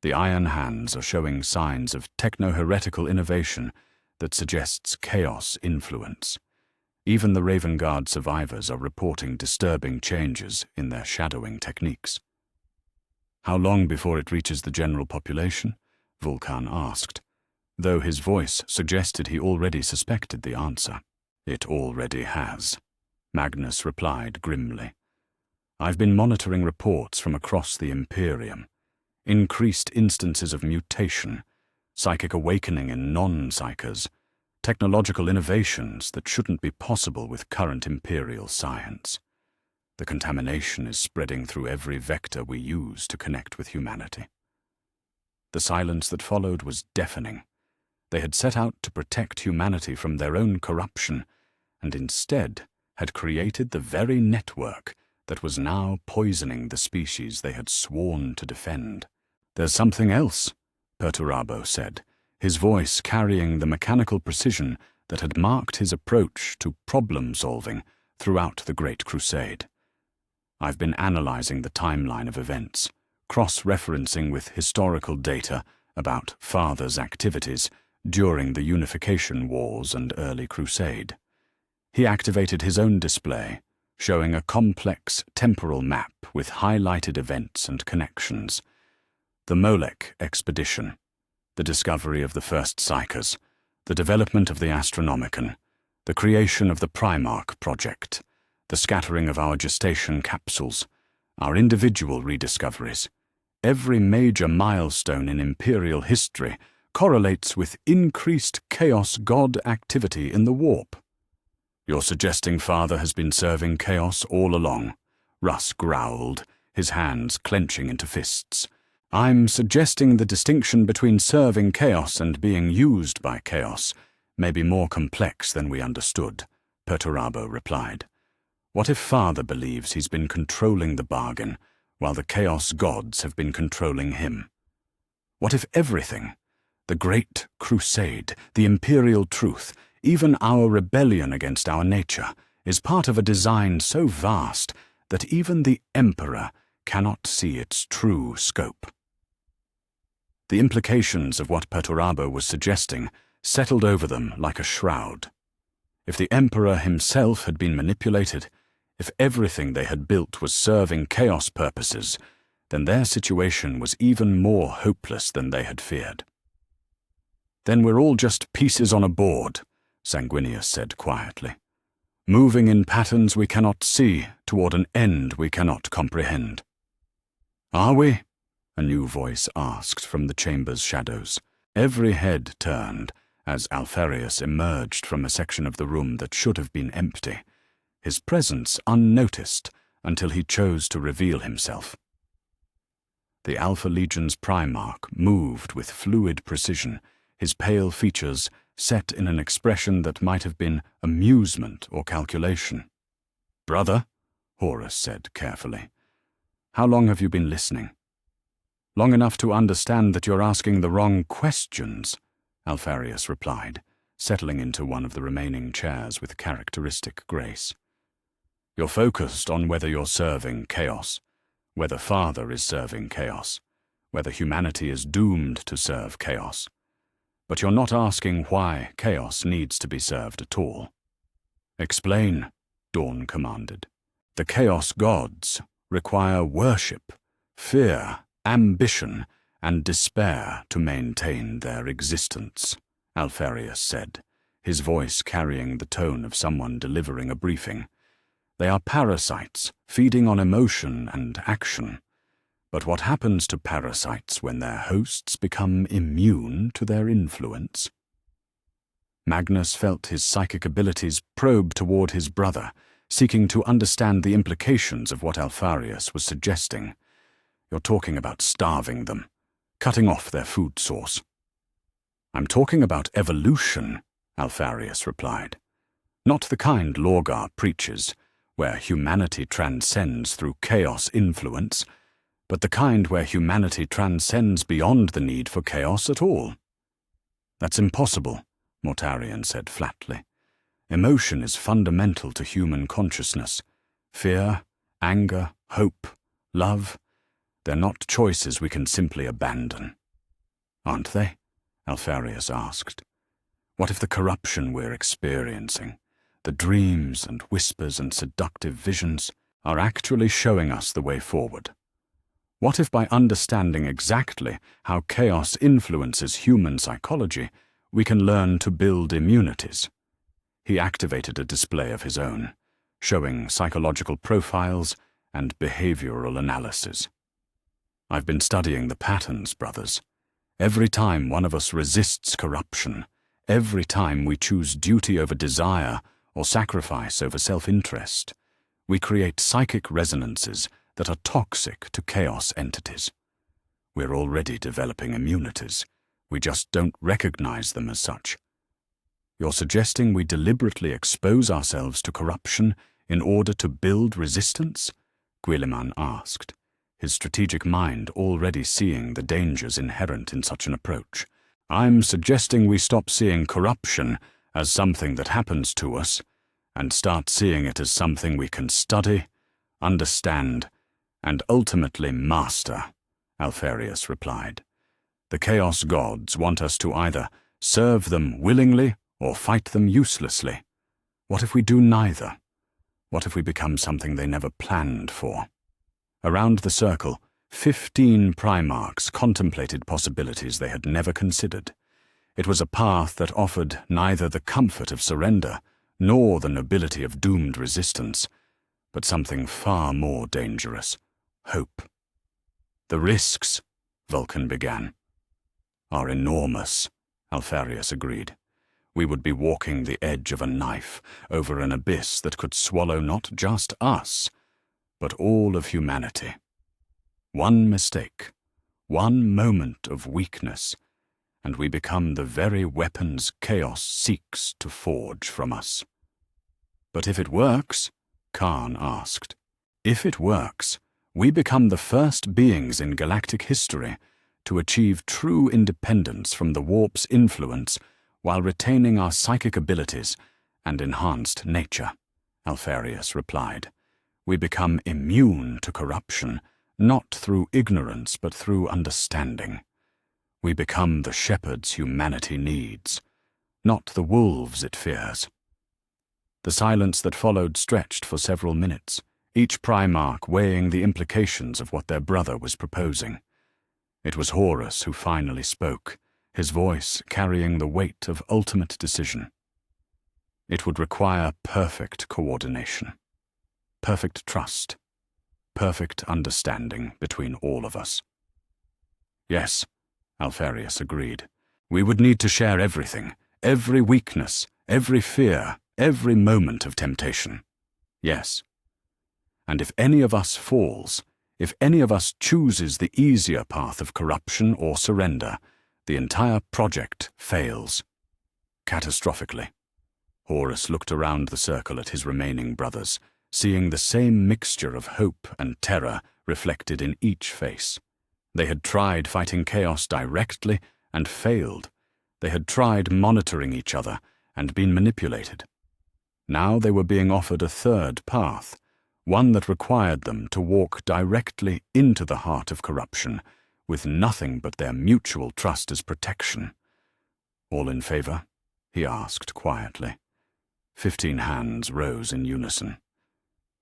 The Iron Hands are showing signs of techno-heretical innovation that suggests chaos influence. Even the Raven Guard survivors are reporting disturbing changes in their shadowing techniques." "How long before it reaches the general population?" Vulcan asked, though his voice suggested he already suspected the answer. "It already has," Magnus replied grimly. "I've been monitoring reports from across the Imperium. Increased instances of mutation, psychic awakening in non-psychers, technological innovations that shouldn't be possible with current Imperial science. The contamination is spreading through every vector we use to connect with humanity." The silence that followed was deafening. They had set out to protect humanity from their own corruption, and instead had created the very network that was now poisoning the species they had sworn to defend. "There's something else," Perturabo said, his voice carrying the mechanical precision that had marked his approach to problem-solving throughout the Great Crusade. "I've been analyzing the timeline of events, cross-referencing with historical data about Father's activities during the Unification Wars and early Crusade." He activated his own display, showing a complex temporal map with highlighted events and connections. The Molech expedition, the discovery of the first Psychers, the development of the Astronomicon, the creation of the Primarch project, the scattering of our gestation capsules, our individual rediscoveries. Every major milestone in Imperial history correlates with increased Chaos God activity in the warp. "You're suggesting Father has been serving Chaos all along," Russ growled, his hands clenching into fists. I'm suggesting the distinction between serving chaos and being used by chaos may be more complex than we understood, Perturabo replied. What if Father believes he's been controlling the bargain, while the chaos gods have been controlling him? What if everything, the great crusade, the imperial truth, even our rebellion against our nature, is part of a design so vast that even the Emperor cannot see its true scope? The implications of what Perturabo was suggesting settled over them like a shroud. If the Emperor himself had been manipulated, if everything they had built was serving chaos purposes, then their situation was even more hopeless than they had feared. Then we're all just pieces on a board, Sanguinius said quietly, moving in patterns we cannot see toward an end we cannot comprehend. Are we? A new voice asked from the chamber's shadows. Every head turned as Alpharius emerged from a section of the room that should have been empty, his presence unnoticed until he chose to reveal himself. The Alpha Legion's Primarch moved with fluid precision, his pale features set in an expression that might have been amusement or calculation. "Brother," Horus said carefully, "how long have you been listening?" "Long enough to understand that you're asking the wrong questions," Alpharius replied, settling into one of the remaining chairs with characteristic grace. "You're focused on whether you're serving chaos, whether Father is serving chaos, whether humanity is doomed to serve chaos. But you're not asking why chaos needs to be served at all." "Explain," Dawn commanded. "The chaos gods require worship, fear, ambition, and despair to maintain their existence," Alpharius said, his voice carrying the tone of someone delivering a briefing. "They are parasites, feeding on emotion and action. But what happens to parasites when their hosts become immune to their influence?" Magnus felt his psychic abilities probe toward his brother, seeking to understand the implications of what Alpharius was suggesting. "You're talking about starving them, cutting off their food source." "I'm talking about evolution," Alpharius replied. "Not the kind Lorgar preaches, where humanity transcends through chaos influence, but the kind where humanity transcends beyond the need for chaos at all." "That's impossible," Mortarion said flatly. "Emotion is fundamental to human consciousness. Fear, anger, hope, love, they're not choices we can simply abandon." "Aren't they?" Alpharius asked. "What if the corruption we're experiencing, the dreams and whispers and seductive visions, are actually showing us the way forward? What if by understanding exactly how chaos influences human psychology, we can learn to build immunities?" He activated a display of his own, showing psychological profiles and behavioral analysis. "I've been studying the patterns, brothers. Every time one of us resists corruption, every time we choose duty over desire or sacrifice over self-interest, we create psychic resonances that are toxic to chaos entities. We're already developing immunities. We just don't recognize them as such. You're suggesting we deliberately expose ourselves to corruption in order to build resistance?" Guilliman asked, his strategic mind already seeing the dangers inherent in such an approach. "I'm suggesting we stop seeing corruption as something that happens to us, and start seeing it as something we can study, understand, and ultimately master," Alpharius replied. "The Chaos Gods want us to either serve them willingly or fight them uselessly. What if we do neither? What if we become something they never planned for?" Around the circle, 15 Primarchs contemplated possibilities they had never considered. It was a path that offered neither the comfort of surrender nor the nobility of doomed resistance, but something far more dangerous: hope. "The risks," Vulcan began. "Are enormous," Alpharius agreed. "We would be walking the edge of a knife over an abyss that could swallow not just us, but all of humanity. One mistake, One moment of weakness, and we become the very weapons chaos seeks to forge from us. But if it works, Khan asked, if it works, we become the first beings in galactic history to achieve true independence from the warp's influence while retaining our psychic abilities and enhanced nature, Alpharius replied. We become immune to corruption, not through ignorance but through understanding. We become the shepherds humanity needs, not the wolves it fears. The silence that followed stretched for several minutes, each Primarch weighing the implications of what their brother was proposing. It was Horus who finally spoke, his voice carrying the weight of ultimate decision. It would require perfect coordination, perfect trust, perfect understanding between all of us. Yes, Alpharius agreed. We would need to share everything, every weakness, every fear, every moment of temptation. Yes. And if any of us falls, if any of us chooses the easier path of corruption or surrender, the entire project fails. Catastrophically. Horus looked around the circle at his remaining brothers, seeing the same mixture of hope and terror reflected in each face. They had tried fighting chaos directly and failed. They had tried monitoring each other and been manipulated. Now they were being offered a third path, one that required them to walk directly into the heart of corruption, with nothing but their mutual trust as protection. All in favor? He asked quietly. 15 hands rose in unison.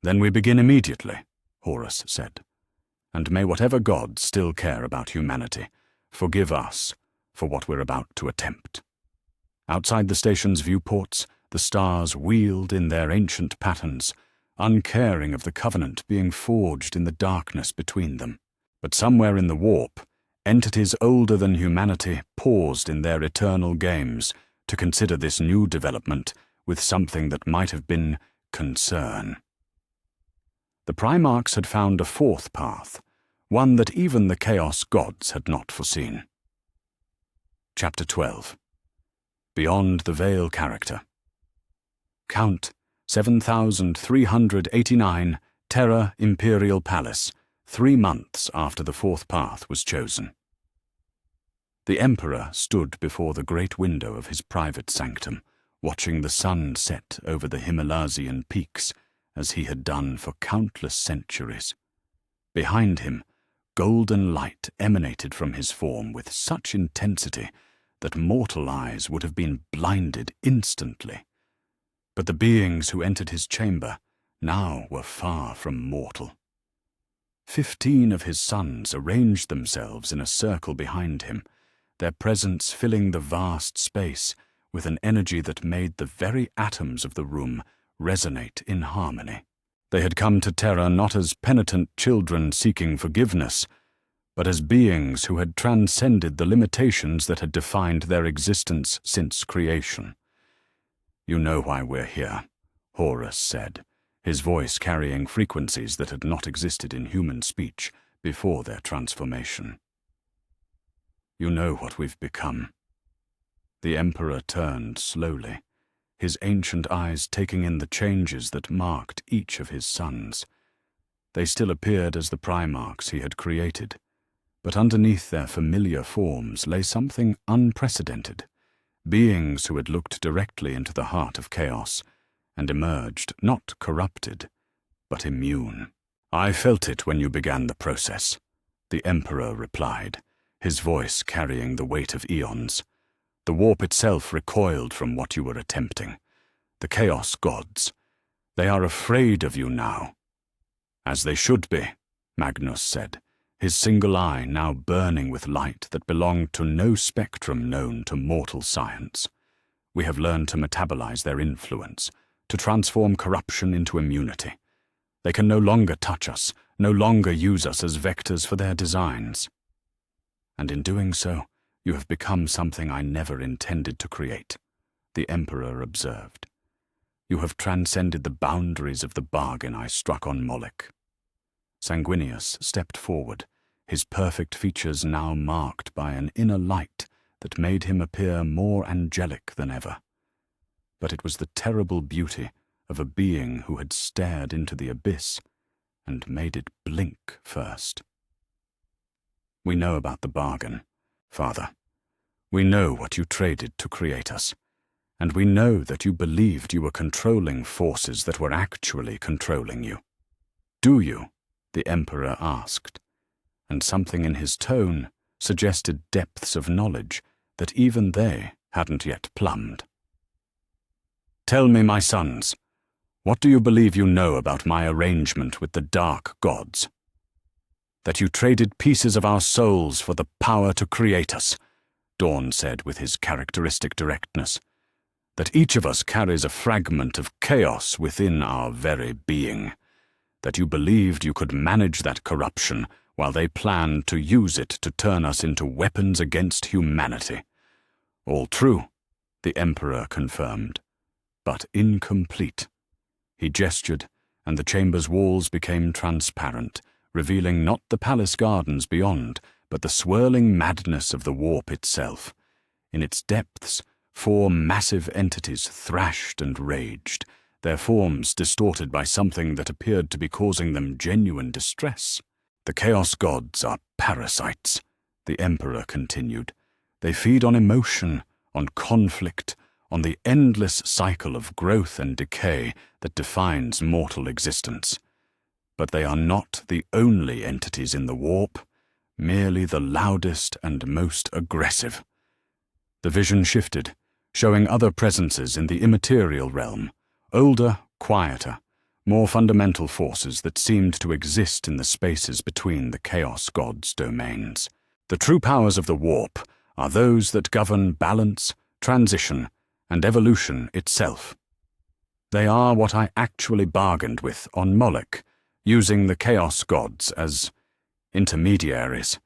Then we begin immediately, Horus said. And may whatever gods still care about humanity forgive us for what we're about to attempt. Outside the station's viewports, the stars wheeled in their ancient patterns, uncaring of the covenant being forged in the darkness between them. But somewhere in the warp, entities older than humanity paused in their eternal games to consider this new development with something that might have been concern. The Primarchs had found a fourth path, one that even the Chaos gods had not foreseen. Chapter 12. Beyond the Veil Character. Count 7,389 Terra Imperial Palace, 3 months after the fourth path was chosen. The Emperor stood before the great window of his private sanctum, watching the sun set over the Himalasian peaks, as he had done for countless centuries. Behind him, golden light emanated from his form with such intensity that mortal eyes would have been blinded instantly. But the beings who entered his chamber now were far from mortal. 15 of his sons arranged themselves in a circle behind him, their presence filling the vast space with an energy that made the very atoms of the room resonate in harmony. They had come to Terra not as penitent children seeking forgiveness, but as beings who had transcended the limitations that had defined their existence since creation. You know why we're here, Horus said, his voice carrying frequencies that had not existed in human speech before their transformation. You know what we've become. The Emperor turned slowly, his ancient eyes taking in the changes that marked each of his sons. They still appeared as the Primarchs he had created, but underneath their familiar forms lay something unprecedented, beings who had looked directly into the heart of chaos and emerged not corrupted, but immune. I felt it when you began the process, the Emperor replied, his voice carrying the weight of eons. The warp itself recoiled from what you were attempting. The Chaos gods. They are afraid of you now. As they should be, Magnus said, his single eye now burning with light that belonged to no spectrum known to mortal science. We have learned to metabolize their influence, to transform corruption into immunity. They can no longer touch us, no longer use us as vectors for their designs. And in doing so, you have become something I never intended to create, the Emperor observed. You have transcended the boundaries of the bargain I struck on Moloch. Sanguinius stepped forward, his perfect features now marked by an inner light that made him appear more angelic than ever. But it was the terrible beauty of a being who had stared into the abyss and made it blink first. We know about the bargain, Father. We know what you traded to create us, and we know that you believed you were controlling forces that were actually controlling you. Do you? The Emperor asked, and something in his tone suggested depths of knowledge that even they hadn't yet plumbed. Tell me, my sons, what do you believe you know about my arrangement with the dark gods? That you traded pieces of our souls for the power to create us, Dawn said with his characteristic directness. That each of us carries a fragment of chaos within our very being. That you believed you could manage that corruption while they planned to use it to turn us into weapons against humanity. All true, the Emperor confirmed, but incomplete. He gestured, and the chamber's walls became transparent, revealing not the palace gardens beyond, but the swirling madness of the warp itself. In its depths, 4 massive entities thrashed and raged, their forms distorted by something that appeared to be causing them genuine distress. The Chaos Gods are parasites, the Emperor continued. They feed on emotion, on conflict, on the endless cycle of growth and decay that defines mortal existence. But they are not the only entities in the warp, merely the loudest and most aggressive. The vision shifted, showing other presences in the immaterial realm, older, quieter, more fundamental forces that seemed to exist in the spaces between the Chaos Gods' domains. The true powers of the warp are those that govern balance, transition, and evolution itself. They are what I actually bargained with on Moloch, using the Chaos Gods as intermediaries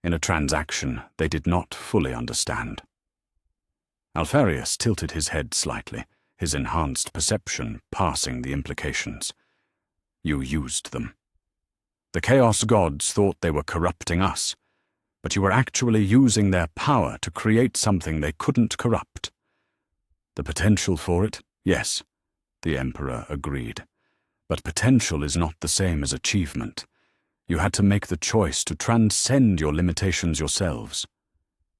in a transaction they did not fully understand. Alpharius tilted his head slightly, his enhanced perception passing the implications. You used them. The Chaos Gods thought they were corrupting us, but you were actually using their power to create something they couldn't corrupt. The potential for it, yes, the Emperor agreed. But potential is not the same as achievement. You had to make the choice to transcend your limitations yourselves.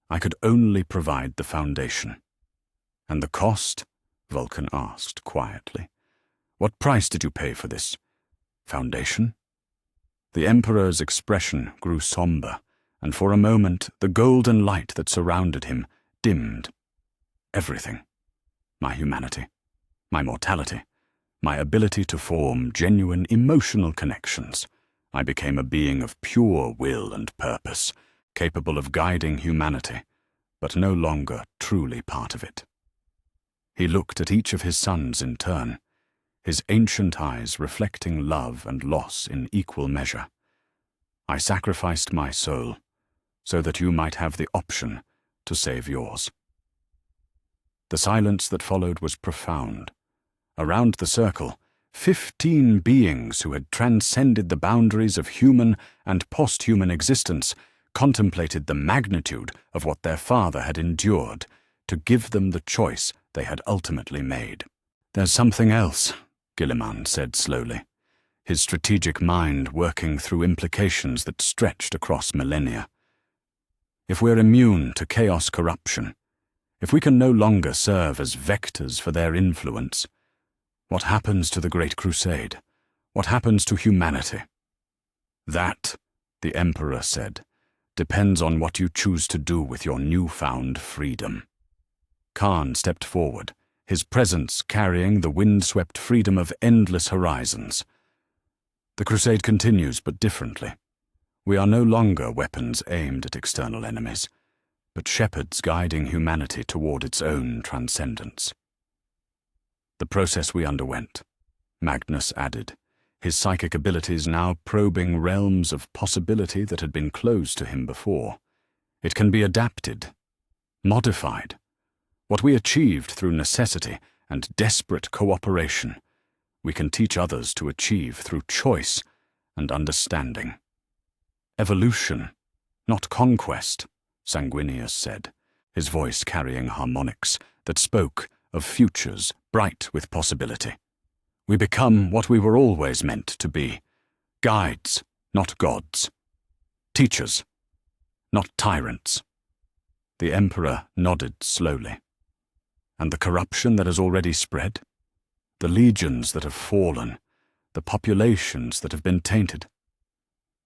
I could only provide the foundation. And the cost? Vulcan asked quietly. What price did you pay for this foundation? The Emperor's expression grew somber, and for a moment the golden light that surrounded him dimmed. Everything. My humanity, my mortality, my ability to form genuine emotional connections. I became a being of pure will and purpose, capable of guiding humanity, but no longer truly part of it. He looked at each of his sons in turn, his ancient eyes reflecting love and loss in equal measure. I sacrificed my soul so that you might have the option to save yours. The silence that followed was profound. Around the circle, 15 beings who had transcended the boundaries of human and post-human existence contemplated the magnitude of what their father had endured to give them the choice they had ultimately made. There's something else, Gilliman said slowly, his strategic mind working through implications that stretched across millennia. If we're immune to chaos corruption, if we can no longer serve as vectors for their influence, what happens to the Great Crusade? What happens to humanity? That, the Emperor said, depends on what you choose to do with your newfound freedom. Khan stepped forward, his presence carrying the wind-swept freedom of endless horizons. The crusade continues, but differently. We are no longer weapons aimed at external enemies, but shepherds guiding humanity toward its own transcendence. The process we underwent, Magnus added, his psychic abilities now probing realms of possibility that had been closed to him before. It can be adapted, modified. What we achieved through necessity and desperate cooperation, we can teach others to achieve through choice and understanding. Evolution, not conquest, Sanguinius said, his voice carrying harmonics that spoke of futures bright with possibility. We become what we were always meant to be, guides, not gods, teachers, not tyrants. The Emperor nodded slowly. And the corruption that has already spread? The legions that have fallen, the populations that have been tainted?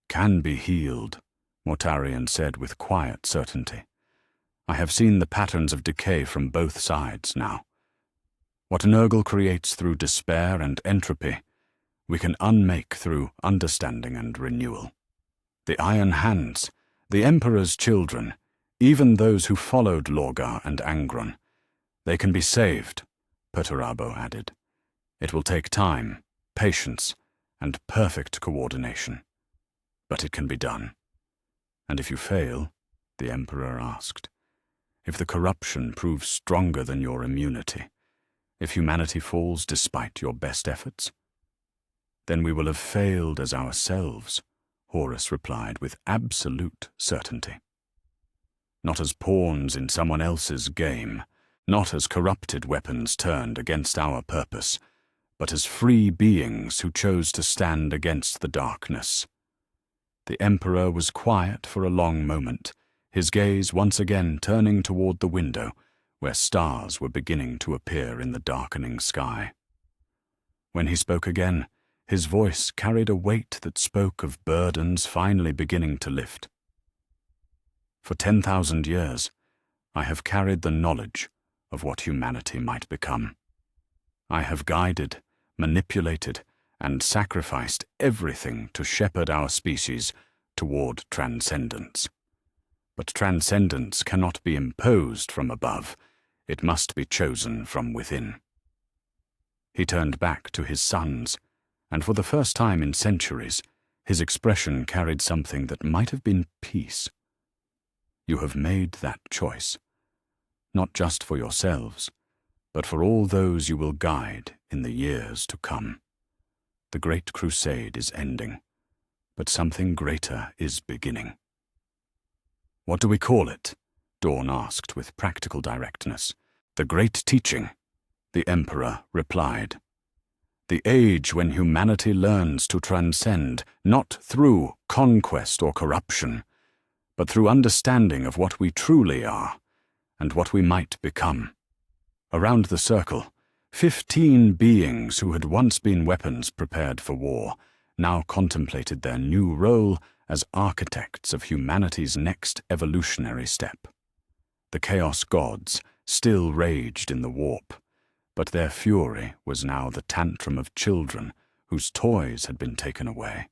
Can be healed, Mortarion said with quiet certainty. I have seen the patterns of decay from both sides now. What Nurgle creates through despair and entropy, we can unmake through understanding and renewal. The Iron Hands, the Emperor's children, even those who followed Lorgar and Angron, they can be saved, Perturabo added. It will take time, patience, and perfect coordination. But it can be done. And if you fail, the Emperor asked, if the corruption proves stronger than your immunity, if humanity falls despite your best efforts, then we will have failed as ourselves, Horus replied with absolute certainty. Not as pawns in someone else's game, not as corrupted weapons turned against our purpose, but as free beings who chose to stand against the darkness. The Emperor was quiet for a long moment, his gaze once again turning toward the window, where stars were beginning to appear in the darkening sky. When he spoke again, his voice carried a weight that spoke of burdens finally beginning to lift. For 10,000 years, I have carried the knowledge of what humanity might become. I have guided, manipulated, and sacrificed everything to shepherd our species toward transcendence. But transcendence cannot be imposed from above. It must be chosen from within. He turned back to his sons, and for the first time in centuries, his expression carried something that might have been peace. You have made that choice, not just for yourselves, but for all those you will guide in the years to come. The Great Crusade is ending, but something greater is beginning. What do we call it? Dawn asked with practical directness. The Great Teaching, the Emperor replied. The age when humanity learns to transcend, not through conquest or corruption, but through understanding of what we truly are and what we might become. Around the circle, 15 beings who had once been weapons prepared for war now contemplated their new role as architects of humanity's next evolutionary step. The Chaos Gods still raged in the warp, but their fury was now the tantrum of children whose toys had been taken away.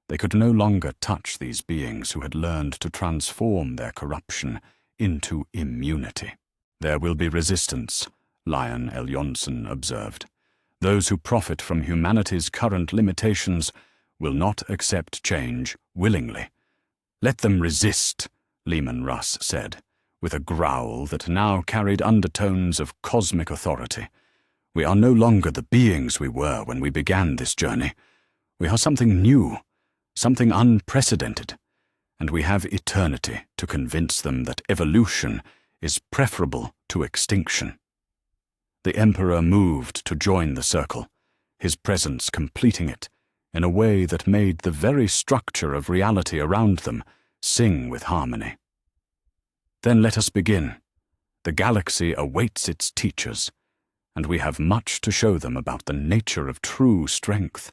They could no longer touch these beings who had learned to transform their corruption into immunity. There will be resistance, Lion Eljonson observed. Those who profit from humanity's current limitations will not accept change willingly. Let them resist, Leman Russ said, with a growl that now carried undertones of cosmic authority. We are no longer the beings we were when we began this journey. We are something new, something unprecedented, and we have eternity to convince them that evolution is preferable to extinction. The Emperor moved to join the circle, his presence completing it in a way that made the very structure of reality around them sing with harmony. Then let us begin. The galaxy awaits its teachers, and we have much to show them about the nature of true strength.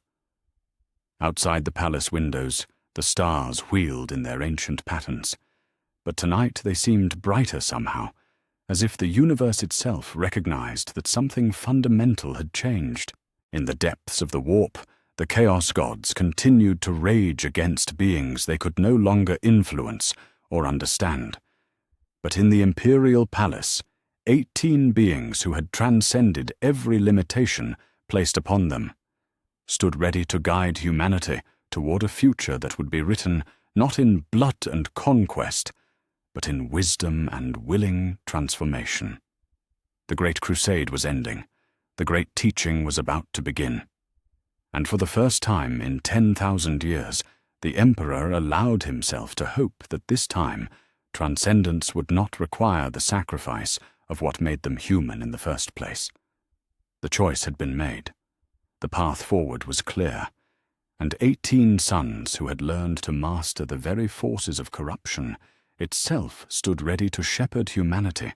Outside the palace windows, the stars wheeled in their ancient patterns, but tonight they seemed brighter somehow, as if the universe itself recognized that something fundamental had changed. In the depths of the warp, the Chaos Gods continued to rage against beings they could no longer influence or understand. But in the Imperial Palace, 18 beings who had transcended every limitation placed upon them stood ready to guide humanity toward a future that would be written not in blood and conquest, but in wisdom and willing transformation. The Great Crusade was ending. The Great Teaching was about to begin. And for the first time in 10,000 years, the Emperor allowed himself to hope that this time transcendence would not require the sacrifice of what made them human in the first place. The choice had been made. The path forward was clear, and 18 sons who had learned to master the very forces of corruption itself stood ready to shepherd humanity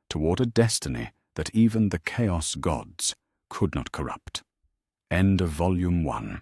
toward a destiny that even the Chaos Gods could not corrupt. End of Volume 1.